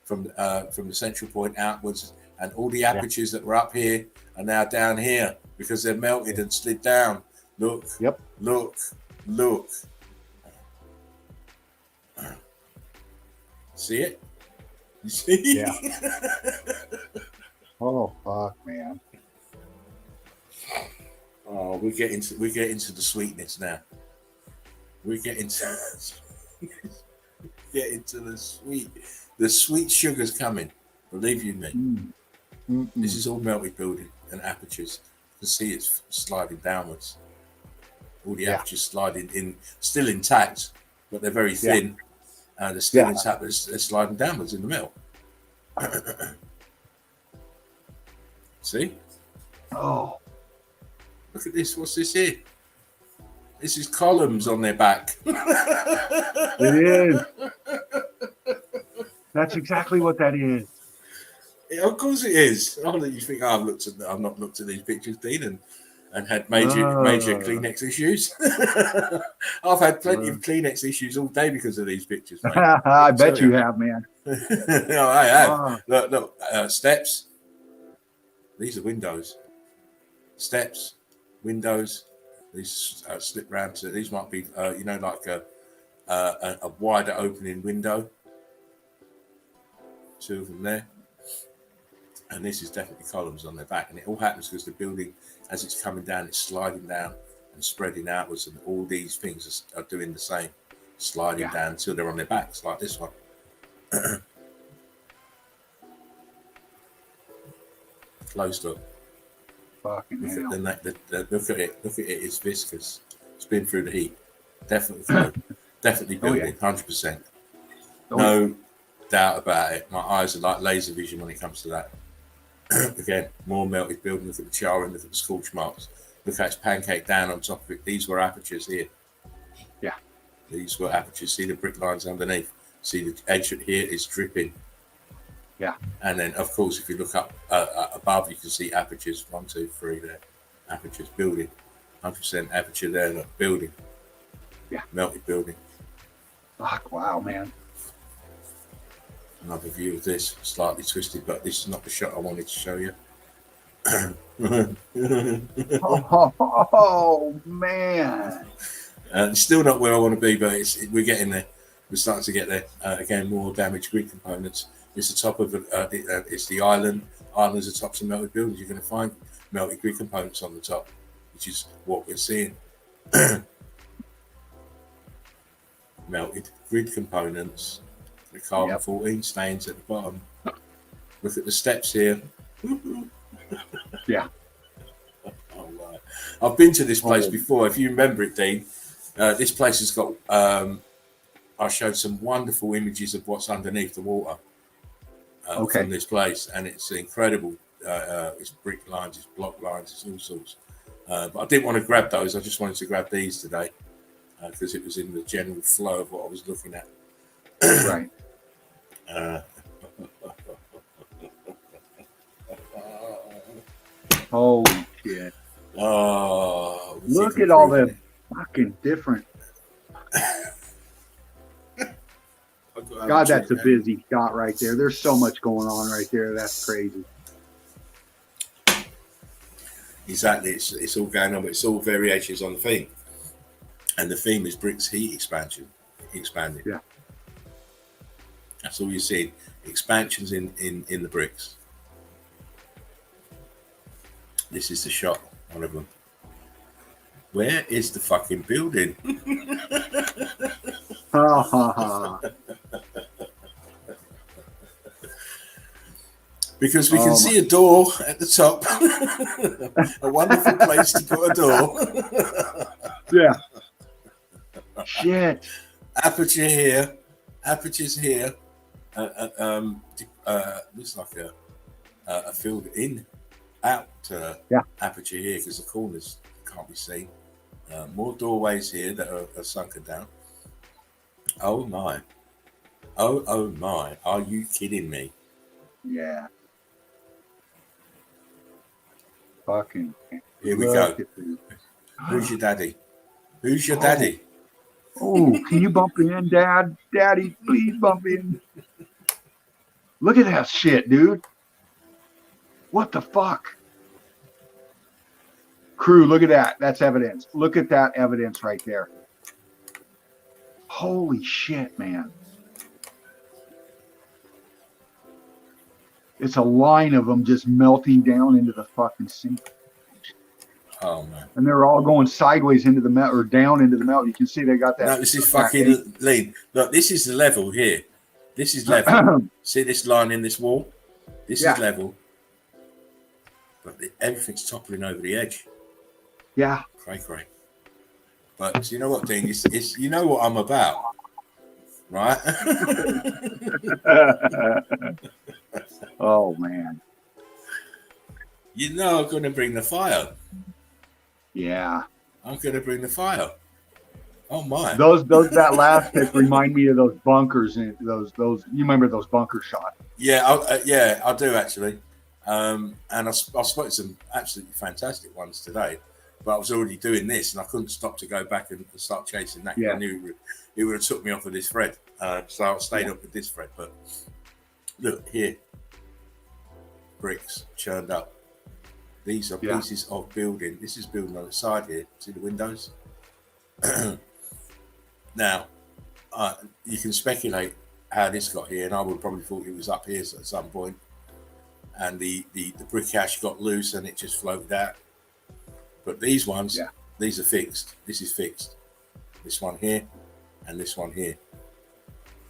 the central point outwards. And all the apertures that were up here are now down here because they're melted and slid down. Look. Yep. Look. See it? You see? Yeah. Oh fuck, man. Oh, we get into the sweetness now. We get into the sweet sugar's coming. Believe you me. This is all melted building and apertures. You can see it's sliding downwards. All the apertures sliding in, still intact, but they're very thin. They're still intact, but they're sliding downwards in the middle. See? Oh, Look at this. What's this here? This is columns on their back. it is. That's exactly what that is. Yeah, of course it is. Oh, you think I've not looked at these pictures, Dean, and had major Kleenex issues. I've had plenty of Kleenex issues all day because of these pictures, mate. I bet you have, man. No, I have. Look, steps. These are windows. Steps, windows. These slip round to. These might be, like a wider opening window. Two of them there. And this is definitely columns on their back. And it all happens because the building, as it's coming down, it's sliding down and spreading outwards. And all these things are doing the same, sliding down until they're on their backs, like this one. Close up. Fucking hell. Look at it. Look at it. It's viscous. It's been through the heat. Definitely building. 100%. No doubt about it. My eyes are like laser vision when it comes to that. Again, more melted building. Look at the charring. Look at the scorch marks. Look how it's pancaked down on top of it. These were apertures here. Yeah. These were apertures. See the brick lines underneath. See the edge here is dripping. Yeah. And then, of course, if you look up above, you can see apertures. 1, 2, 3 there. Apertures building. 100% aperture there. Look, building. Yeah. Melted building. Fuck, wow, man. Another view of this, slightly twisted, but this is not the shot I wanted to show you. Oh man. It's still not where I want to be, but we're getting there. We're starting to get there. Again, more damaged grid components. It's the top of it's the island. Islands are tops of melted buildings. You're going to find melted grid components on the top, which is what we're seeing. Melted grid components. The carbon 14 stains at the bottom. Look at the steps here. Yeah. Oh, right. I've been to this place before. If you remember it, Dean, this place has got. I showed some wonderful images of what's underneath the water from this place, and it's incredible. It's brick lines, it's block lines, it's all sorts. But I didn't want to grab those. I just wanted to grab these today because it was in the general flow of what I was looking at. Right. Holy shit. Oh, look at all the fucking different. God, that's a busy shot right there. There's so much going on right there. That's crazy. Exactly. It's all going on, but it's all variations on the theme. And the theme is bricks heat expansion. Expanding. Yeah. That's all you're seeing. Expansions in the bricks. This is the shot, one of them. Where is the fucking building? Ha ha ha. Because we can see a door at the top. A wonderful place to put a door. Yeah. Shit. Aperture here. apertures here. Looks like a filled in out aperture here because the corners can't be seen. More doorways here that are sunken down. Oh my. Oh my. Are you kidding me? Yeah. Fucking. Here we go. Who's your daddy? Who's your daddy? Oh, can you bump in, Dad? Daddy, please bump in. Look at that shit, dude. What the fuck? Crew, look at that. That's evidence. Look at that evidence right there. Holy shit, man. It's a line of them just melting down into the fucking sink. Oh man! And they're all going sideways into the melt or down into the melt. You can see they got that. No, this is fucking lean. Look, this is the level here. This is level. See this line in this wall? This is level. But everything's toppling over the edge. Yeah. Cray. But you know what, Dean? It's you know what I'm about, right? Oh man. You know I'm gonna bring the fire. Yeah. I'm gonna bring the fire. Oh my. Those that last pick remind me of those bunkers and those you remember those bunker shots? Yeah, I do actually. And I spotted some absolutely fantastic ones today. But I was already doing this, and I couldn't stop to go back and start chasing that. Yeah. I knew it would have took me off of this thread, so I stayed up with this thread. But look here, bricks churned up. These are pieces of building. This is building on the side here. See the windows? Now, you can speculate how this got here, and I would probably thought it was up here at some point, and the brick ash got loose and it just floated out. But these ones, these are fixed. This is fixed. This one here, and this one here,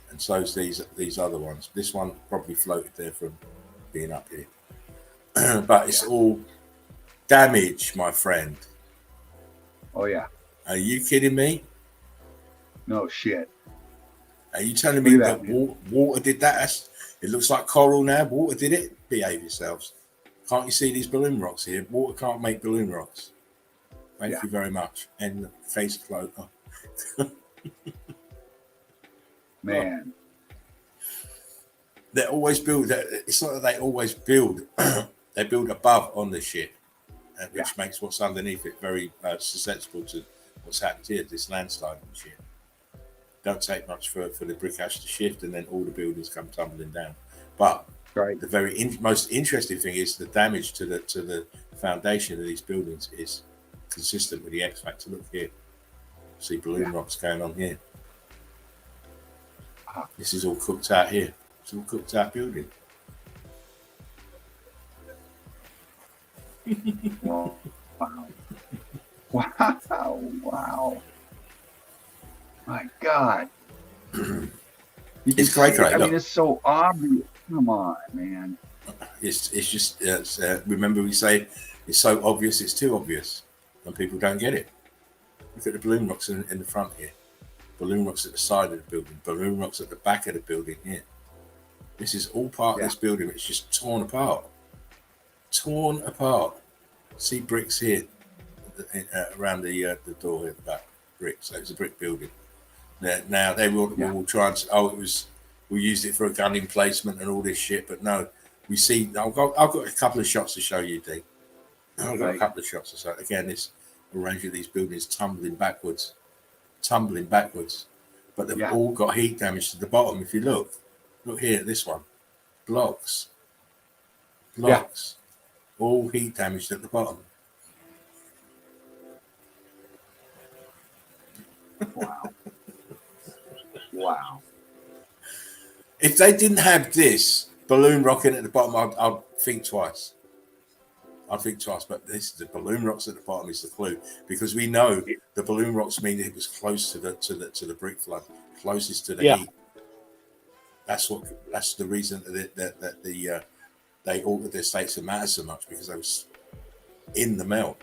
and so's these other ones. This one probably floated there from being up here, but it's all damage, my friend. Oh yeah. Are you kidding me? No shit. Are you telling me that water did that? It looks like coral now. Water did it? Behave yourselves. Can't you see these balloon rocks here? Water can't make balloon rocks. Thank you very much. And face close. Oh. Man. They always build. It's not that they always build. They build above on the shit, which makes what's underneath it very susceptible to what's happened here, this landslide and shit. Don't take much for the brick ash to shift, and then all the buildings come tumbling down. But the very most interesting thing is the damage to the foundation of these buildings is consistent with the X factor. Look here, see balloon rocks going on here. This is all cooked out here. It's all cooked out building. Wow. Wow. My God. It's great. I mean, it's so obvious. Come on, man. It's just, remember we say it's so obvious, it's too obvious, and people don't get it. Look at the balloon rocks in the front here. Balloon rocks at the side of the building. Balloon rocks at the back of the building here. This is all part of this building. It's just torn apart. Torn apart. See bricks here around the door here, the back bricks. So it's a brick building. Now they will try and we used it for a gun emplacement and all this shit, but no, we see. I've got a couple of shots to show you, D. I've got a couple of shots to show. Again, this arrangement of these buildings tumbling backwards, but they've all got heat damage to the bottom. If you look here at this one, blocks, all heat damaged at the bottom. Wow. If they didn't have this balloon rocking at the bottom, I'd think twice. But this the balloon rocks at the bottom is the clue, because we know the balloon rocks mean it was close to the brick flood, closest to the heat. That's the reason that they altered their states of matter so much, because they was in the melt.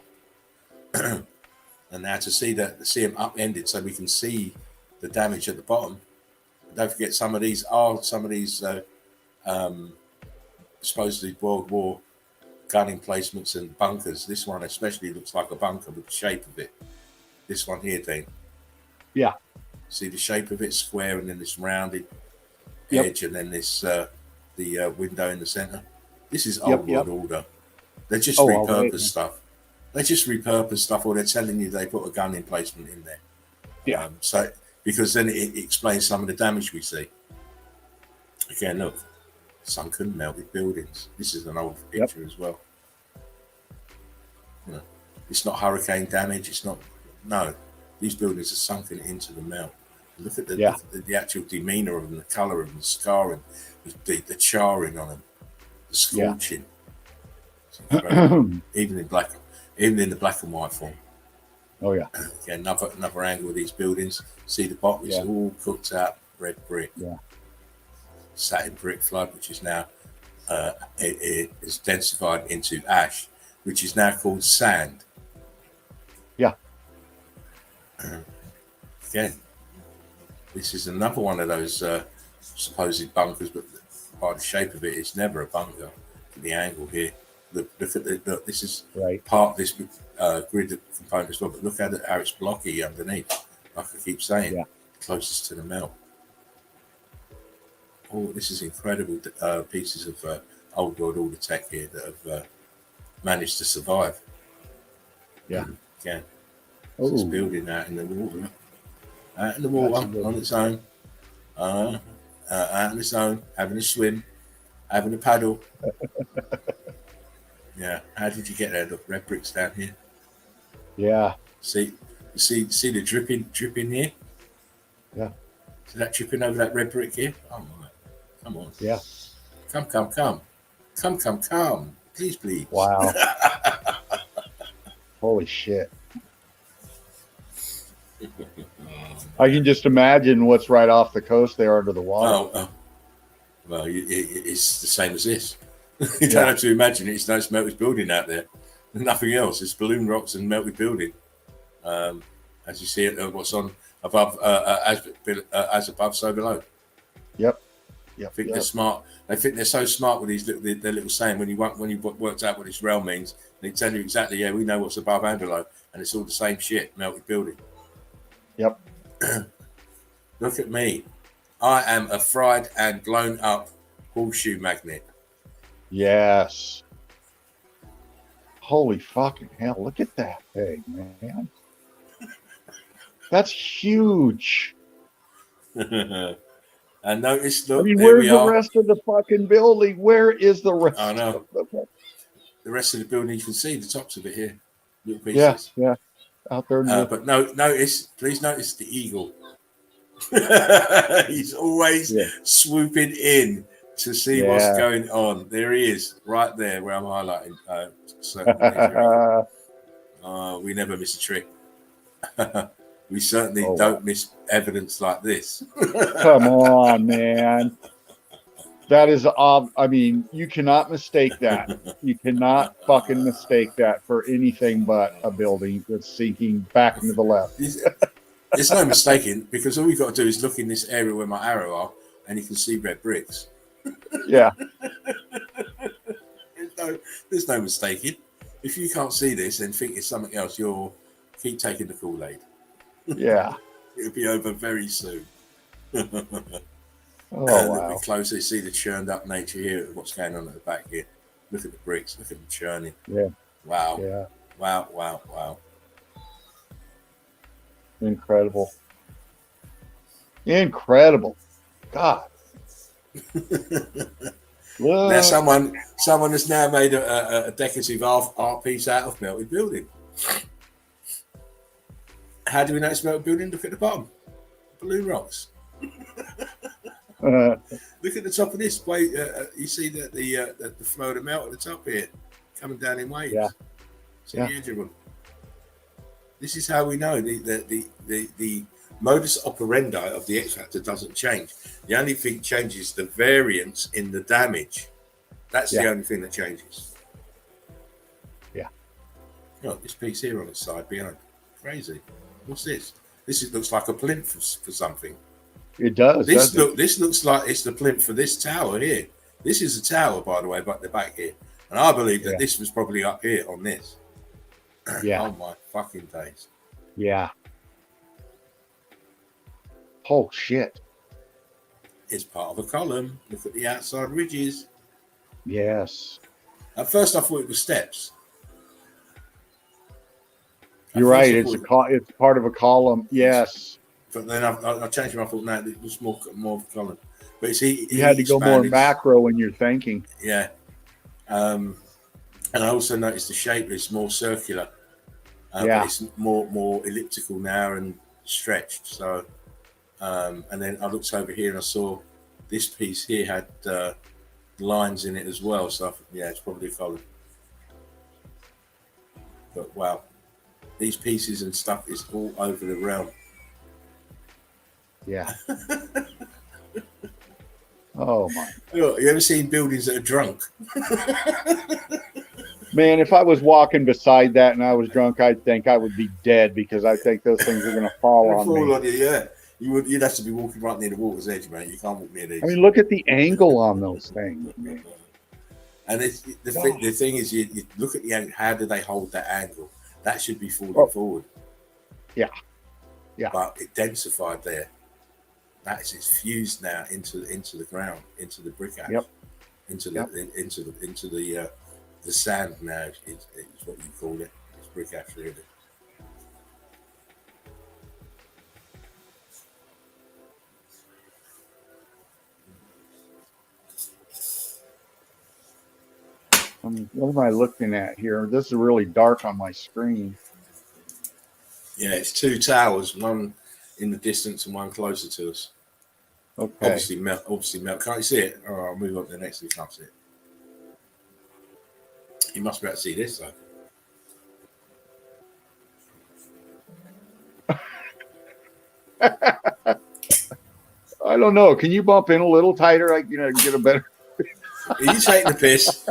And now to see them upended, so we can see the damage at the bottom, Don't forget, some of these supposedly World War gun emplacements and bunkers. This one especially looks like a bunker with the shape of it. This one here, Dean. Yeah. See the shape of it, square, and then this rounded Yep. edge, and then this the window in the center. This is old world order. They just repurpose stuff. They just repurpose stuff, or they're telling you they put a gun emplacement in there. Yeah. So because then it explains some of the damage we see. Again, look, sunken, melted buildings. This is an old picture as well. You know, it's not hurricane damage. It's not. No, these buildings are sunken into the melt. Look at the actual demeanor of them, the color of them, the scarring, the charring on them, the scorching. Even in the black and white form. Oh yeah. Again, another angle of these buildings. See the bottom is all cooked out red brick. Yeah. Satin brick flood, which is now it is densified into ash, which is now called sand. Yeah. Again, this is another one of those supposed bunkers, but by the shape of it, it's never a bunker. The angle here. Look at this is part of this grid component as well, but look at how it's blocky underneath. Like I keep saying, closest to the melt. Oh, this is incredible pieces of old world order tech here that have managed to survive. Yeah. Again, it's building out in the water. Out in the water on its own. Out on its own, having a swim, having a paddle. Yeah, how did you get there? Look, red bricks down here. Yeah. See the dripping here? Yeah. See that dripping over that red brick here? Oh my, come on. Yeah. Come. Please. Wow. Holy shit. I can just imagine what's right off the coast there under the water. Well, it's the same as this. You don't have to imagine it. It's no melted building out there. Nothing else. It's balloon rocks and melted building. As you see it, what's on above, as above, so below. Yep. I think they're smart. They think they're so smart with these their little saying. When you worked out what this realm means, they tell you exactly. Yeah, we know what's above and below, and it's all the same shit. Melted building. Yep. Look at me. I am a fried and blown up horseshoe magnet. Yes. Holy fucking hell. Look at that thing, man. That's huge. And notice, look, I mean, there where's we the are. rest of the fucking building? Where is the rest? I know. The rest of the building, you can see the tops of it here. Little pieces. Yeah. Out there. But please notice the eagle. He's always swooping in to see what's going on. There he is, right there where I'm highlighting. We never miss a trick. We certainly don't miss evidence like this. Come on, man. That is, I mean, you cannot mistake that. You cannot fucking mistake that for anything but a building that's sinking back into the left. There's no mistaking, because all we've got to do is look in this area where my arrow are, and you can see red bricks. Yeah. There's no mistaking. If you can't see this and think it's something else, you'll keep taking the Kool-Aid. Yeah. It'll be over very soon. Wow. Look a bit closer, see the churned up nature here, what's going on at the back here. Look at the bricks, look at them churning. Yeah. Wow. Yeah. Wow. Incredible. God. Now someone has now made a decorative art piece out of melted building. How do we know it's melted building? Look at the bottom. Balloon rocks. Look at the top of this. You see the flow of the melt at the top here, coming down in waves. Yeah. See the edge of them. This is how we know the modus operandi of the X Factor doesn't change. The only thing changes is the variance in the damage. That's the only thing that changes. Yeah. Look, this piece here on the side behind. Crazy. What's this? Looks like a plinth for something. It does. This looks like it's the plinth for this tower here. This is a tower, by the way, but the back here, and I believe that this was probably up here on this. Yeah. Oh my fucking days. Yeah. Oh shit. It's part of a column. Look at the outside ridges. Yes. At first, I thought it was steps. You're right. It's part of a column. Yes. But then I changed my thought. Now it was more of a column. But it's you had to go more macro in your thinking. Yeah. And I also noticed the shape is more circular. But it's more elliptical now and stretched. So, and then I looked over here and I saw this piece here had lines in it as well. So it's probably a column. But wow, these pieces and stuff is all over the realm. Yeah. Oh my. Look, you ever seen buildings that are drunk? Man, if I was walking beside that and I was drunk, I'd think I would be dead because I think those things are going to fall on me. On you, yeah. You'd have to be walking right near the water's edge, mate. You can't walk near these. I mean, look at the angle on those things, man. And the thing is, you look at the angle. How do they hold that angle? That should be falling forward. Yeah. Yeah. But it densified there. It's fused now into the ground, into the brick ash, into the sand now. It's what you call it. It's brick ash, really. What am I looking at here? This is really dark on my screen. Yeah, it's two towers, one in the distance and one closer to us. Okay. Obviously melt. Can't you see it? Oh, I'll move on to the next one. You can't see it. You must be able to see this, though. I don't know. Can you bump in a little tighter? Like, get a better. Are you taking the piss?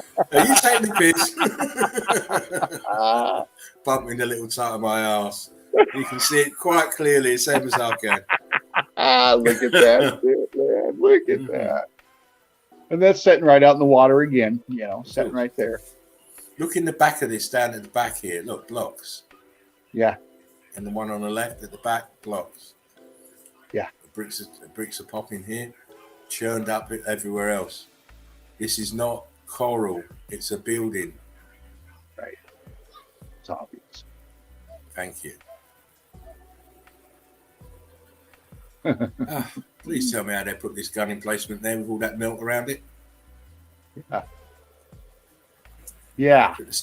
Bumping the little tight of my ass. You can see it quite clearly, same as I can. Look at that shit, man. Look at that. And that's sitting right out in the water again, sitting right there. Look in the back of this, down at the back here. Look, blocks. Yeah. And the one on the left at the back, blocks. Yeah. The bricks are popping here, churned up everywhere else. This is not coral, it's a building. Right. It's obvious. Thank you. Please tell me how they put this gun emplacement there with all that melt around it. Yeah. Look at the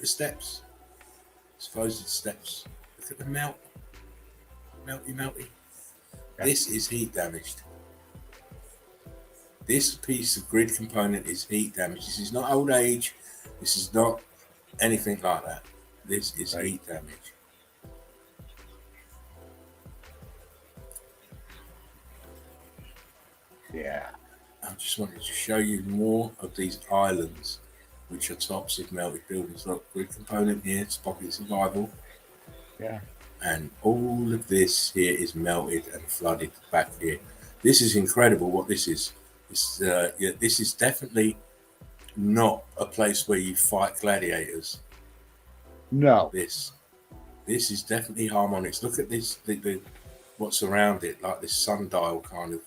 steps. Supposed steps. Look at the melt. Melty. Yeah. This is heat damaged. This piece of grid component is heat damaged. This is not old age. This is not anything like that. This is heat damage. Yeah. I just wanted to show you more of these islands, which are tops of melted buildings. Look, grid component here, it's pocket survival. Yeah. And all of this here is melted and flooded back here. This is incredible what this is. This is definitely not a place where you fight gladiators. No. This is definitely harmonics. Look at this, the what's around it, like this sundial kind of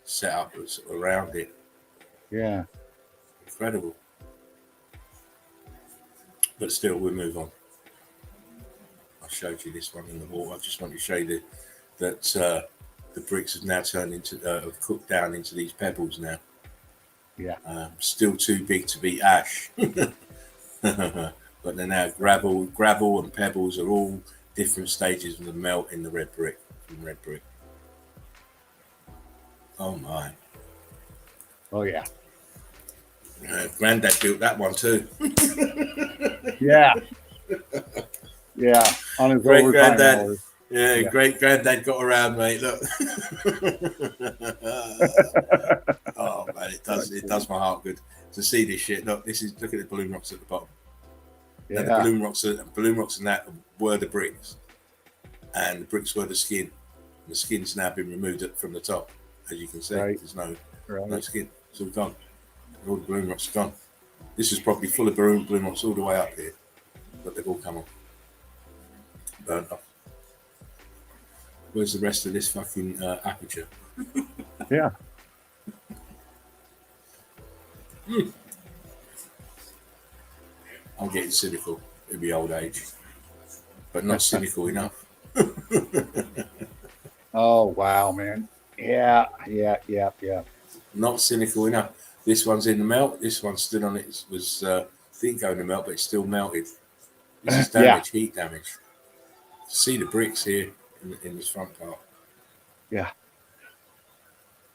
set up around it. Yeah. Incredible. But still, we'll move on. I showed you this one in the water. I just want to show you that the bricks have now turned into, have cooked down into these pebbles now. Yeah. Still too big to be ash. But they're now gravel and pebbles are all different stages of the melt in the red brick. Oh my. Oh yeah. Granddad built that one too. Yeah. Yeah. On his great overtime granddad. hours. Yeah, great granddad got around, mate. Look. Oh man, it does my heart good to see this shit. Look at the balloon rocks at the bottom. Yeah. Now the balloon rocks and that were the bricks, and the bricks were the skin. The skin's now been removed from the top, as you can see. Right. There's no Right. skin. It's all gone. All the bloom rot's gone. This is probably full of bloom rots all the way up here, but they've all come off. Burnt off. Where's the rest of this fucking aperture? Yeah. I'm getting cynical. It'll be old age, but not cynical enough. Oh wow, man. Yeah. Not cynical enough. This one's in the melt. This one stood on it. Was didn't go in the melt, but it's still melted. This is damage, heat damage. See the bricks here in this front part. Yeah.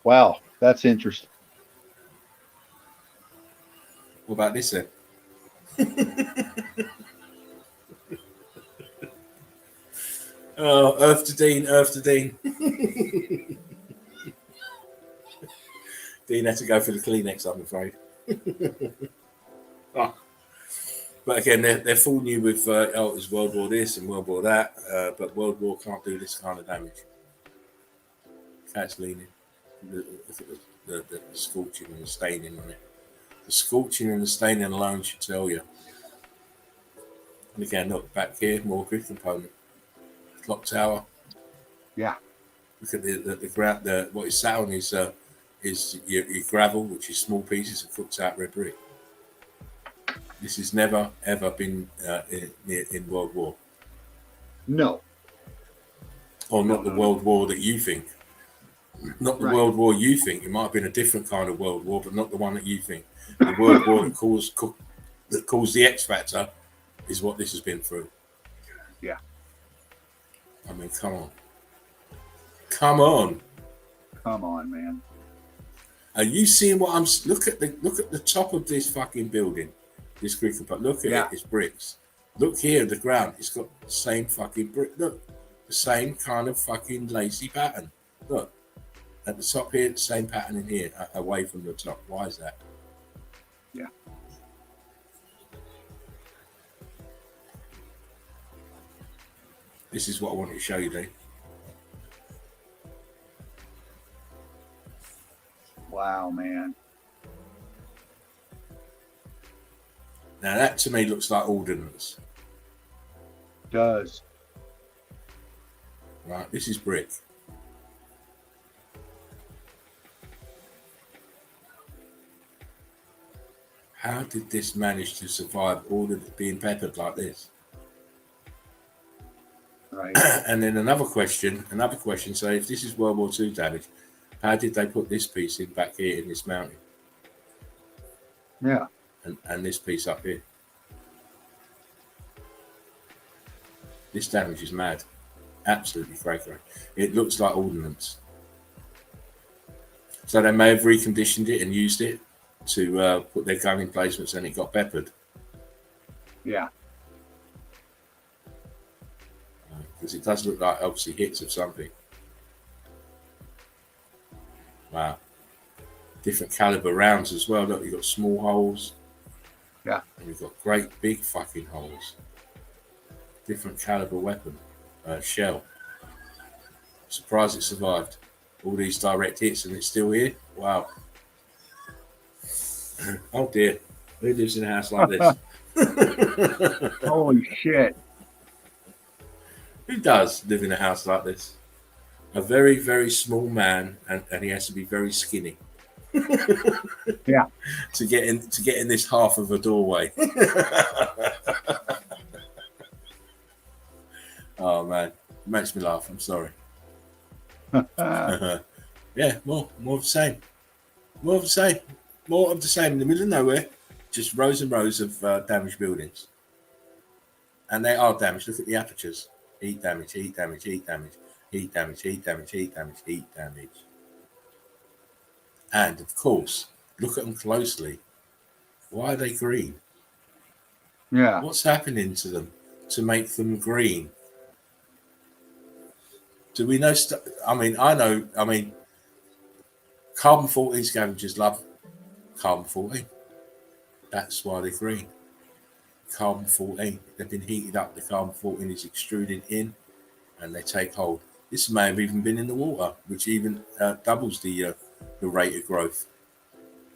Wow, that's interesting. What about this then? Oh, Earth to Dean. Dean had to go for the Kleenex, I'm afraid. Oh. But again, they're fooling you with, it's World War this and World War that, but World War can't do this kind of damage. Cat's leaning. The scorching and the staining on it. The scorching and the staining alone should tell you. And again, look, back here, more grid component. Clock tower. Yeah. Look at the ground. What is sat on is your gravel, which is small pieces of cooked out red brick. This has never ever been in World War. No. Or not the World War that you think. Not the World War you think. It might have been a different kind of World War, but not the one that you think. The World War that caused the X Factor is what this has been through. Yeah. I mean, come on. Come on. Come on, man. Are you seeing what I'm? Look at the top of this fucking building. This Greek compartment. Look at it. It's bricks. Look here, the ground. It's got the same fucking brick. Look, the same kind of fucking lacy pattern. Look at the top here, the same pattern in here, away from the top. Why is that? Yeah. This is what I wanted to show you, Dave. Wow, man. Now that to me looks like ordnance. Does. Right, this is brick. How did this manage to survive all of it being peppered like this? Right. And then another question. So if this is World War II damage, how did they put this piece in back here in this mountain? Yeah. And this piece up here. This damage is mad. Absolutely cray. It looks like ordnance. So they may have reconditioned it and used it to put their gun emplacements and it got peppered. Yeah. Because it does look like obviously hits of something. Wow. Different caliber rounds as well. Look, you've got small holes. Yeah. And you've got great big fucking holes. Different caliber weapon. Shell. Surprised it survived. All these direct hits and it's still here. Wow. Oh dear. Who lives in a house like this? Holy shit. Who does live in a house like this? A very, very small man, and he has to be very skinny. Yeah. To get in this half of a doorway. Oh man, it makes me laugh. I'm sorry. Yeah, more of the same. More of the same. More of the same in the middle of nowhere. Just rows and rows of damaged buildings. And they are damaged. Look at the apertures. Heat damage, heat damage, heat damage, heat damage, heat damage, heat damage, heat damage. And of course, look at them closely. Why are they green? Yeah. What's happening to them to make them green? Do we know? I know. Carbon 14 scavengers love carbon 14. That's why they're green. Carbon 14. They've been heated up. The carbon 14 is extruded in, and they take hold. This may have even been in the water, which even doubles the rate of growth.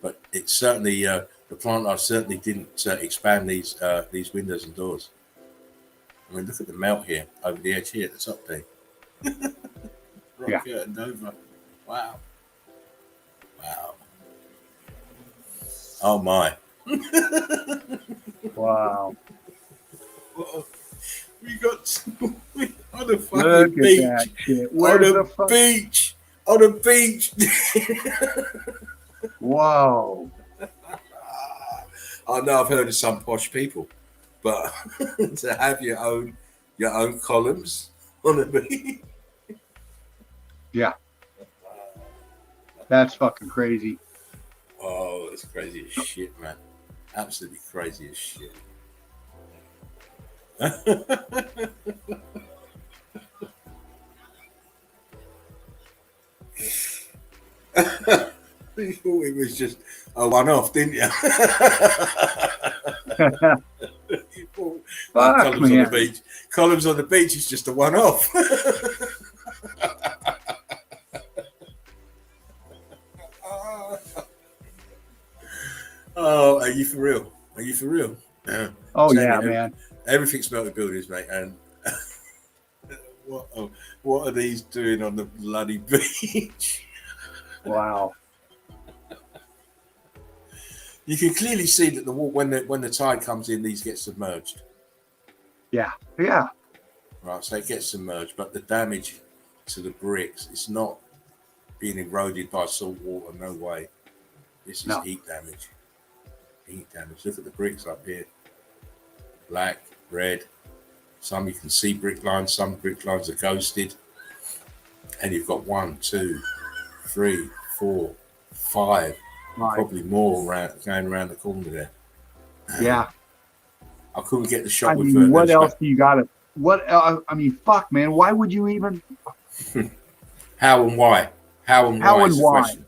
But it's certainly the plant life certainly didn't expand these windows and doors. I mean, look at the melt here over the edge here at the top there. Rock curtained over. Wow. Wow. Oh my. Wow. We got on the fucking Look beach. at that shit. On the beach. On the beach. Whoa. I know I've heard of some posh people, but to have your own columns on the beach. Yeah. That's fucking crazy. Oh, it's crazy as shit, man. Absolutely crazy as shit. You thought it was just a one-off, didn't you? You thought, columns on the beach. Columns on the beach is just a one-off. Oh, are you for real? Are you for real? Oh yeah, man. Everything's melted buildings, mate. And what are these doing on the bloody beach? Wow. You can clearly see that the wall, when the tide comes in, these get submerged. Yeah. Yeah. Right, so it gets submerged, but the damage to the bricks, it's not being eroded by salt water. No way. This is heat damage. Heat damage. Look at the bricks up here. Black, red. Some you can see brick lines. Some brick lines are ghosted. And you've got 1, 2, 3, 4, 5. Probably more going around the corner there. Yeah. I couldn't get the shot. I mean, what else do you got to? I mean, fuck, man. Why would you even? How and why? How and why? The question.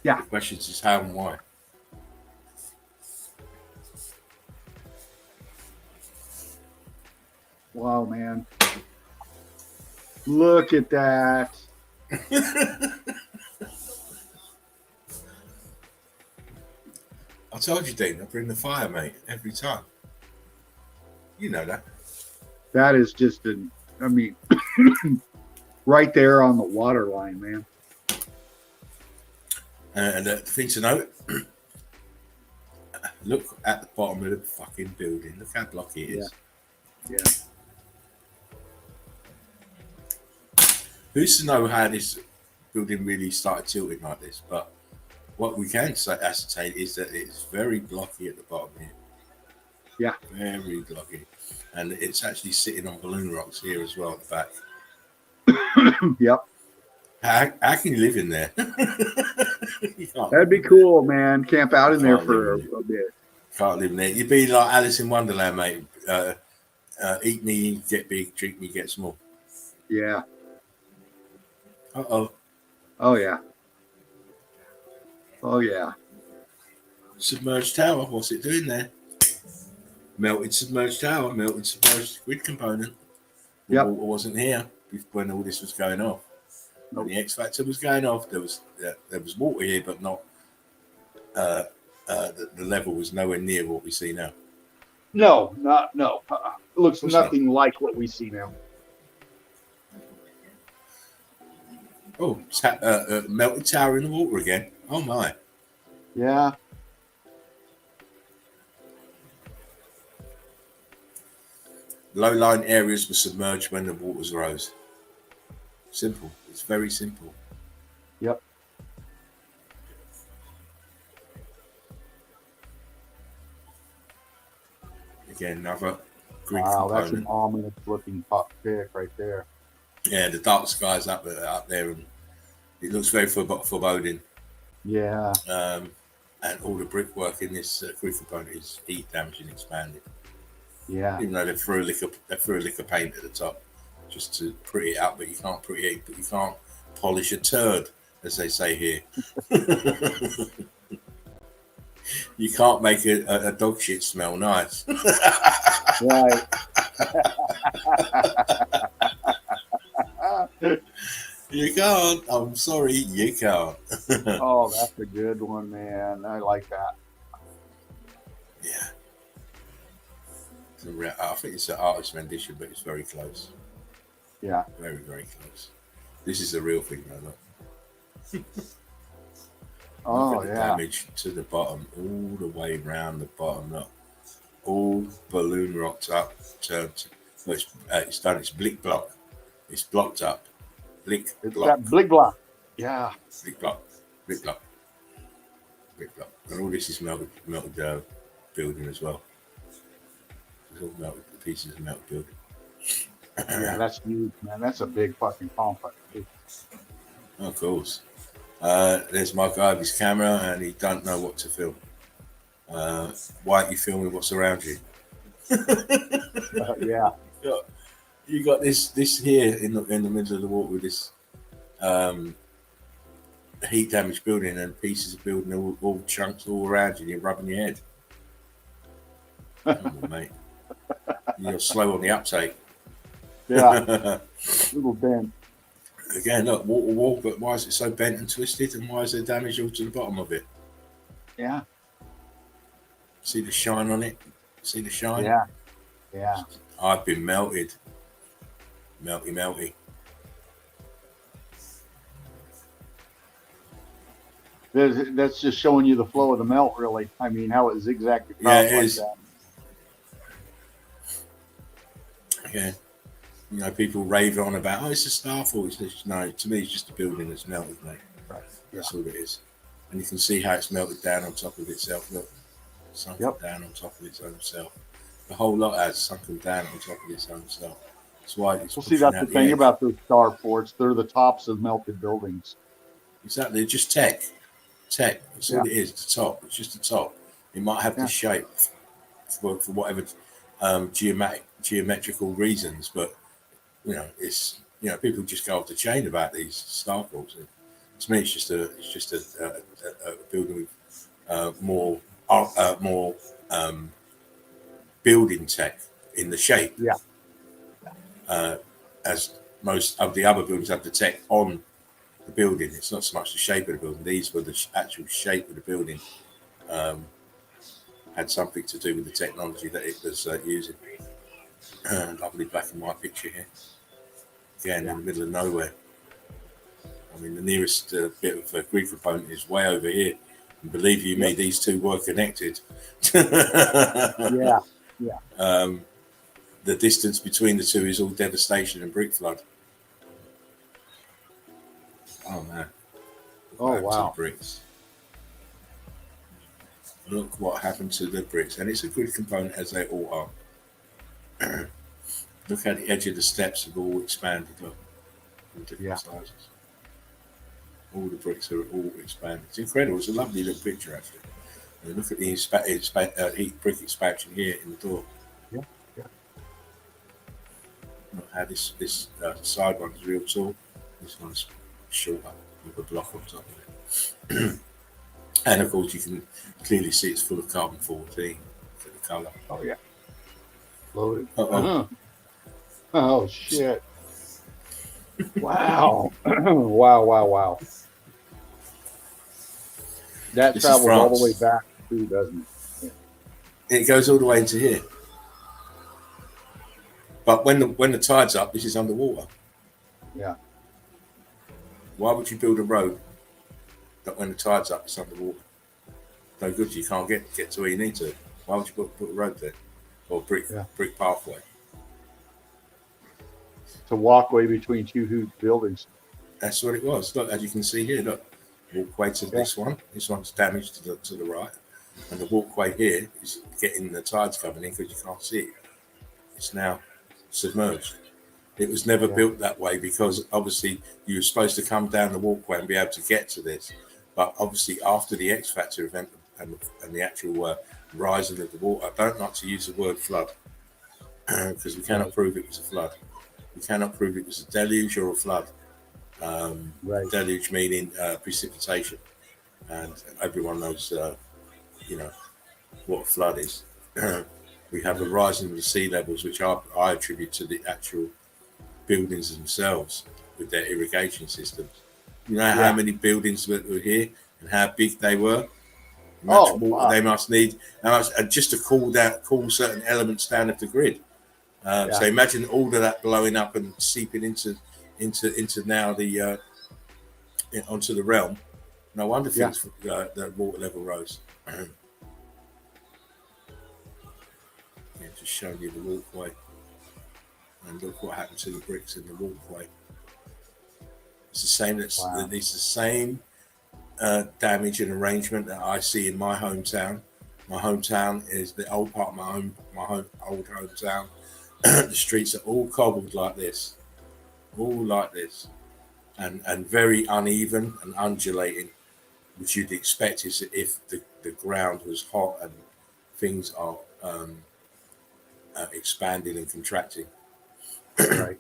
Yeah. The question is how and why. Wow, man. Look at that. I told you, Dean, I bring the fire, mate, every time. You know that. That is just right there on the water line, man. And the thing to note, look at the bottom of the fucking building. Look how blocky it is. Yeah. Who's to know how this building really started tilting like this? But what we can ascertain is that it's very blocky at the bottom here. Yeah. Very blocky. And it's actually sitting on balloon rocks here as well at the back. Yep. How can you live in there? That'd be cool, man. Camp out in there for a bit. Can't live in there. You'd be like Alice in Wonderland, mate. Eat me, get big. Drink me, get small. Yeah. Uh-oh. Oh, yeah. Oh, yeah. Submerged tower. What's it doing there? Melted submerged tower. Melted submerged grid component. The water wasn't here when all this was going off. When the X Factor was going off, there was water here, but not the level was nowhere near what we see now. No. It looks nothing like what we see now. Oh, melted tower in the water again. Oh my. Yeah. Low-lying areas were submerged when the waters rose. Simple. It's very simple. Yep. Again, another grid component. That's an ominous looking pick right there. Yeah, the dark skies up there, and it looks very foreboding. Yeah. And all the brickwork in this grid component is heat damaged and expanded. Yeah. Even though they threw a lick of paint at the top just to pretty it up, but you can't pretty it, but you can't polish a turd, as they say here. You can't make a dog shit smell nice. Right. You can't. I'm sorry, you can't. Oh, that's a good one, man. I like that. Yeah. I think it's an artist rendition, but it's very close. Yeah. Very, very close. This is the real thing, though. Look. Oh, Look at the damage to the bottom, all the way round the bottom. Look. All balloon rocked up. It's done. It's blick block. It's blocked up. Blick It's block. that big block. Yeah. Blick block. Blick block. Blick block. And all this is melted building as well. It's all melted pieces of melted building. Yeah, that's huge, man. That's a big fucking complex. Of course. There's my guy with his camera, and he don't know what to film. Why aren't you filming what's around you? Yeah. You got this here in the middle of the water with this heat damaged building and pieces of building all chunks all around you, and you're rubbing your head. Come on, mate. You're slow on the uptake. Yeah. Little bend. Again, look, wall, but why is it so bent and twisted, and why is there damage all to the bottom of it? Yeah. See the shine on it? See the shine? Yeah. Yeah. I've been melted. Melty. That's just showing you the flow of the melt, really. I mean, how it zigzagged across Yeah, it like is. that. Yeah. You know, people rave on about, oh, it's a starfall. No, to me, it's just a building that's melted, mate. Right. That's all it is. And you can see how it's melted down on top of itself. Look, sunken down on top of its own self. The whole lot has sunken down on top of its own self. That's why it's. Well, see, that's the thing about those star forts. They're the tops of melted buildings. Exactly, just tech. That's all it is. The top. It's just the top. It might have the shape for whatever geometrical reasons, but it's people just go off the chain about these star forts. To me, it's just a building with more building tech in the shape. Yeah. As most of the other buildings have the tech on the building. It's not so much the shape of the building. These were the actual shape of the building. Had something to do with the technology that it was using. Lovely black and white picture here. Again, in the middle of nowhere. I mean, the nearest bit of grid component is way over here. And believe you me, these two were connected. Yeah. The distance between the two is all devastation and brick flood. Oh man. Oh wow. Bricks. Look what happened to the bricks, and it's a good component as they all are. Look how the edge of the steps have all expanded up in different sizes. All the bricks are all expanded. It's incredible. It's a lovely little picture actually. And look at the heat brick expansion here in the door. Yeah. Look how this side one is real tall. This one's shorter with a block on top of it. And of course, you can clearly see it's full of carbon 14 for the colour. Oh yeah. Loaded. Uh-oh. Oh shit. Wow. wow. That This travels is all France. the way back too, doesn't it? It goes all the way into here. But when the tide's up, this is underwater. Yeah. Why would you build a road that when the tide's up, it's underwater? No good. You can't get to where you need to. Why would you put a road there or brick pathway? It's a walkway between two huge buildings. That's what it was. Look, as you can see here, look, walkway to this one. This one's damaged to the right, and the walkway here is getting the tides coming in because you can't see it. It's now submerged. It was never built that way because obviously you were supposed to come down the walkway and be able to get to this. But obviously after the X Factor event and the actual rising of the water, I don't like to use the word flood because we cannot prove it was a flood. We cannot prove it was a deluge or a flood. Deluge meaning precipitation, and everyone knows, what a flood is. We have a rising of the sea levels, which I attribute to the actual buildings themselves, with their irrigation systems. You know how Yeah. many buildings were here and how big they were. How much Oh, water wow. they must need, and just to cool certain elements down of the grid. So imagine all of that blowing up and seeping into now the onto the realm. No wonder things the water level rose. Just showing you the walkway, and look what happened to the bricks in the walkway. It's the same. It's the same damage and arrangement that I see in my hometown. My hometown is the old part of my old hometown. The streets are all cobbled like this, and very uneven and undulating, which you'd expect is if the ground was hot and things are expanding and contracting. Right.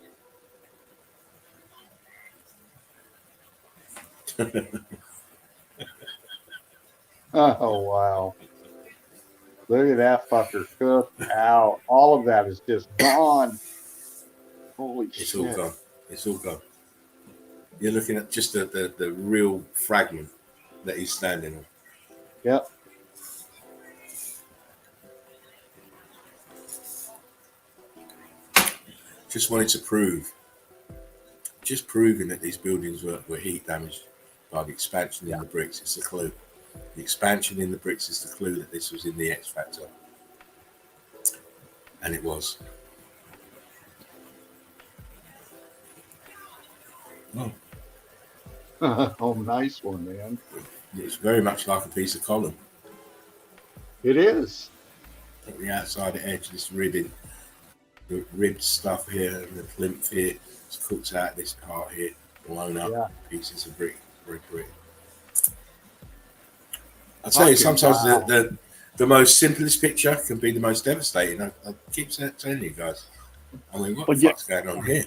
Oh, wow. Look at that fucker cooked out. All of that is just gone. Holy It's shit. all gone. It's all gone. You're looking at just the real fragment that he's standing on. Yep. Just wanted to proving that these buildings were heat damaged by the expansion in the bricks. It's a clue. The expansion in the bricks is the clue that this was in the X Factor. And it was. Oh. Oh, nice one, man. It's very much like a piece of column. It is. At the outside edge, this ribbing, the ribbed stuff here and the plinth here, it's cooked out this part here, blown up pieces of brick. I tell you, sometimes the most simplest picture can be the most devastating. I keep telling you guys. I mean, what the fuck's going on here?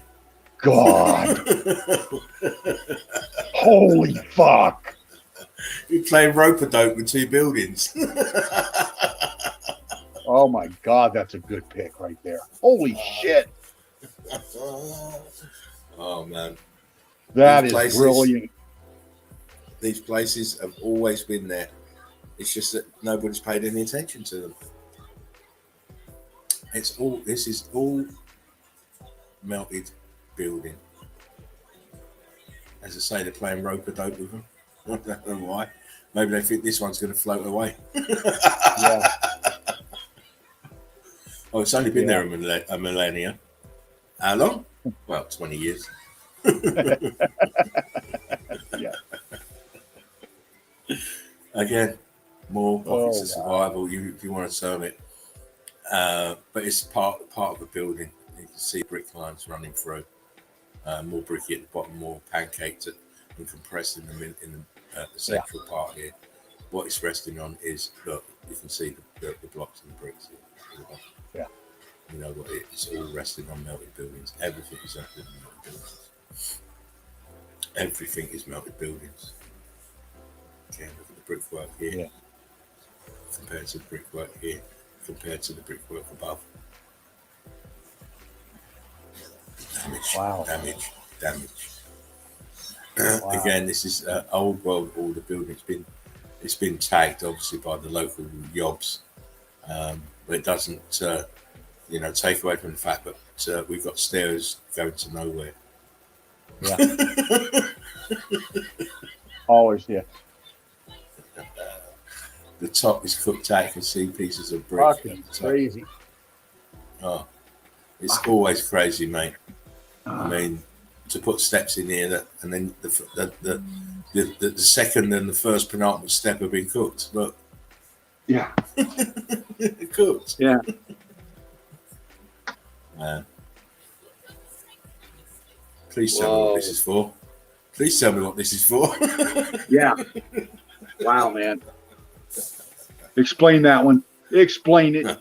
God. Holy fuck. You're playing rope-a-dope with two buildings. Oh my God, that's a good pick right there. Holy shit. Oh man. That is brilliant. These places have always been there. It's just that nobody's paid any attention to them. This is all melted building. As I say, they're playing rope-a-dope with them. I don't know why. Maybe they think this one's going to float away. Yeah. Oh, it's only been there a millennia. How long? Well, 20 years. Yeah. Again, more pockets of survival, if you want to term it. But it's part of the building. You can see brick lines running through. More bricky at the bottom, more pancaked and compressed in the central part here. What it's resting on is, look, you can see the blocks and the bricks here. Yeah. You know what? It's all resting on melted buildings. Everything is melted buildings. Everything is melted buildings. Okay, look at the brickwork here. Compared to the brickwork here. Compared to the brickwork above. Damage. Wow. Again, this is old world order building. It's been tagged obviously by the local yobs, but it doesn't take away from the fact that we've got stairs going to nowhere. Yeah. Always, yeah. The top is cooked out. You can see pieces of brick. Fucking crazy. Oh, it's always crazy, mate. I mean, to put steps in here and then the second and the first penultimate step have been cooked. Look. Yeah. Cooked. Yeah. Man. Please tell me what this is for. Please tell me what this is for. Yeah. Wow, man. Explain that one. Explain it.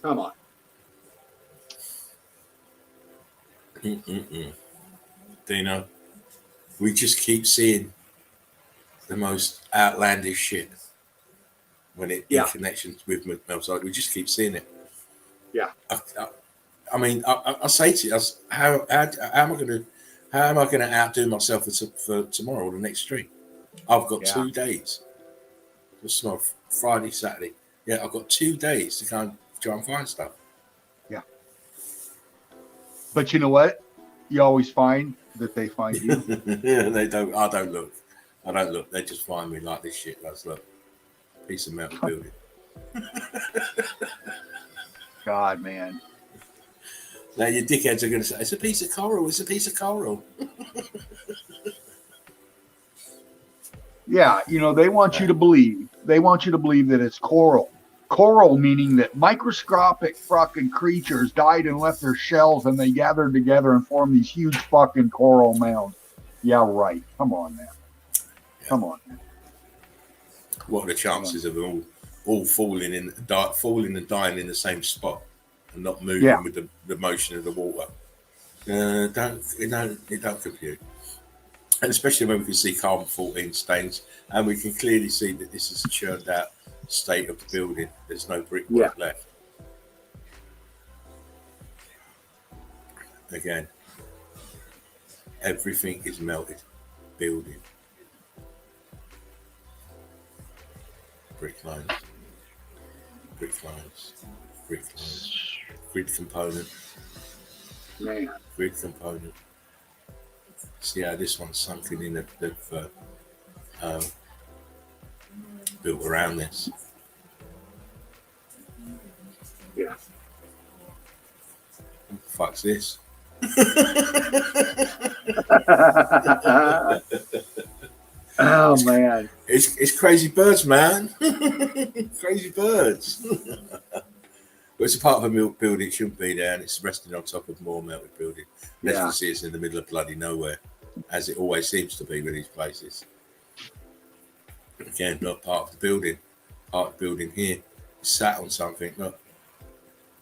Come on. Dino, we just keep seeing the most outlandish shit when in connection with meltology. We just keep seeing it. Yeah. I mean, I say to you, how am I going to outdo myself for tomorrow or the next street? I've got 2 days. It's not Friday, Saturday. Yeah, I've got 2 days to go and try and find stuff. Yeah. But you know what? You always find that they find you. Yeah, they don't. I don't look. They just find me like this shit. Let's look. Piece of metal building. God, man. Now your dickheads are going to say, it's a piece of coral. It's a piece of coral. Yeah, you know, they want you to believe. They want you to believe that it's coral. Coral meaning that microscopic fucking creatures died and left their shells and they gathered together and formed these huge fucking coral mounds. Yeah, right. Come on, man. Come on, man. What are the chances of them all falling and dying in the same spot and not moving with the motion of the water? It don't compute. And especially when we can see carbon-14 stains, and we can clearly see that this is a churned out state of the building. There's no brickwork left. Again, everything is melted. Building. Brick lines. Grid component. Man. Grid component. See how this one's sunken in. They've built around this. Yeah. What the fuck's this? Oh man, it's crazy birds, man. Crazy birds. Well, it's a part of a building. It shouldn't be there, and it's resting on top of more melted building. As you can see, it's in the middle of bloody nowhere, as it always seems to be with these places. Again, not part of the building. Part of the building here. It's sat on something. Look.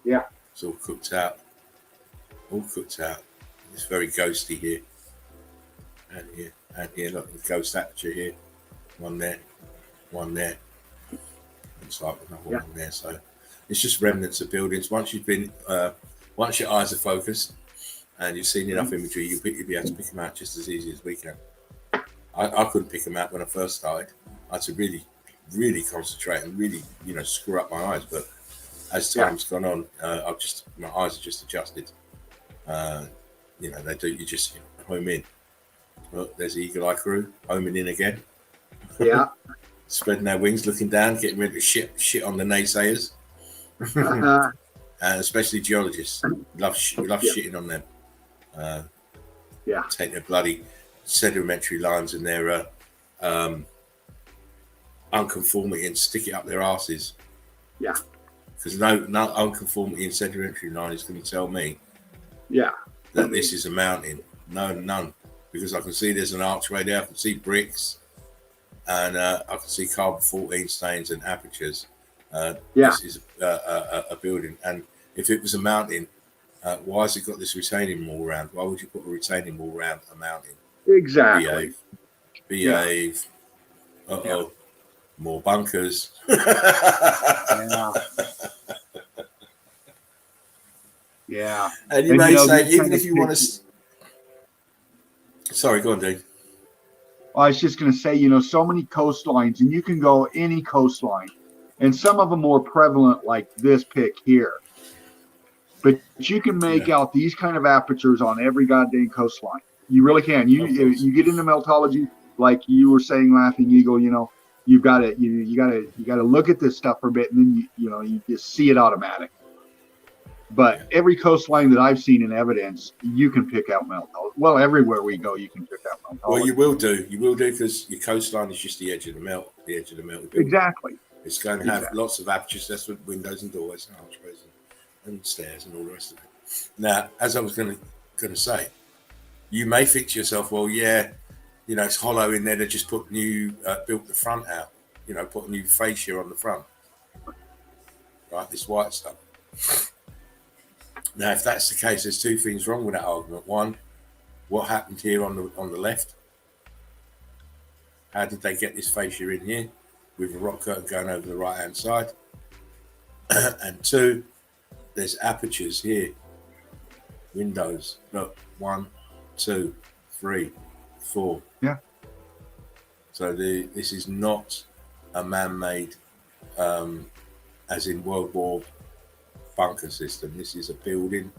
Yeah. It's all cooked out. All cooked out. It's very ghosty here. And here. And here. Look, the ghost aperture here. One there. One there. Looks like another one there. So it's just remnants of buildings. Once your eyes are focused and you've seen enough imagery, you'll be able to pick them out just as easy as we can. I couldn't pick them out when I first started. I had to really, really concentrate and really, screw up my eyes. But as time's gone on, my eyes are just adjusted. They do. You just home in. Look, there's the eagle eye crew homing in again. Yeah. Spreading their wings, looking down, getting rid of shit on the naysayers. And especially geologists love shitting on them. Take their bloody sedimentary lines and their unconformity and stick it up their asses. Yeah. Because no unconformity in sedimentary line is going to tell me that this is a mountain. No, none. Because I can see there's an archway there. I can see bricks. And I can see carbon-14 stains and apertures. This is a building. And if it was a mountain, why has it got this retaining wall around? Why would you put a retaining wall around a mountain? Exactly. Behave. Uh-oh. More bunkers. Yeah. And you may say, even if you want to... Sorry, go on, Dave. I was just going to say, so many coastlines, and you can go any coastline, and some of them more prevalent, like this pic here. But you can make out these kind of apertures on every goddamn coastline. You really can. You get into meltology, like you were saying, Laughing Eagle. You got to look at this stuff for a bit, and then you just see it automatic. But every coastline that I've seen in evidence, you can pick out meltology. Well, everywhere we go, you can pick out meltology. Well, you will do because your coastline is just the edge of the melt. Exactly. It's going to have lots of apertures. That's what windows and doors and archways and stairs and all the rest of it. Now, as I was going to say, you may think to yourself, well, it's hollow in there. They just built the front out. Put a new fascia on the front. Right, this white stuff. Now, if that's the case, there's two things wrong with that argument. One, what happened here on the left? How did they get this fascia in here with a rock curtain going over the right-hand side? And two, there's apertures here windows. Look, 1, 2, 3, 4. Yeah. So this is not a man-made, as in World War bunker system. This is a building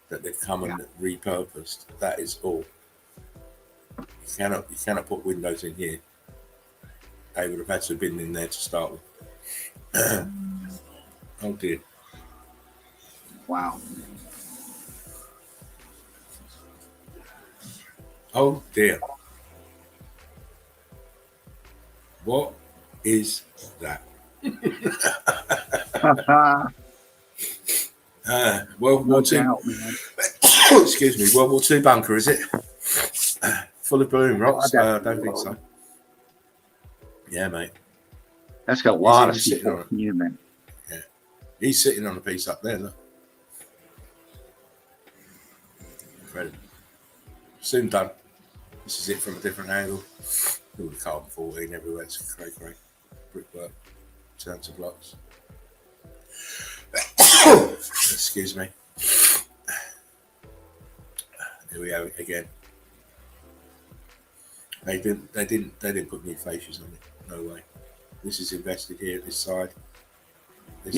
that they've come and repurposed. That is all. You cannot put windows in here. They would have had to have been in there to start with. Oh dear. Wow. Oh dear. What is that? World War II. Excuse me. World War II bunker, is it? Full of balloon rocks? I don't think so. Yeah, mate. That's got a lot of people in there. Yeah. He's sitting on a piece up there, look. Incredible. Soon done. This is it from a different angle. All the carbon 14 everywhere. It's cray. Brickwork. Tons of blocks. Excuse me. Here we go again. They didn't put new fascias on it. No way. This is invested here at this side. This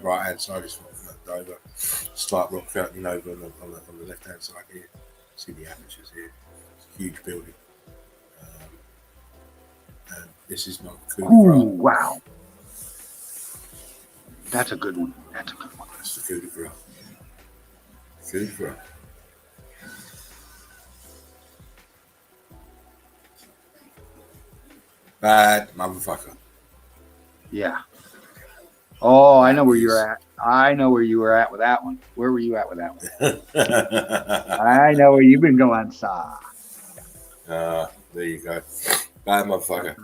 right hand side is flipped over. Slight rock curtain over on the left hand side here. See the apertures here. It's a huge building. And this is my coup de grace. Wow. That's a good one. That's the coup de grace. Coup de grace. Bad motherfucker. Yeah. Oh, I know where you're at. I know where you were at with that one. Where were you at with that one? I know where you've been going, sir. There you go. Bad motherfucker.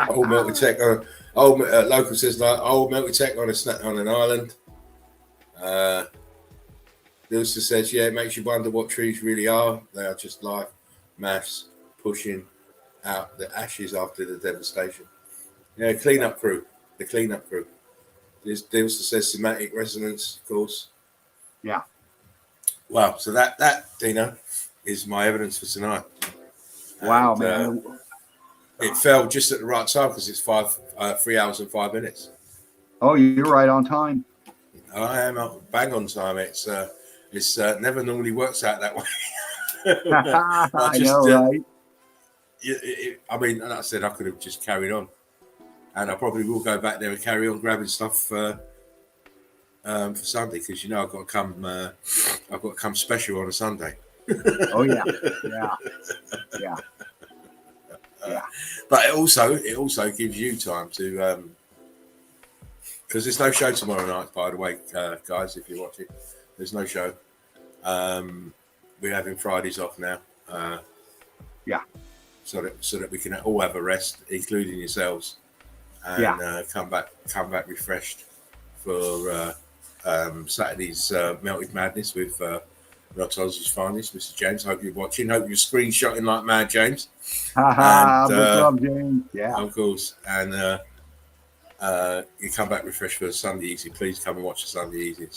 Old Melty Tech. Local says like old Melty Tech on an island. Dilsa says, yeah, it makes you wonder what trees really are. They are just life, mass, pushing out the ashes after the devastation. Yeah, cleanup crew. The cleanup crew. Dilsa says semantic resonance, of course. Yeah. Wow. So that Dino is my evidence for tonight. Wow, and, man. It fell just at the right time because it's 3 hours and 5 minutes. Oh, you're right on time. I am bang on time. It's never normally works out that way. I know, right? I mean, like I said, I could have just carried on, and I probably will go back there and carry on grabbing stuff for Sunday because I've got to come special on a Sunday. Oh yeah. But it also gives you time to because there's no show tomorrow night, by the way, guys. If you're watching, there's no show. We're having Fridays off now. So that we can all have a rest, including yourselves, and come back refreshed for Saturday's Melted Madness with Meltology's finest, Mr. James. Hope you're watching. Hope you're screenshotting like mad, James. James. Yeah, of course. And you come back refreshed for Sunday Easy. Please come and watch the Sunday Easy.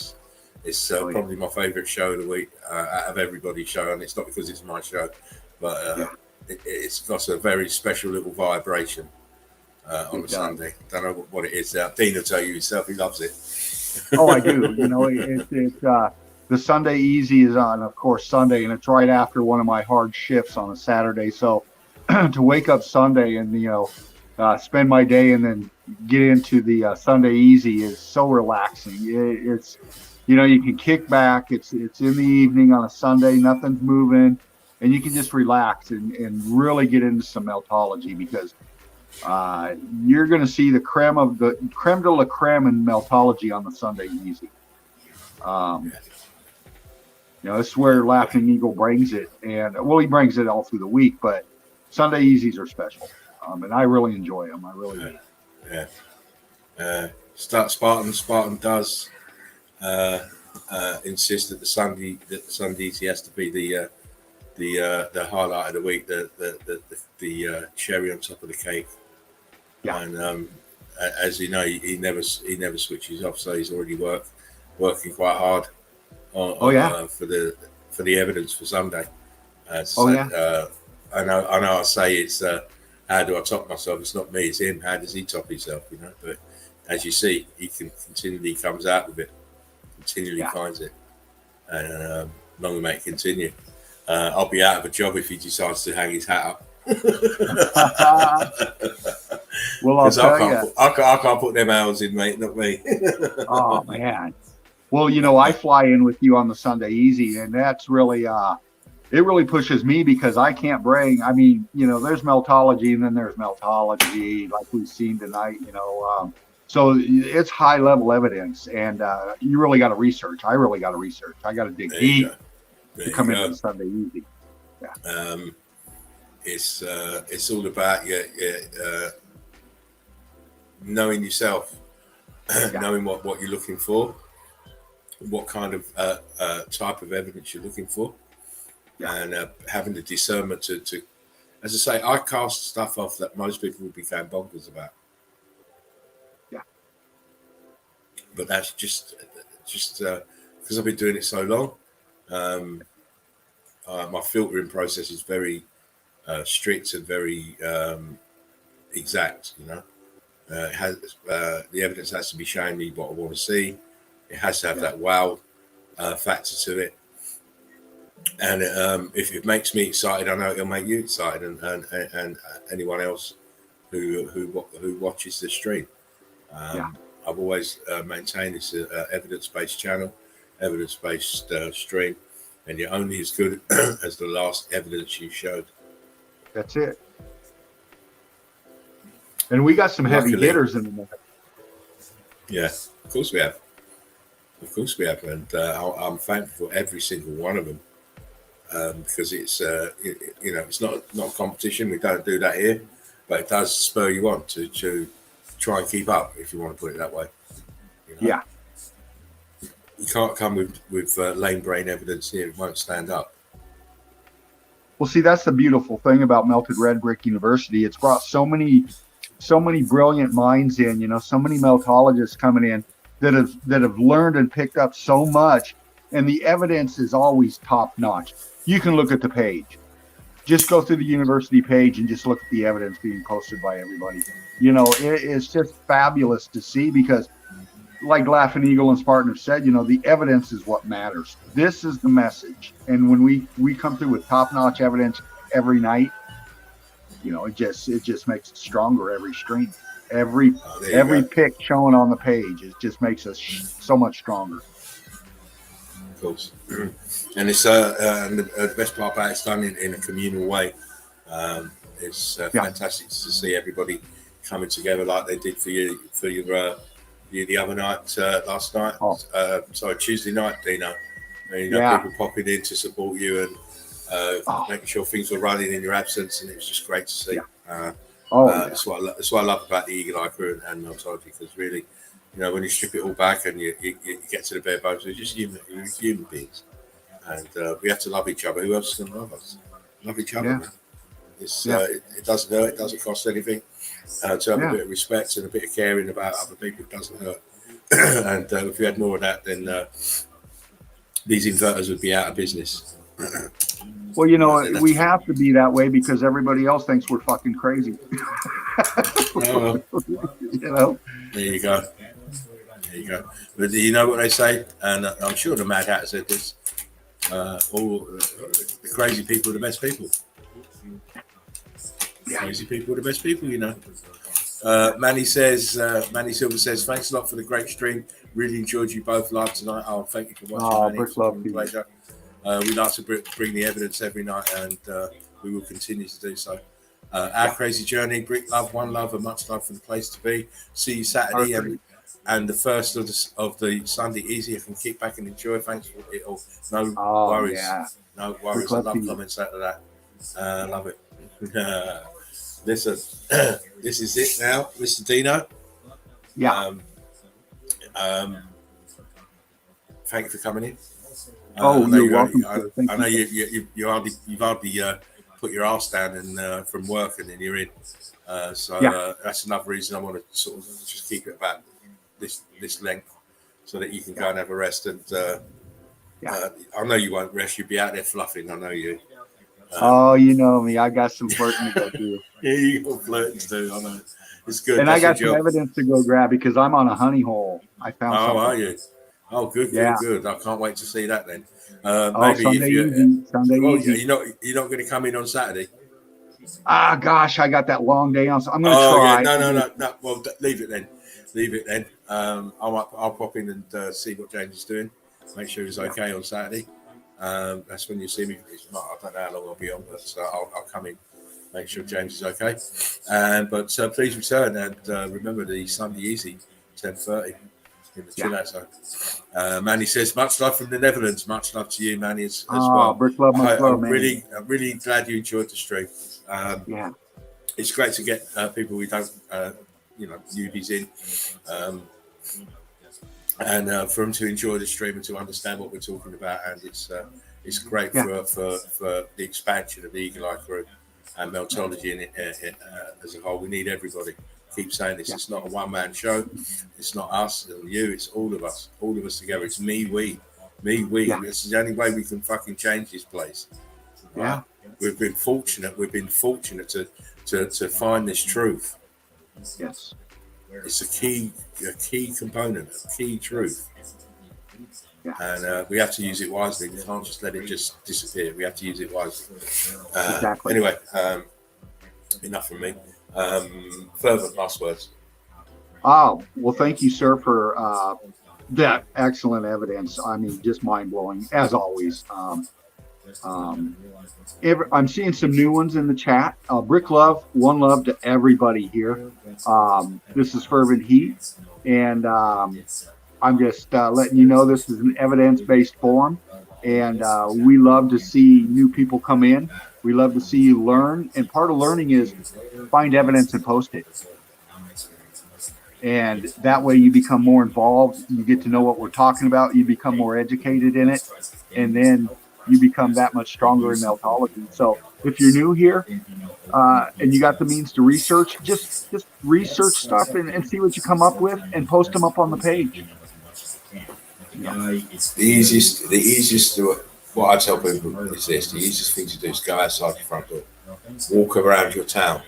It's probably my favourite show of the week out of everybody's show, and it's not because it's my show, but it's got a very special little vibration on a Sunday. Don't know what it is. Dean will tell you himself. He loves it. Oh, I do. It's the Sunday Easy is on, of course, Sunday, and it's right after one of my hard shifts on a Saturday. So to wake up Sunday and spend my day and then get into the Sunday Easy is so relaxing. It's you can kick back. It's in the evening on a Sunday. Nothing's moving. And you can just relax and really get into some meltology because you're going to see the creme de la creme in meltology on the Sunday Easy. This is where Laughing Eagle brings it. And, he brings it all through the week, but Sunday Easies are special. And I really enjoy them. I really do. Yeah. Spartan does insist that the Sunday Easy has to be the highlight of the week, the cherry on top of the cake. Yeah. And as you know, he never switches off, so he's already working quite hard for the evidence for Sunday. I know I say it's how do I top myself? It's not me, it's him. How does he top himself? But as you see, he continually comes out with it, continually finds it, and long may it continue. I'll be out of a job if he decides to hang his hat up. Well, I'll tell you, I can't put them hours in, mate. Not me. Oh man. Well, I fly in with you on the Sunday Easy, and that's really it really pushes me because I can't bring. I mean, there's meltology, and then there's meltology, like we've seen tonight. So it's high level evidence, and you really got to research. I really got to research. I got to dig deep to come into the Sunday Easy. Yeah. It's all about knowing yourself, knowing what you're looking for, what kind of type of evidence you're looking for, and having the discernment to, as I say, I cast stuff off that most people would be going bonkers about. Yeah. But that's just because I've been doing it so long. My filtering process is very strict and very exact. It has the evidence has to be showing me what I want to see. It has to have that wow factor to it, and if it makes me excited, I know it'll make you excited, and anyone else who watches the stream. I've always maintained this evidence-based channel, evidence-based stream, and you're only as good as the last evidence you showed. That's it. And we got some heavy hitters in there. Yeah, of course we have. And I'm thankful for every single one of them because it's it's not a competition. We don't do that here, but it does spur you on to try and keep up, if you want to put it that way. Yeah. You can't come with lame brain evidence here; it won't stand up. Well, see, that's the beautiful thing about Melted Red Brick University. It's brought so many brilliant minds in. So many meltologists coming in that have learned and picked up so much, and the evidence is always top notch. You can look at the page. Just go through the university page and just look at the evidence being posted by everybody. It's just fabulous to see because, like Laughing Eagle and Spartan have said, the evidence is what matters. This is the message. And when we come through with top-notch evidence every night, it just makes it stronger every stream. Every pick shown on the page, it just makes us so much stronger. Of course. And it's the best part about it's done in a communal way. It's fantastic to see everybody coming together like they did for you the other night, last night. Tuesday night, Dino. People popping in to support you and making sure things were running in your absence, and it was just great to see. That's what I love about the Eagle Eye crew and Meltology, because really, when you strip it all back and you get to the bare bones, we're just human beings, and we have to love each other. Who else is going to love us? Love each other. Man. It doesn't hurt. It doesn't cost anything. To have a bit of respect and a bit of caring about other people doesn't hurt. And if we had more of that, then these inverters would be out of business. Well, we have to be that way because everybody else thinks we're fucking crazy. There you go. But you know what they say, and I'm sure the Mad Hatter said this: all the crazy people are the best people. Crazy people are the best people, Manny Silver says, thanks a lot for the great stream. Really enjoyed you both live tonight. Thank you for watching, Manny. It's been a pleasure. We like to bring the evidence every night, and we will continue to do so. Our crazy journey, Brick Love, one love, and much love for the place to be. See you Saturday and the first of the Sunday Easy. I can kick back and enjoy. Thanks for it all. No worries. No worries. I love comments out of that. Love it. Listen, this is it now, Mr. Dino. Thank you for coming in. You're welcome. I know you've hardly put your arse down and from work, and then you're in. That's another reason I want to sort of just keep it about this length, so that you can go and have a rest and I know you won't rest. You'll be out there fluffing. I know you. Oh, you know me. I got some flirting to go do. Yeah, you got flirting to do. I know. It's good. And That's I got your some job. evidence to go grab because I'm on a honey hole. I found Oh, something. are you? Oh, good, Yeah. good. I can't wait to see that then. Maybe Maybe if you, Sunday easy. you're not going to come in on Saturday. Ah, gosh, I got that long day on. So I'm going to Oh try. yeah, no. Well, leave it then. I'll pop in and see what James is doing. Make sure he's okay on Saturday. That's when you see me. I don't know how long I'll be on, but I'll come in, make sure James is okay. But please return and remember the Sunday Easy, 10:30 in the chill out zone. Manny says, much love from the Netherlands. Much love to you, Manny, as well. Brick love, much love, man. I'm really glad you enjoyed the stream. It's great to get people we don't, newbies in. And for them to enjoy the stream and to understand what we're talking about, and it's great for the expansion of the Eagle Eye Crew and Meltology as a whole. We need everybody. Keep saying this. It's not a one-man show. It's not us and you. It's all of us together. It's me, we. This is the only way we can fucking change this place. Right? We've been fortunate to find this truth. Yes. It's a key component, a key truth. And we have to use it wisely. We can't just let it just disappear. We have to use it wisely. Exactly. Anyway, enough from me. Further last words. Oh, well, thank you, sir, for that excellent evidence. I mean, just mind-blowing, as always. I'm seeing some new ones in the chat. Brick love, one love to everybody here. This is Fervent Heat, and I'm just letting you know this is an evidence-based forum, and we love to see new people come in. We love to see you learn, and part of learning is find evidence and post it. And that way you become more involved. You get to know what we're talking about. You become more educated in it, and then you become that much stronger in Meltology. So if you're new here and you got the means to research, just research stuff and see what you come up with and post them up on the page. The easiest to what I tell people is this: the easiest thing to do is go outside your front door, walk around your town,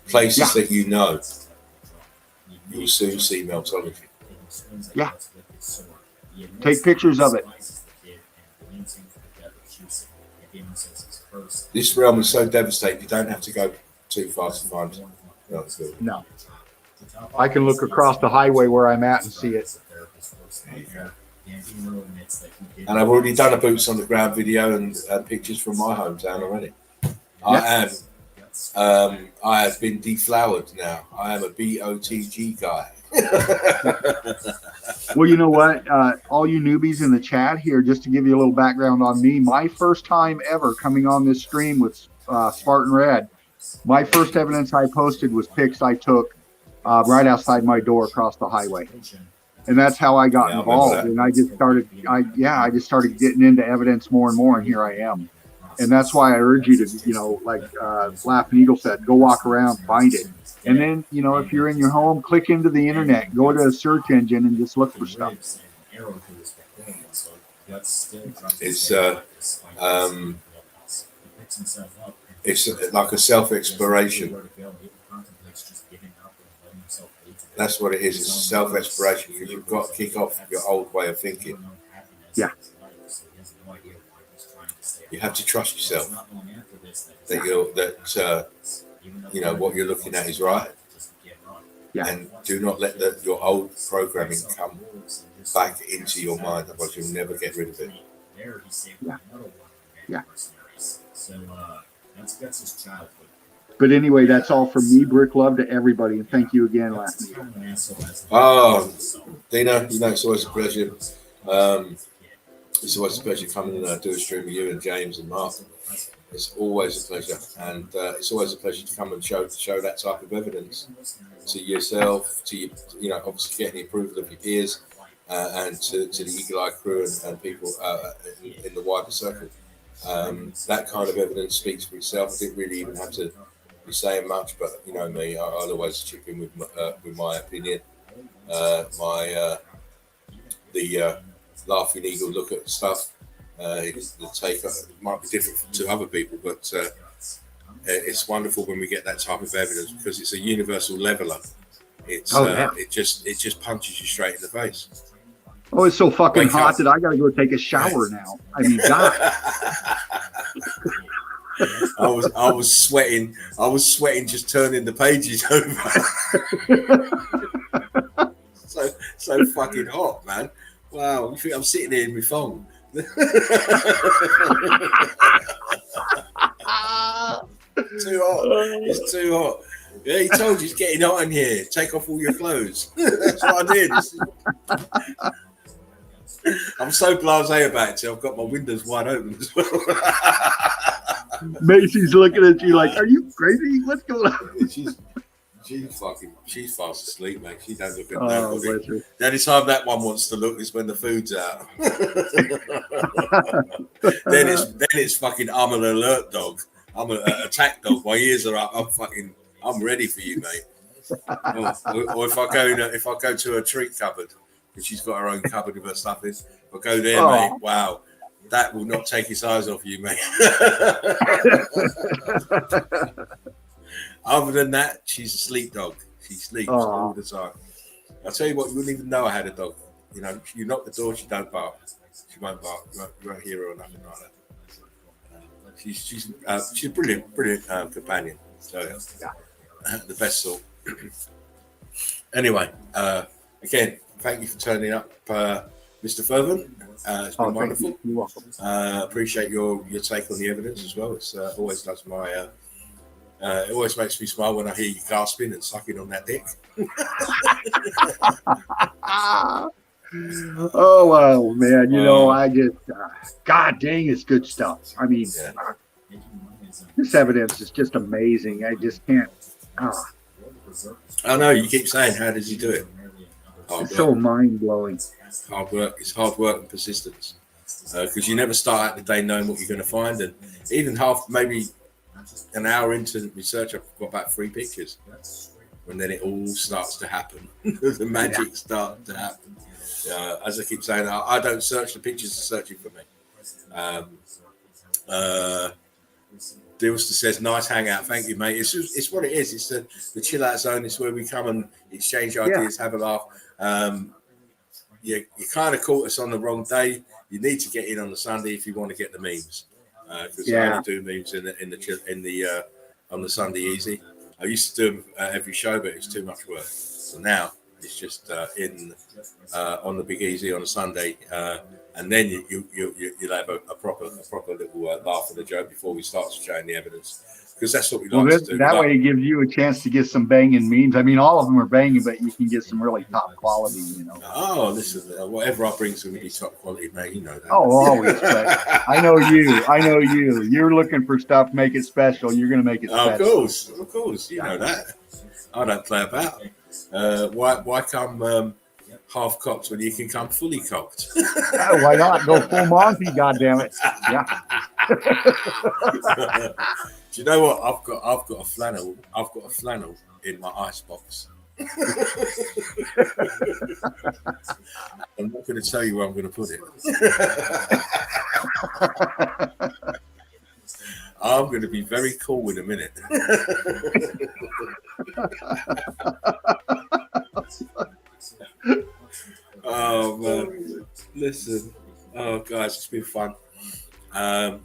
places that you know. You'll soon see Meltology. Yeah. Take pictures of it. This realm is so devastating, you don't have to go too far to find it. No. I can look across the highway where I'm at and see it. And I've already done a boots on the ground video and pictures from my hometown already. I have been deflowered now. I am a BOTG guy. Well, you know what? All you newbies in the chat here, just to give you a little background on me, my first time ever coming on this stream with Spartan Red, my first evidence I posted was pics I took right outside my door across the highway. And that's how I got involved. And I just started getting into evidence more and more, and here I am. And that's why I urge you to, like Laughing Eagle said, go walk around, find it. And then, if you're in your home, click into the internet, go to a search engine and just look for stuff. It's like a self-exploration. That's what it is. It's a self-exploration. You've got to kick off your old way of thinking. Yeah. You have to trust yourself that what you're looking at is right. Yeah. And do not let your old programming come back into your mind, otherwise you'll never get rid of it. Yeah. Yeah. But anyway, that's all from me. Brick love to everybody, and thank you again, Laughing Eagle. Oh, Dina, it's always a pleasure. It's always a pleasure coming and do a stream with you and James and Mark. It's always a pleasure, and it's always a pleasure to come and show that type of evidence to yourself, to obviously getting the approval of your peers, and to the Eagle Eye Crew and people in the wider circle. That kind of evidence speaks for itself. I didn't really even have to be saying much, but you know me, I'll always chip in with my opinion, the Laughing Eagle look at stuff. The take might be different to other people, but it's wonderful when we get that type of evidence because it's a universal leveler. It's it just punches you straight in the face. Oh, it's so fucking Wake hot up. that I got to go take a shower now. I mean, God. I was sweating. I was sweating just turning the pages over. so fucking hot, man. Wow, you think I'm sitting here in my phone? Too hot. It's too hot. Yeah, he told you it's getting hot in here. Take off all your clothes. That's what I did. I'm so blasé about it. So I've got my windows wide open as well. Macy's looking at you like, "Are you crazy? What's going on?" She's fast asleep, mate. She don't look at Oh, nobody. The only time that one wants to look is when the food's out. then it's fucking. I'm an alert dog. I'm an attack dog. My ears are up. I'm ready for you, mate. Or if I go to a treat cupboard, because she's got her own cupboard with her stuff in. If I go there, mate, wow, that will not take his eyes off you, mate. Other than that, she's a sleep dog. She sleeps all the time. I'll tell you what, you wouldn't even know I had a dog. You know, you knock the door, she don't bark. She won't bark. You won't hear her or nothing like that. She's a brilliant companion. So the best sort. Anyway, again, thank you for turning up, Mr. Fervent. It's been wonderful. You're welcome. Appreciate your take on the evidence as well. It's always does my. It always makes me smile when I hear you gasping and sucking on that dick. Oh, well, man, you know, I just, God dang, it's good stuff. I mean, this evidence is just amazing. I just can't. I know, you keep saying, how does he do it? It's so mind-blowing. Hard work. It's hard work and persistence. Because you never start out the day knowing what you're going to find. And even maybe an hour into the research, I've got about 3 pictures. And then it all starts to happen. The magic starts to happen. As I keep saying, I don't search, the pictures are searching for me. Dilster says, nice hangout. Thank you, mate. It's what it is. It's the chill out zone. It's where we come and exchange ideas, have a laugh. You kind of caught us on the wrong day. You need to get in on the Sunday if you want to get the memes. Because I only do memes on the Sunday easy. I used to do them every show, but it's too much work. So now it's just on the Big Easy on a Sunday, and then you'll have a proper little laugh and a joke before we start showing the evidence, because that's what we like to do. That way, it gives you a chance to get some banging memes. I mean, all of them are banging, but you can get some really top quality, you know. Oh, listen, whatever I bring is going to be top quality, mate. You know that. Oh, always. I know you. You're looking for stuff, make it special. You're going to make it special. Of course. You know that. I don't play about. Why come half cocked when you can come fully cocked? Why not go full Monty? Goddammit! Yeah. Do you know what? I've got a flannel. I've got a flannel in my icebox. I'm not going to tell you where I'm going to put it. I'm going to be very cool in a minute. Oh man, listen. Oh guys, it's been fun. Our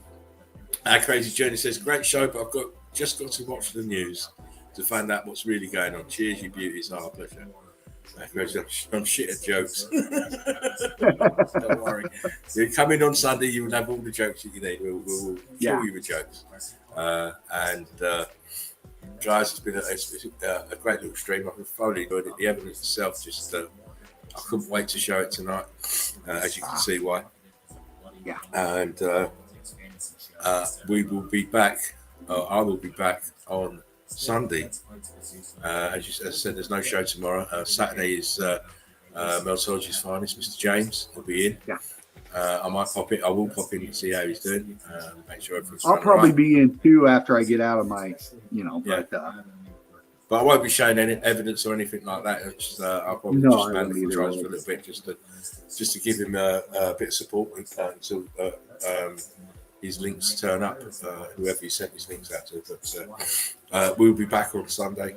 Crazy Journey says, great show, but I've just got to watch the news to find out what's really going on. Cheers, you beauties. Our pleasure. I'm shit at jokes. Don't worry. You come in on Sunday, you will have all the jokes that you need. We'll kill you with jokes. Guys, it's been a great little stream. I've thoroughly enjoyed it. The evidence itself, just I couldn't wait to show it tonight, as you can see why. Yeah. And we will be back. I will be back on Sunday. As I said, there's no show tomorrow. Saturday is MELTOLOGY's finest, Mr. James. He'll be in. Yeah. I might pop in. I will pop in and see how he's doing. Make sure everything's I'll probably be in too after I get out of my, Yeah. But But I won't be showing any evidence or anything like that. It's, I'll probably No, just I man won't the either, controls really. for a little bit, just to give him a bit of support until his links turn up, whoever he sent his links out to. But we'll be back on Sunday,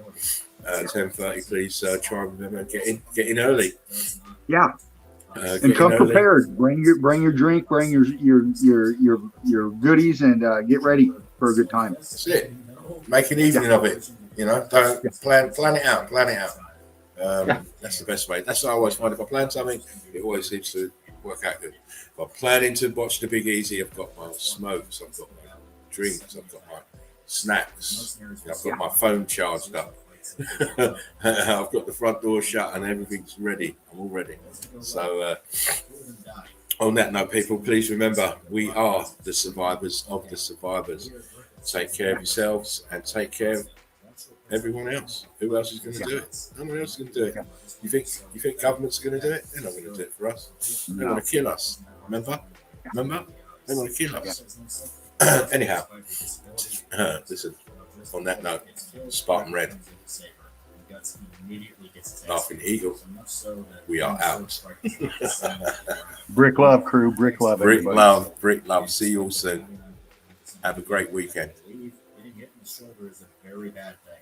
10:30. Please try and remember get in early. Yeah. Get And come in early. prepared. Bring your drink. Bring your goodies, and get ready for a good time. That's it. Make an evening of it. You know, don't plan it out. That's the best way. That's what I always find. If I plan something, it always seems to work out good. If I'm planning to watch the Big Easy, I've got my smokes, I've got my drinks, I've got my snacks, I've got my phone charged up. I've got the front door shut and everything's ready. I'm all ready. So on that note, people, please remember we are the survivors of the survivors. Take care of yourselves and take care of everyone else. Who else is going to do it? No one else is going to do it. You think governments are going to do it? They're not going to do it for us. They want to kill us. Remember? They want to kill us. Anyhow, listen. On that note, Spartan Red, Laughing Eagle, we are out. Brick love, crew. Brick love. Brick Everybody. love. See you all soon. Have a great weekend. Hitting the shoulder is a very bad thing.